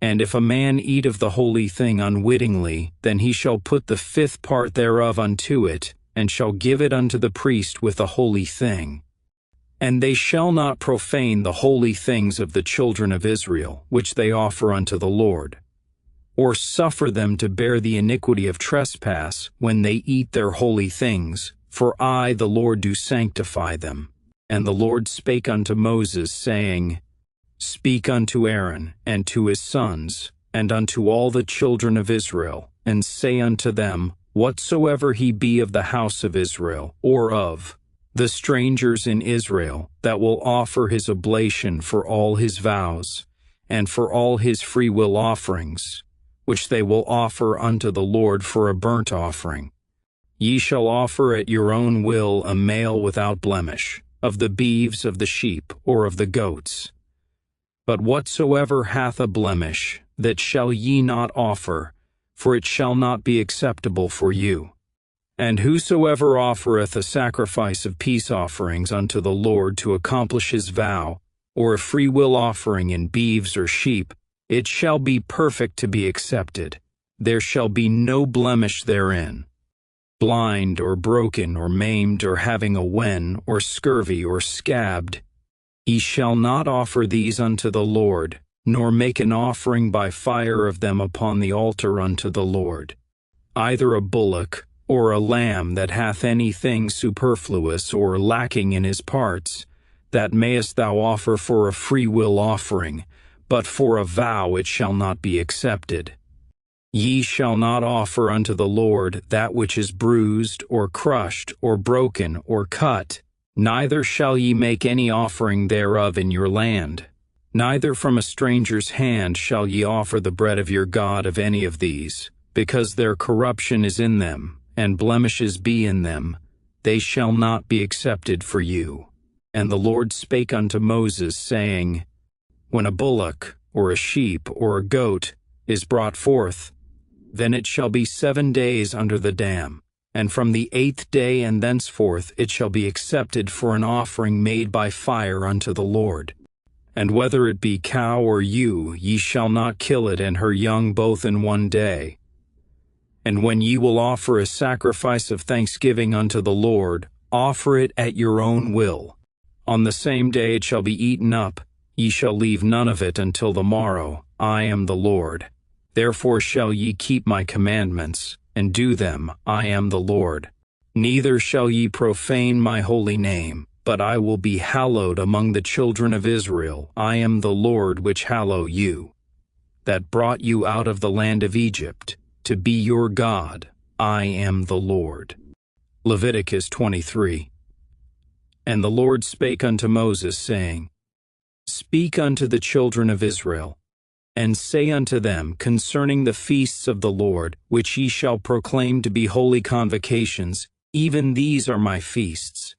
And if a man eat of the holy thing unwittingly, then he shall put the fifth part thereof unto it, and shall give it unto the priest with the holy thing. And they shall not profane the holy things of the children of Israel, which they offer unto the Lord, or suffer them to bear the iniquity of trespass when they eat their holy things, for I, the Lord, do sanctify them. And the Lord spake unto Moses, saying, Speak unto Aaron, and to his sons, and unto all the children of Israel, and say unto them, Whatsoever he be of the house of Israel, or of the strangers in Israel, that will offer his oblation for all his vows, and for all his freewill offerings, which they will offer unto the Lord for a burnt offering, ye shall offer at your own will a male without blemish, of the beeves of the sheep, or of the goats. But whatsoever hath a blemish, that shall ye not offer, for it shall not be acceptable for you. And whosoever offereth a sacrifice of peace offerings unto the Lord to accomplish his vow, or a freewill offering in beeves or sheep, it shall be perfect to be accepted. There shall be no blemish therein. Blind or broken or maimed or having a wen or scurvy or scabbed, ye shall not offer these unto the Lord, nor make an offering by fire of them upon the altar unto the Lord. Either a bullock or a lamb that hath anything superfluous or lacking in his parts, that mayest thou offer for a freewill offering, but for a vow it shall not be accepted. Ye shall not offer unto the Lord that which is bruised, or crushed, or broken, or cut, neither shall ye make any offering thereof in your land. Neither from a stranger's hand shall ye offer the bread of your God of any of these, because their corruption is in them, and blemishes be in them, they shall not be accepted for you. And the Lord spake unto Moses, saying, When a bullock, or a sheep, or a goat is brought forth, then it shall be 7 days under the dam, and from the 8th day and thenceforth it shall be accepted for an offering made by fire unto the Lord. And whether it be cow or ewe, ye shall not kill it and her young both in 1 day. And when ye will offer a sacrifice of thanksgiving unto the Lord, offer it at your own will. On the same day it shall be eaten up, ye shall leave none of it until the morrow. I am the Lord. Therefore shall ye keep my commandments, and do them. I am the Lord. Neither shall ye profane my holy name, but I will be hallowed among the children of Israel. I am the Lord which hallow you, that brought you out of the land of Egypt, to be your God. I am the Lord. Leviticus 23. And the Lord spake unto Moses, saying, Speak unto the children of Israel, and say unto them concerning the feasts of the Lord, which ye shall proclaim to be holy convocations, even these are my feasts.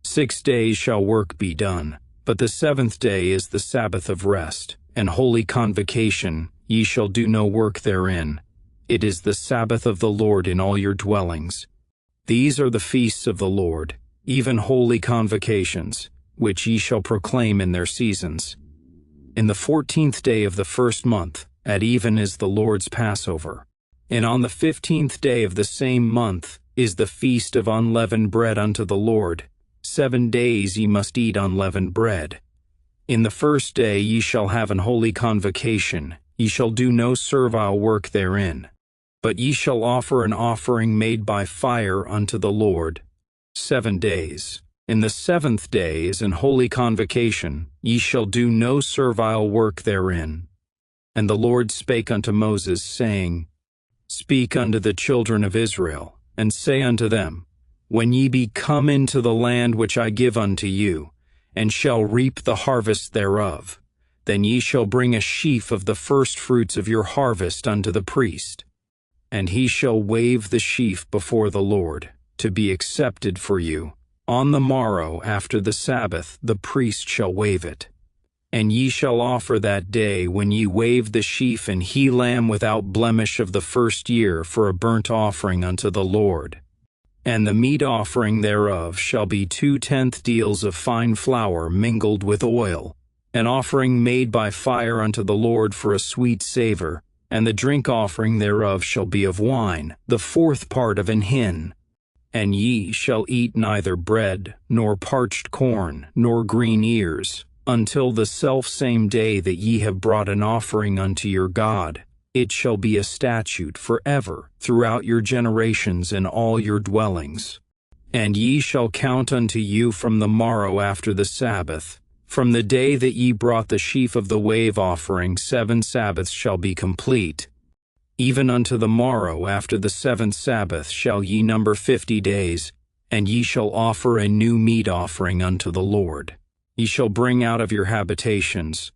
6 days shall work be done, but the 7th day is the Sabbath of rest, and holy convocation, ye shall do no work therein. It is the Sabbath of the Lord in all your dwellings. These are the feasts of the Lord, even holy convocations, which ye shall proclaim in their seasons. In the 14th day of the 1st month, at even is the Lord's Passover. And on the 15th day of the same month is the feast of unleavened bread unto the Lord. 7 days ye must eat unleavened bread. In the 1st day ye shall have an holy convocation. Ye shall do no servile work therein, but ye shall offer an offering made by fire unto the Lord. 7 days. In the 7th day is an holy convocation. Ye shall do no servile work therein. And the Lord spake unto Moses, saying, Speak unto the children of Israel, and say unto them, when ye be come into the land which I give unto you, and shall reap the harvest thereof, then ye shall bring a sheaf of the firstfruits of your harvest unto the priest. And he shall wave the sheaf before the Lord, to be accepted for you. On the morrow after the Sabbath the priest shall wave it. And ye shall offer that day when ye wave the sheaf an he lamb without blemish of the first year for a burnt offering unto the Lord. And the meat offering thereof shall be 2/10 deals of fine flour mingled with oil, an offering made by fire unto the Lord for a sweet savor, and the drink offering thereof shall be of wine, the 4th part of an hin. And ye shall eat neither bread, nor parched corn, nor green ears, until the selfsame day that ye have brought an offering unto your God. It shall be a statute forever throughout your generations in all your dwellings. And ye shall count unto you from the morrow after the Sabbath, from the day that ye brought the sheaf of the wave offering 7 Sabbaths shall be complete. Even unto the morrow after the 7th Sabbath shall ye number 50 days, and ye shall offer a new meat offering unto the Lord. Ye shall bring out of your habitations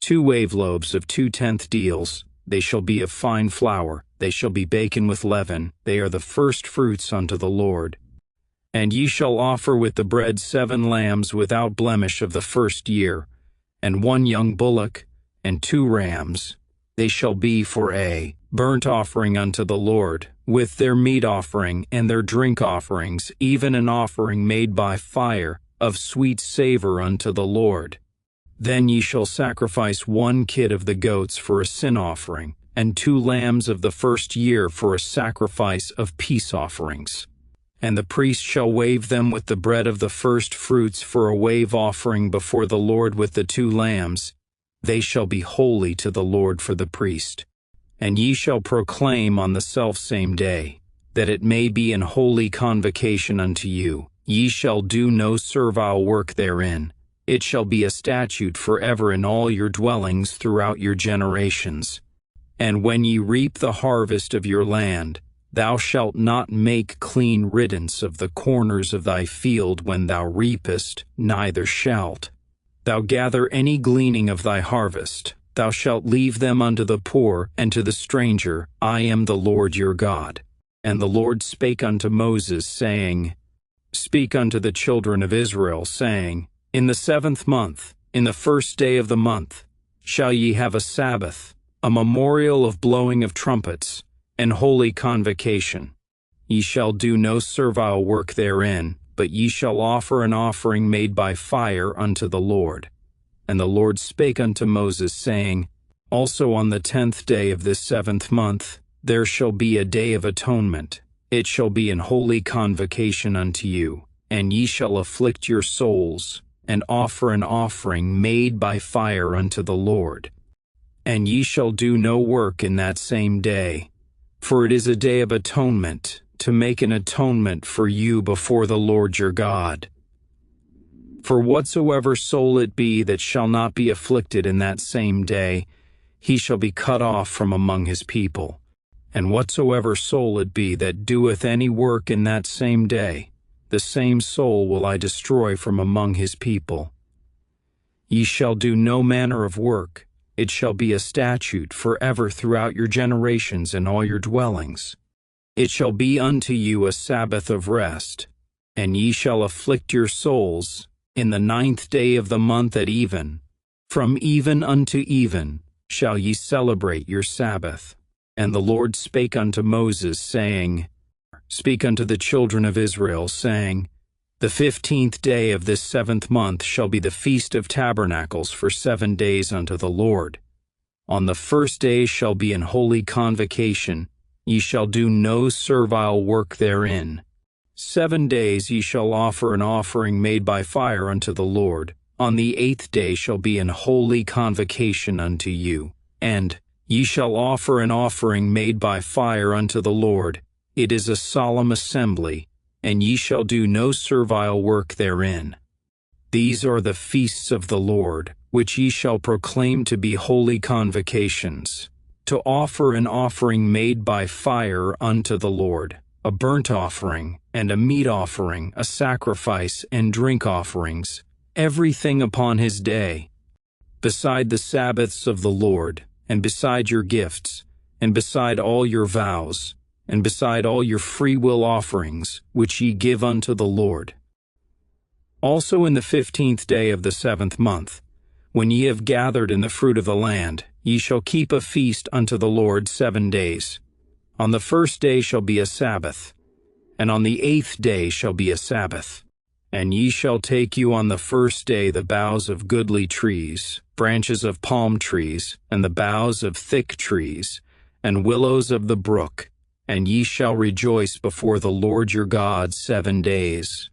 2 wave loaves of 2/10 deals. They shall be of fine flour, they shall be baken with leaven, they are the first fruits unto the Lord. And ye shall offer with the bread 7 lambs without blemish of the first year, and 1 young bullock, and 2 rams. They shall be for a burnt offering unto the Lord, with their meat offering and their drink offerings, even an offering made by fire, of sweet savor unto the Lord. Then ye shall sacrifice 1 kid of the goats for a sin offering, and 2 lambs of the first year for a sacrifice of peace offerings. And the priest shall wave them with the bread of the first fruits for a wave offering before the Lord with the 2 lambs. They shall be holy to the Lord for the priest. And ye shall proclaim on the selfsame day, that it may be an holy convocation unto you. Ye shall do no servile work therein. It shall be a statute forever in all your dwellings throughout your generations. And when ye reap the harvest of your land, thou shalt not make clean riddance of the corners of thy field when thou reapest, neither shalt thou gather any gleaning of thy harvest. Thou shalt leave them unto the poor and to the stranger. I am the Lord your God. And the Lord spake unto Moses, saying, Speak unto the children of Israel, saying, In the 7th month, in the 1st day of the month, shall ye have a Sabbath, a memorial of blowing of trumpets, and holy convocation. Ye shall do no servile work therein, but ye shall offer an offering made by fire unto the Lord. And the Lord spake unto Moses, saying, Also on the 10th day of this 7th month, there shall be a day of atonement. It shall be an holy convocation unto you, and ye shall afflict your souls, and offer an offering made by fire unto the Lord. And ye shall do no work in that same day, for it is a day of atonement, to make an atonement for you before the Lord your God. For whatsoever soul it be that shall not be afflicted in that same day, he shall be cut off from among his people. And whatsoever soul it be that doeth any work in that same day, the same soul will I destroy from among his people. Ye shall do no manner of work. It shall be a statute forever throughout your generations in all your dwellings. It shall be unto you a Sabbath of rest, and ye shall afflict your souls in the 9th day of the month at even. From even unto even shall ye celebrate your Sabbath. And the Lord spake unto Moses, saying, Speak unto the children of Israel, saying, The 15th day of this 7th month shall be the Feast of Tabernacles for 7 days unto the Lord. On the 1st day shall be an holy convocation. Ye shall do no servile work therein. 7 days ye shall offer an offering made by fire unto the Lord. On the 8th day shall be an holy convocation unto you. And ye shall offer an offering made by fire unto the Lord. It is a solemn assembly, and ye shall do no servile work therein. These are the feasts of the Lord, which ye shall proclaim to be holy convocations, to offer an offering made by fire unto the Lord. a burnt offering, and a meat offering, a sacrifice and drink offerings, everything upon his day, beside the Sabbaths of the Lord, and beside your gifts, and beside all your vows, and beside all your freewill offerings, which ye give unto the Lord. Also in the 15th day of the 7th month, when ye have gathered in the fruit of the land, ye shall keep a feast unto the Lord 7 days. On the 1st day shall be a Sabbath, and on the 8th day shall be a Sabbath. And ye shall take you on the 1st day the boughs of goodly trees, branches of palm trees, and the boughs of thick trees, and willows of the brook, and ye shall rejoice before the Lord your God 7 days.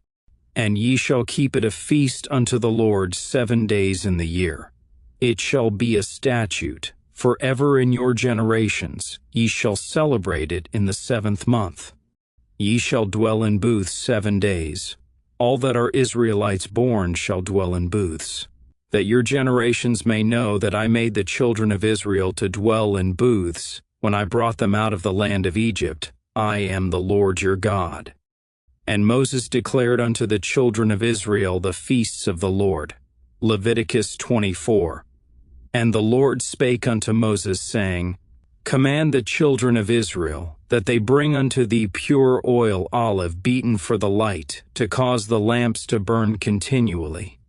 And ye shall keep it a feast unto the Lord 7 days in the year. It shall be a statute forever in your generations. Ye shall celebrate it in the 7th month. Ye shall dwell in booths 7 days. All that are Israelites born shall dwell in booths, that your generations may know that I made the children of Israel to dwell in booths when I brought them out of the land of Egypt. I am the Lord your God. And Moses declared unto the children of Israel the feasts of the Lord. Leviticus 24. And the Lord spake unto Moses, saying, Command the children of Israel, that they bring unto thee pure oil olive beaten for the light, to cause the lamps to burn continually.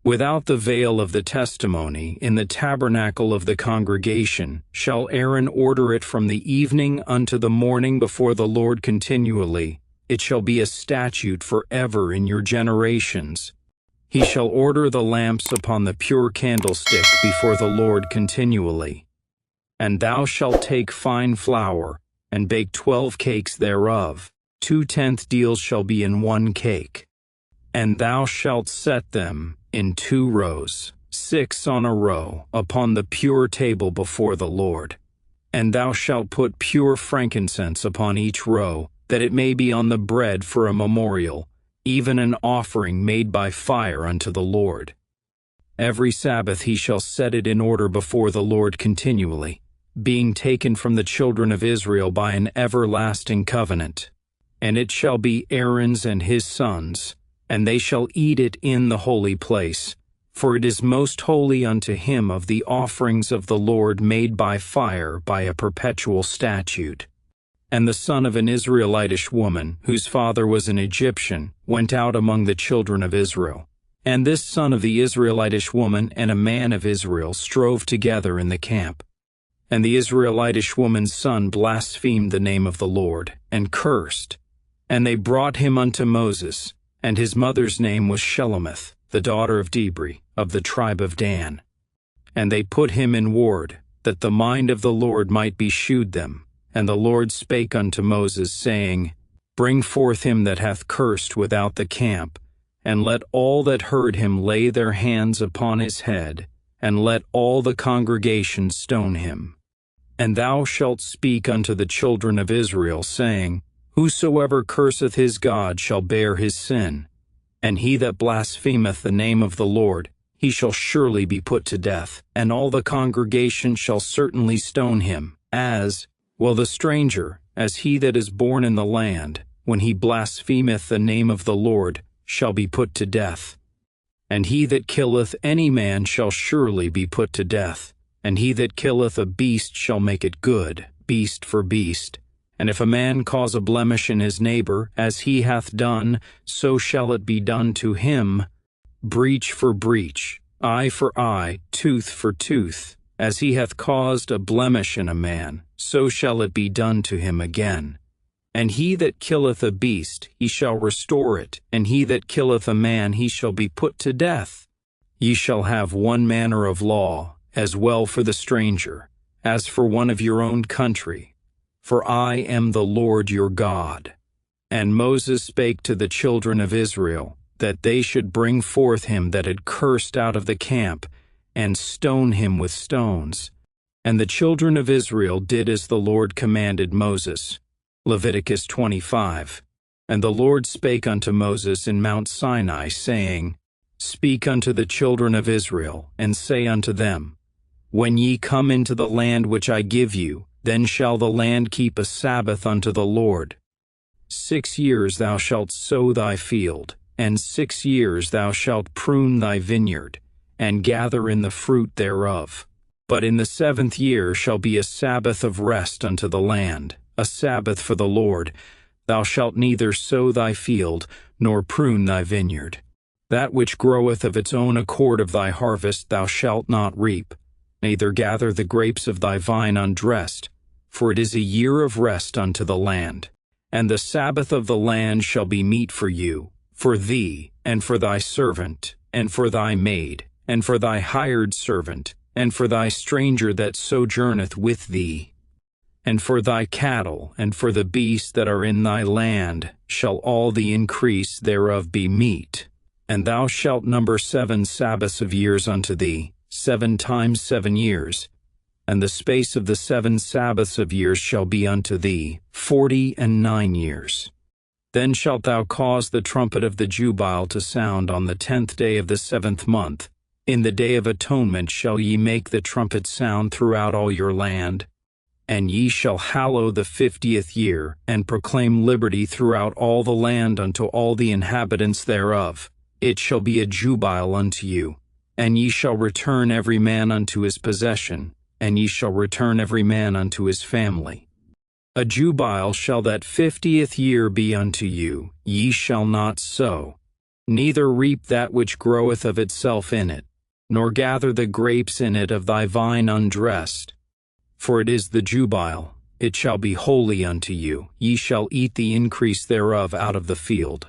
Without the veil of the testimony, in the tabernacle of the congregation, shall Aaron order it from the evening unto the morning before the Lord continually. It shall be a statute forever in your generations. He shall order the lamps upon the pure candlestick before the Lord continually. And thou shalt take fine flour, and bake 12 cakes thereof. 2/10 deals shall be in 1 cake. And thou shalt set them in 2 rows, 6 on a row, upon the pure table before the Lord. And thou shalt put pure frankincense upon each row, that it may be on the bread for a memorial, even an offering made by fire unto the Lord. Every Sabbath he shall set it in order before the Lord continually, being taken from the children of Israel by an everlasting covenant. And it shall be Aaron's and his sons, and they shall eat it in the holy place, for it is most holy unto him of the offerings of the Lord made by fire by a perpetual statute. And the son of an Israelitish woman, whose father was an Egyptian, went out among the children of Israel. And this son of the Israelitish woman and a man of Israel strove together in the camp. And the Israelitish woman's son blasphemed the name of the Lord, and cursed. And they brought him unto Moses, and his mother's name was Shelemith, the daughter of Dibri, of the tribe of Dan. And they put him in ward, that the mind of the Lord might be shewed them. And the Lord spake unto Moses, saying, Bring forth him that hath cursed without the camp, and let all that heard him lay their hands upon his head, and let all the congregation stone him. And thou shalt speak unto the children of Israel, saying, Whosoever curseth his God shall bear his sin, and he that blasphemeth the name of the Lord, he shall surely be put to death, and all the congregation shall certainly stone him, the stranger, as he that is born in the land, when he blasphemeth the name of the Lord, shall be put to death. And he that killeth any man shall surely be put to death, and he that killeth a beast shall make it good, beast for beast. And if a man cause a blemish in his neighbor, as he hath done, so shall it be done to him, breach for breach, eye for eye, tooth for tooth. As he hath caused a blemish in a man, so shall it be done to him again. And he that killeth a beast, he shall restore it, and he that killeth a man, he shall be put to death. Ye shall have one manner of law, as well for the stranger, as for one of your own country. For I am the Lord your God. And Moses spake to the children of Israel, that they should bring forth him that had cursed out of the camp, and stone him with stones. And the children of Israel did as the Lord commanded Moses. Leviticus 25. And the Lord spake unto Moses in Mount Sinai, saying, Speak unto the children of Israel, and say unto them, When ye come into the land which I give you, then shall the land keep a Sabbath unto the Lord. 6 years thou shalt sow thy field, and 6 years thou shalt prune thy vineyard, and gather in the fruit thereof. But in the 7th year shall be a Sabbath of rest unto the land, a Sabbath for the Lord. Thou shalt neither sow thy field, nor prune thy vineyard. That which groweth of its own accord of thy harvest thou shalt not reap, neither gather the grapes of thy vine undressed, for it is a year of rest unto the land. And the Sabbath of the land shall be meat for you, for thee, and for thy servant, and for thy maid, and for thy hired servant, and for thy stranger that sojourneth with thee. And for thy cattle, and for the beasts that are in thy land, shall all the increase thereof be meat. And thou shalt number 7 Sabbaths of years unto thee, 7 times 7 years. And the space of the 7 Sabbaths of years shall be unto thee 49 years. Then shalt thou cause the trumpet of the Jubile to sound on the 10th day of the 7th month. In the day of atonement shall ye make the trumpet sound throughout all your land. And ye shall hallow the 50th year, and proclaim liberty throughout all the land unto all the inhabitants thereof. It shall be a jubile unto you. And ye shall return every man unto his possession, and ye shall return every man unto his family. A jubile shall that 50th year be unto you. Ye shall not sow, neither reap that which groweth of itself in it, nor gather the grapes in it of thy vine undressed. For it is the jubile, it shall be holy unto you. Ye shall eat the increase thereof out of the field.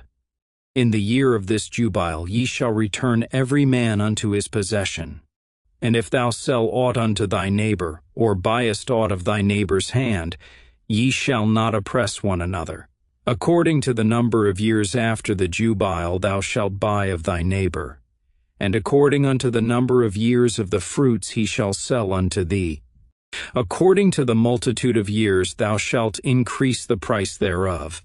In the year of this jubile ye shall return every man unto his possession. And if thou sell aught unto thy neighbor, or buyest aught of thy neighbor's hand, ye shall not oppress one another. According to the number of years after the jubile thou shalt buy of thy neighbor, and according unto the number of years of the fruits he shall sell unto thee. According to the multitude of years thou shalt increase the price thereof,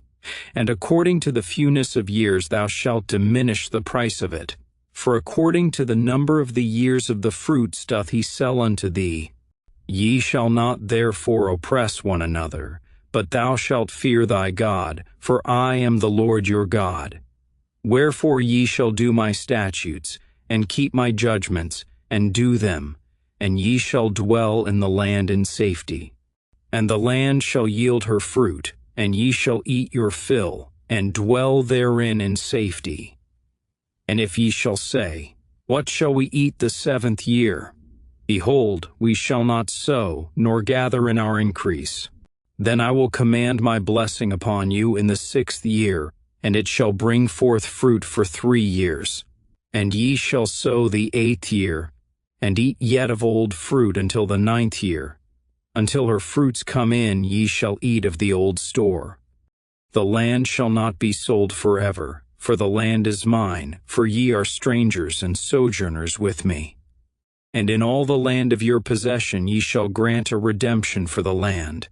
and according to the fewness of years thou shalt diminish the price of it. For according to the number of the years of the fruits doth he sell unto thee. Ye shall not therefore oppress one another, but thou shalt fear thy God, for I am the Lord your God. Wherefore ye shall do my statutes, and keep my judgments, and do them, and ye shall dwell in the land in safety. And the land shall yield her fruit, and ye shall eat your fill, and dwell therein in safety. And if ye shall say, What shall we eat the 7th year? Behold, we shall not sow, nor gather in our increase. Then I will command my blessing upon you in the 6th year, and it shall bring forth fruit for 3 years. And ye shall sow the 8th year, and eat yet of old fruit until the 9th year. Until her fruits come in ye shall eat of the old store. The land shall not be sold forever, for the land is mine, for ye are strangers and sojourners with me. And in all the land of your possession ye shall grant a redemption for the land.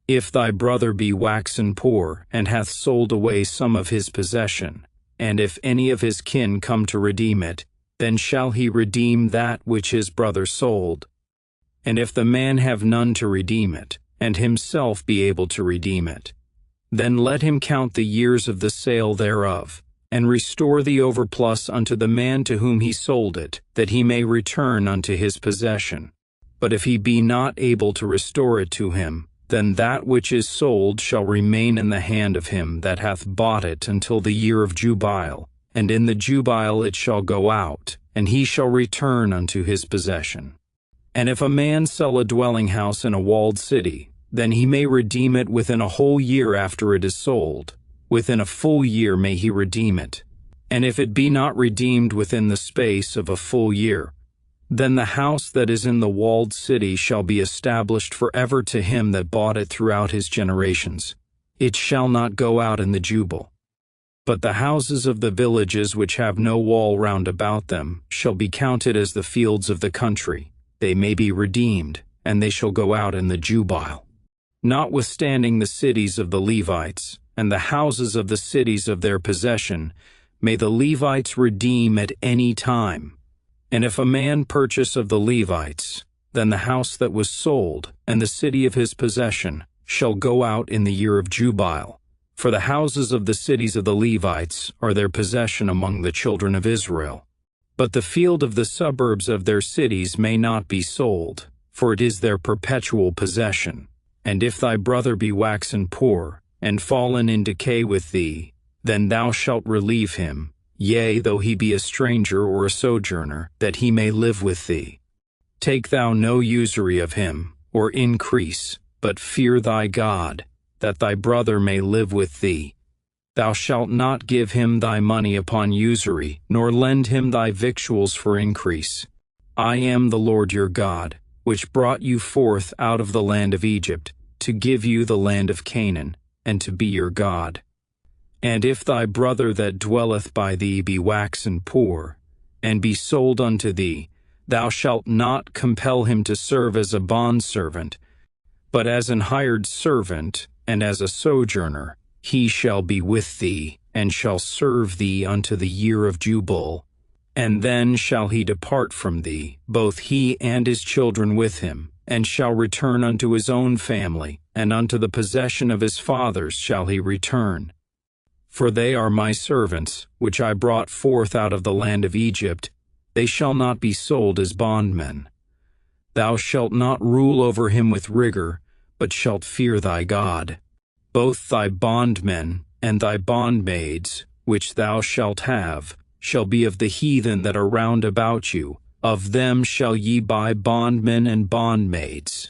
If thy brother be waxen poor, and hath sold away some of his possession, and if any of his kin come to redeem it, then shall he redeem that which his brother sold. And if the man have none to redeem it, and himself be able to redeem it, then let him count the years of the sale thereof, and restore the overplus unto the man to whom he sold it, that he may return unto his possession. But if he be not able to restore it to him, then that which is sold shall remain in the hand of him that hath bought it until the year of jubile, and in the jubile it shall go out, and he shall return unto his possession. And if a man sell a dwelling house in a walled city, then he may redeem it within a whole year after it is sold. Within a full year may he redeem it. And if it be not redeemed within the space of a full year, then the house that is in the walled city shall be established forever to him that bought it throughout his generations. It shall not go out in the jubile. But the houses of the villages which have no wall round about them shall be counted as the fields of the country. They may be redeemed, and they shall go out in the jubile. Notwithstanding the cities of the Levites, and the houses of the cities of their possession, may the Levites redeem at any time. And if a man purchase of the Levites, then the house that was sold, and the city of his possession, shall go out in the year of jubile, For the houses of the cities of the Levites are their possession among the children of Israel. But the field of the suburbs of their cities may not be sold, for it is their perpetual possession. And if thy brother be waxen poor, and fallen in decay with thee, then thou shalt relieve him, yea, though he be a stranger or a sojourner, that he may live with thee. Take thou no usury of him, or increase, but fear thy God, that thy brother may live with thee. Thou shalt not give him thy money upon usury, nor lend him thy victuals for increase. I am the Lord your God, which brought you forth out of the land of Egypt, to give you the land of Canaan, and to be your God. And if thy brother that dwelleth by thee be waxen poor, and be sold unto thee, thou shalt not compel him to serve as a bondservant, but as an hired servant, and as a sojourner, he shall be with thee, and shall serve thee unto the year of Jubile. And then shall he depart from thee, both he and his children with him, and shall return unto his own family, and unto the possession of his fathers shall he return. For they are my servants, which I brought forth out of the land of Egypt. They shall not be sold as bondmen. Thou shalt not rule over him with rigor, but shalt fear thy God. Both thy bondmen and thy bondmaids, which thou shalt have, shall be of the heathen that are round about you. Of them shall ye buy bondmen and bondmaids.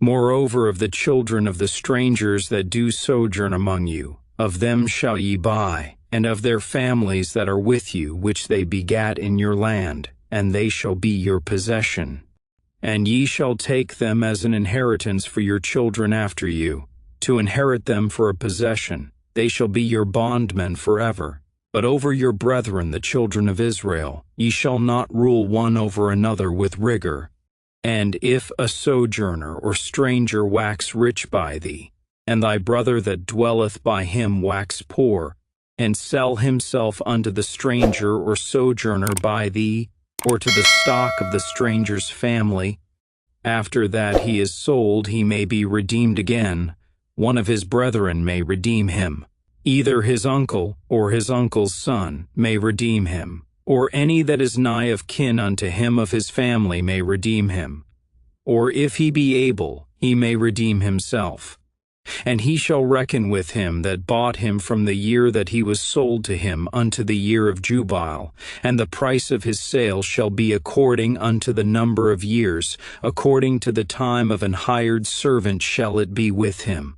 Moreover, of the children of the strangers that do sojourn among you, of them shall ye buy, and of their families that are with you, which they begat in your land, and they shall be your possession. And ye shall take them as an inheritance for your children after you, to inherit them for a possession. They shall be your bondmen forever. But over your brethren the children of Israel, ye shall not rule one over another with rigor. And if a sojourner or stranger wax rich by thee, and thy brother that dwelleth by him wax poor, and sell himself unto the stranger or sojourner by thee, or to the stock of the stranger's family, after that he is sold he may be redeemed again, one of his brethren may redeem him. Either his uncle or his uncle's son may redeem him, or any that is nigh of kin unto him of his family may redeem him. Or if he be able, he may redeem himself. And he shall reckon with him that bought him from the year that he was sold to him unto the year of Jubile, and the price of his sale shall be according unto the number of years, according to the time of an hired servant shall it be with him.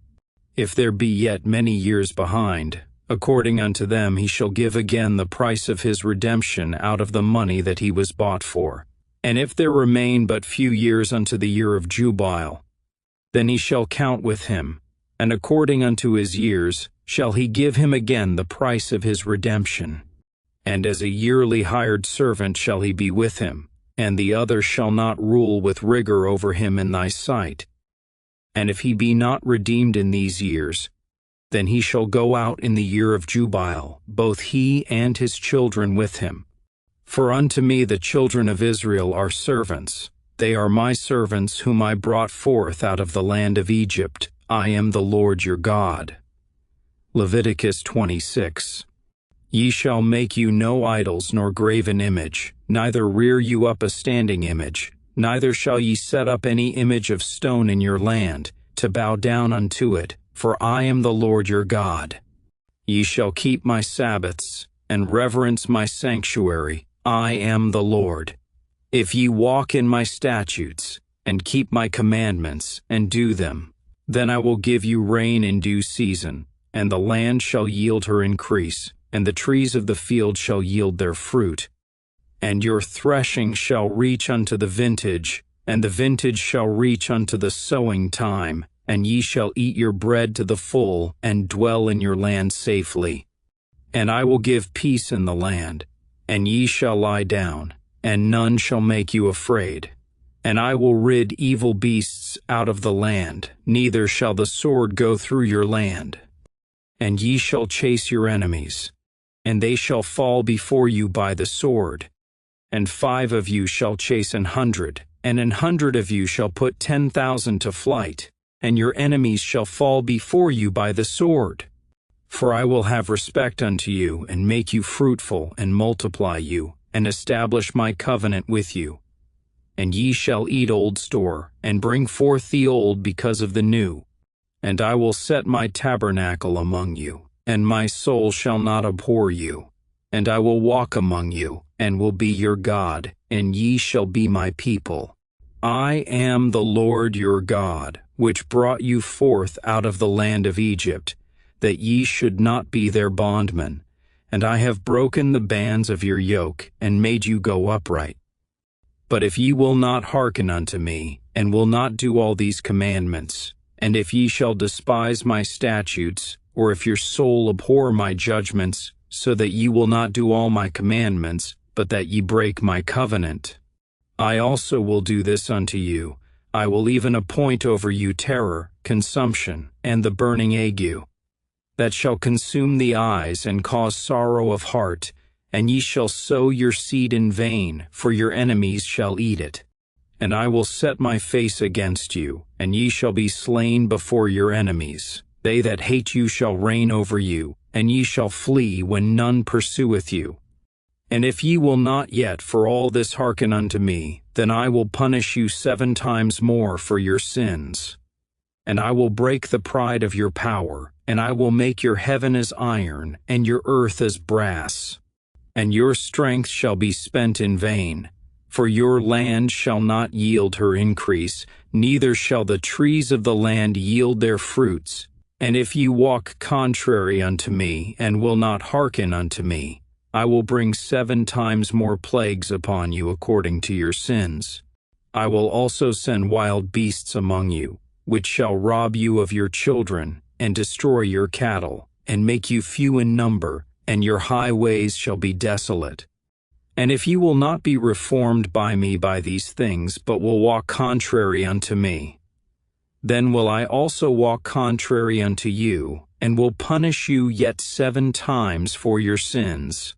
If there be yet many years behind, according unto them he shall give again the price of his redemption out of the money that he was bought for. And if there remain but few years unto the year of Jubile, then he shall count with him, and according unto his years shall he give him again the price of his redemption. And as a yearly hired servant shall he be with him, and the other shall not rule with rigor over him in thy sight. And if he be not redeemed in these years, then he shall go out in the year of Jubile, both he and his children with him. For unto me the children of Israel are servants. They are my servants whom I brought forth out of the land of Egypt. I am the Lord your God. Leviticus 26. Ye shall make you no idols nor graven image, neither rear you up a standing image, neither shall ye set up any image of stone in your land, to bow down unto it, for I am the Lord your God. Ye shall keep my Sabbaths, and reverence my sanctuary. I am the Lord. If ye walk in my statutes, and keep my commandments, and do them, then I will give you rain in due season, and the land shall yield her increase, and the trees of the field shall yield their fruit. And your threshing shall reach unto the vintage, and the vintage shall reach unto the sowing time, and ye shall eat your bread to the full, and dwell in your land safely. And I will give peace in the land, and ye shall lie down, and none shall make you afraid. And I will rid evil beasts out of the land, neither shall the sword go through your land. And ye shall chase your enemies, and they shall fall before you by the sword. And 5 of you shall chase 100, and 100 of you shall put 10,000 to flight, and your enemies shall fall before you by the sword. For I will have respect unto you, and make you fruitful, and multiply you, and establish my covenant with you. And ye shall eat old store, and bring forth the old because of the new. And I will set my tabernacle among you, and my soul shall not abhor you. And I will walk among you, and will be your God, and ye shall be my people. I am the Lord your God, which brought you forth out of the land of Egypt, that ye should not be their bondmen. And I have broken the bands of your yoke, and made you go upright. But if ye will not hearken unto me, and will not do all these commandments, and if ye shall despise my statutes, or if your soul abhor my judgments, so that ye will not do all my commandments, but that ye break my covenant, I also will do this unto you. I will even appoint over you terror, consumption, and the burning ague, that shall consume the eyes and cause sorrow of heart, and ye shall sow your seed in vain, for your enemies shall eat it. And I will set my face against you, and ye shall be slain before your enemies. They that hate you shall reign over you, and ye shall flee when none pursueth you. And if ye will not yet for all this hearken unto me, then I will punish you 7 times more for your sins. And I will break the pride of your power, and I will make your heaven as iron, and your earth as brass. And your strength shall be spent in vain, for your land shall not yield her increase, neither shall the trees of the land yield their fruits. And if ye walk contrary unto me, and will not hearken unto me, I will bring 7 times more plagues upon you according to your sins. I will also send wild beasts among you, which shall rob you of your children, and destroy your cattle, and make you few in number, and your highways shall be desolate. And if ye will not be reformed by me by these things, but will walk contrary unto me, then will I also walk contrary unto you, and will punish you yet 7 times for your sins.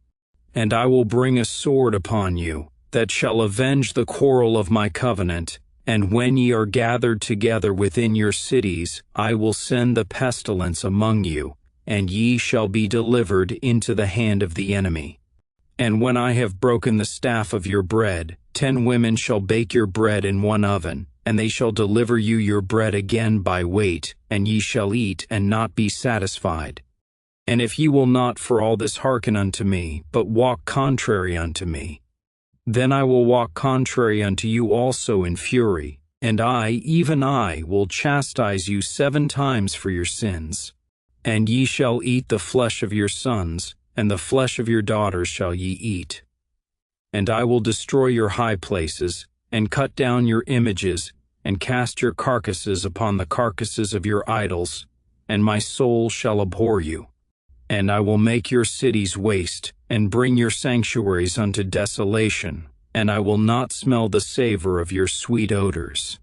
And I will bring a sword upon you, that shall avenge the quarrel of my covenant. And when ye are gathered together within your cities, I will send the pestilence among you, and ye shall be delivered into the hand of the enemy. And when I have broken the staff of your bread, 10 women shall bake your bread in one oven, and they shall deliver you your bread again by weight, and ye shall eat and not be satisfied. And if ye will not for all this hearken unto me, but walk contrary unto me, then I will walk contrary unto you also in fury, and I, even I, will chastise you 7 times for your sins. And ye shall eat the flesh of your sons, and the flesh of your daughters shall ye eat. And I will destroy your high places, and cut down your images, and cast your carcasses upon the carcasses of your idols, and my soul shall abhor you. And I will make your cities waste, and bring your sanctuaries unto desolation, and I will not smell the savor of your sweet odors.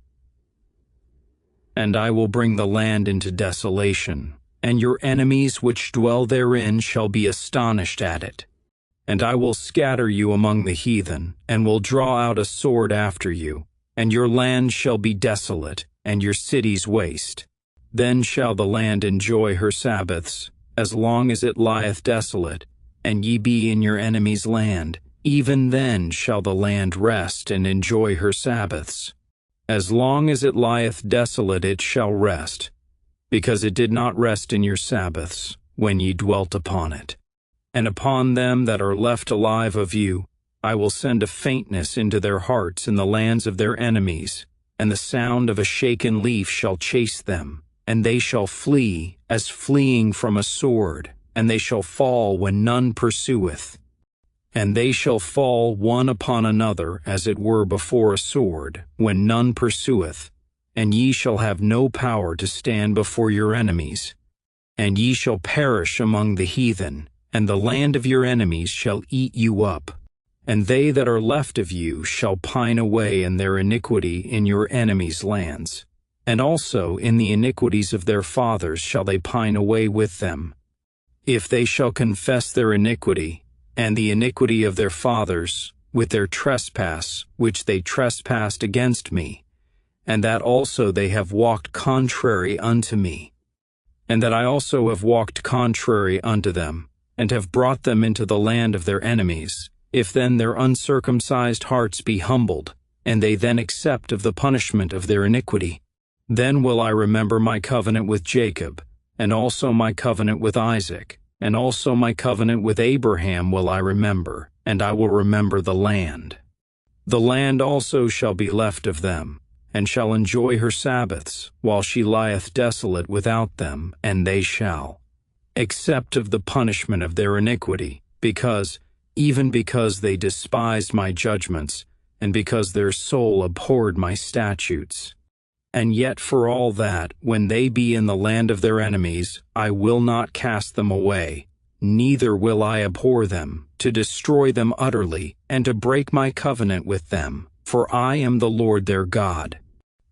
And I will bring the land into desolation, and your enemies which dwell therein shall be astonished at it. And I will scatter you among the heathen, and will draw out a sword after you, and your land shall be desolate, and your cities waste. Then shall the land enjoy her Sabbaths, as long as it lieth desolate, and ye be in your enemy's land, even then shall the land rest and enjoy her Sabbaths. As long as it lieth desolate it shall rest, because it did not rest in your Sabbaths, when ye dwelt upon it. And upon them that are left alive of you, I will send a faintness into their hearts in the lands of their enemies, and the sound of a shaken leaf shall chase them. And they shall flee as fleeing from a sword, and they shall fall when none pursueth. And they shall fall one upon another as it were before a sword, when none pursueth. And ye shall have no power to stand before your enemies. And ye shall perish among the heathen, and the land of your enemies shall eat you up. And they that are left of you shall pine away in their iniquity in your enemies' lands. And also in the iniquities of their fathers shall they pine away with them. If they shall confess their iniquity, and the iniquity of their fathers, with their trespass, which they trespassed against me, and that also they have walked contrary unto me, and that I also have walked contrary unto them, and have brought them into the land of their enemies, if then their uncircumcised hearts be humbled, and they then accept of the punishment of their iniquity, then will I remember my covenant with Jacob, and also my covenant with Isaac, and also my covenant with Abraham will I remember, and I will remember the land. The land also shall be left of them, and shall enjoy her Sabbaths, while she lieth desolate without them, and they shall accept of the punishment of their iniquity, even because they despised my judgments, and because their soul abhorred my statutes. And yet for all that, when they be in the land of their enemies, I will not cast them away, neither will I abhor them, to destroy them utterly, and to break my covenant with them, for I am the Lord their God.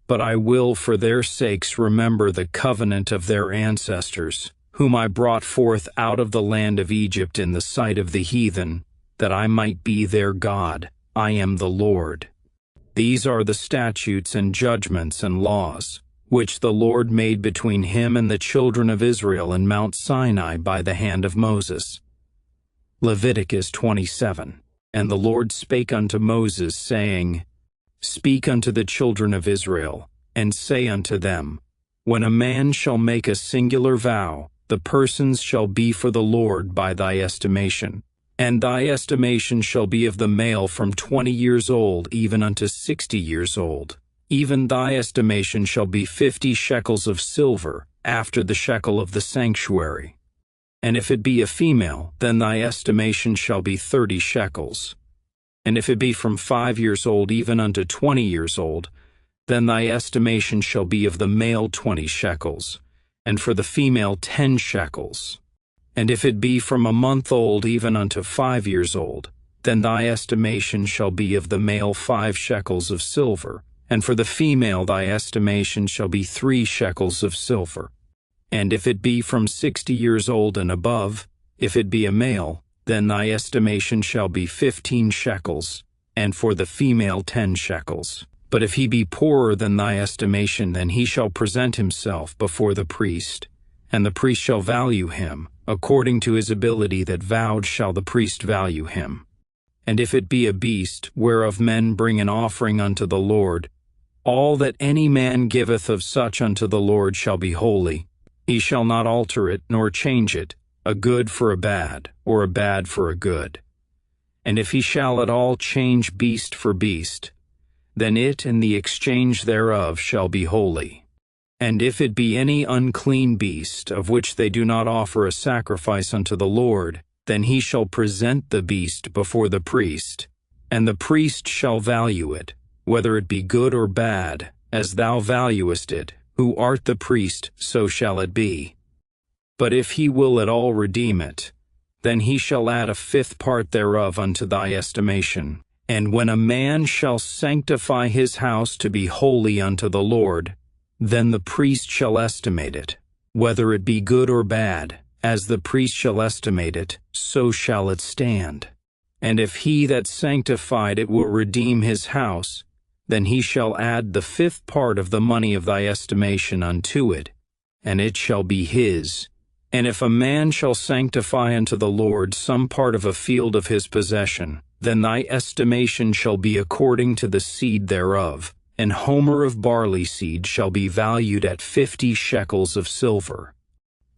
But I will for their sakes remember the covenant of their ancestors, whom I brought forth out of the land of Egypt in the sight of the heathen, that I might be their God. I am the Lord. These are the statutes and judgments and laws, which the Lord made between him and the children of Israel in Mount Sinai by the hand of Moses. Leviticus 27. And the Lord spake unto Moses, saying, Speak unto the children of Israel, and say unto them, When a man shall make a singular vow, the persons shall be for the Lord by thy estimation. And thy estimation shall be of the male from 20 years old even unto 60 years old. Even thy estimation shall be 50 shekels of silver, after the shekel of the sanctuary. And if it be a female, then thy estimation shall be 30 shekels. And if it be from 5 years old even unto 20 years old, then thy estimation shall be of the male 20 shekels, and for the female 10 shekels. And if it be from a month old even unto 5 years old, then thy estimation shall be of the male 5 shekels of silver, and for the female thy estimation shall be 3 shekels of silver. And if it be from 60 years old and above, if it be a male, then thy estimation shall be 15 shekels, and for the female 10 shekels. But if he be poorer than thy estimation, then he shall present himself before the priest, and the priest shall value him. According to his ability that vowed shall the priest value him. And if it be a beast, whereof men bring an offering unto the Lord, all that any man giveth of such unto the Lord shall be holy. He shall not alter it, nor change it, a good for a bad, or a bad for a good. And if he shall at all change beast for beast, then it and the exchange thereof shall be holy. And if it be any unclean beast, of which they do not offer a sacrifice unto the Lord, then he shall present the beast before the priest, and the priest shall value it, whether it be good or bad, as thou valuest it, who art the priest, so shall it be. But if he will at all redeem it, then he shall add a 5th part thereof unto thy estimation. And when a man shall sanctify his house to be holy unto the Lord, then the priest shall estimate it, whether it be good or bad, as the priest shall estimate it, so shall it stand. And if he that sanctified it will redeem his house, then he shall add the 5th part of the money of thy estimation unto it, and it shall be his. And if a man shall sanctify unto the Lord some part of a field of his possession, then thy estimation shall be according to the seed thereof. An homer of barley seed shall be valued at 50 shekels of silver.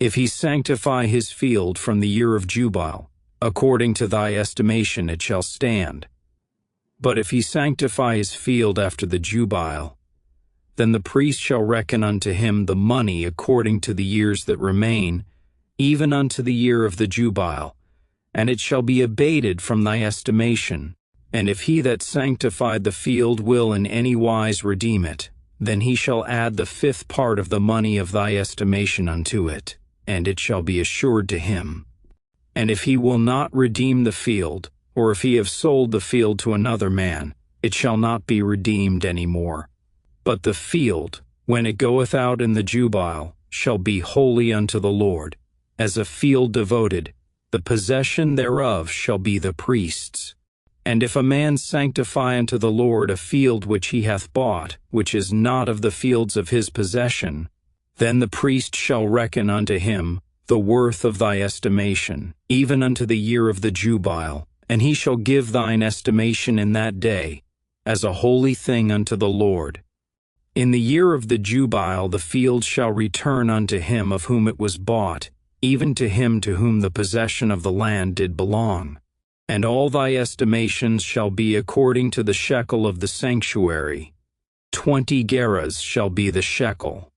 If he sanctify his field from the year of Jubile, according to thy estimation it shall stand. But if he sanctify his field after the Jubile, then the priest shall reckon unto him the money according to the years that remain, even unto the year of the Jubile, and it shall be abated from thy estimation. And if he that sanctified the field will in any wise redeem it, then he shall add the 5th part of the money of thy estimation unto it, and it shall be assured to him. And if he will not redeem the field, or if he have sold the field to another man, it shall not be redeemed any more. But the field, when it goeth out in the Jubile, shall be holy unto the Lord, as a field devoted, the possession thereof shall be the priest's. And if a man sanctify unto the Lord a field which he hath bought, which is not of the fields of his possession, Then the priest shall reckon unto him the worth of thy estimation, even unto the year of the Jubile, and he shall give thine estimation in that day, as a holy thing unto the Lord. In the year of the Jubile the field shall return unto him of whom it was bought, even to him to whom the possession of the land did belong. And all thy estimations shall be according to the shekel of the sanctuary. 20 gerahs shall be the shekel.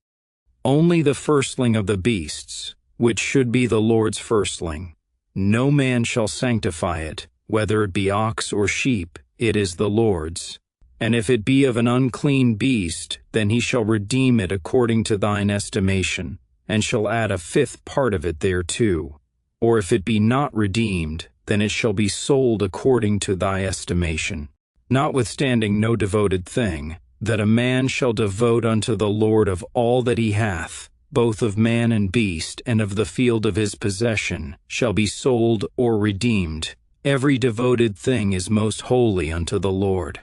Only the firstling of the beasts, which should be the Lord's firstling. No man shall sanctify it, whether it be ox or sheep, it is the Lord's. And if it be of an unclean beast, then he shall redeem it according to thine estimation, and shall add a fifth part of it thereto. Or if it be not redeemed, then it shall be sold according to thy estimation. Notwithstanding no devoted thing, that a man shall devote unto the Lord of all that he hath, both of man and beast, and of the field of his possession, shall be sold or redeemed. Every devoted thing is most holy unto the Lord.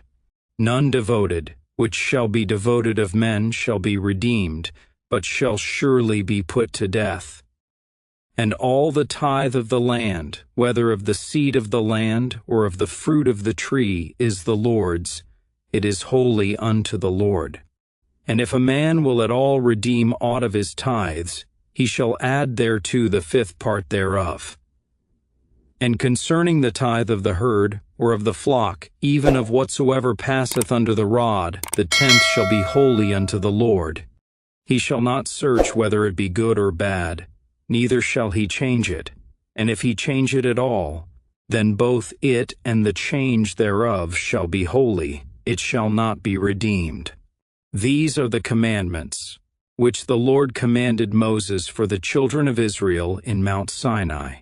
None devoted, which shall be devoted of men, shall be redeemed, but shall surely be put to death. And all the tithe of the land, whether of the seed of the land or of the fruit of the tree, is the Lord's. It is holy unto the Lord. And if a man will at all redeem aught of his tithes, he shall add thereto the fifth part thereof. And concerning the tithe of the herd, or of the flock, even of whatsoever passeth under the rod, the tenth shall be holy unto the Lord. He shall not search whether it be good or bad, neither shall he change it. And if he change it at all, then both it and the change thereof shall be holy, it shall not be redeemed. These are the commandments, which the Lord commanded Moses for the children of Israel in Mount Sinai.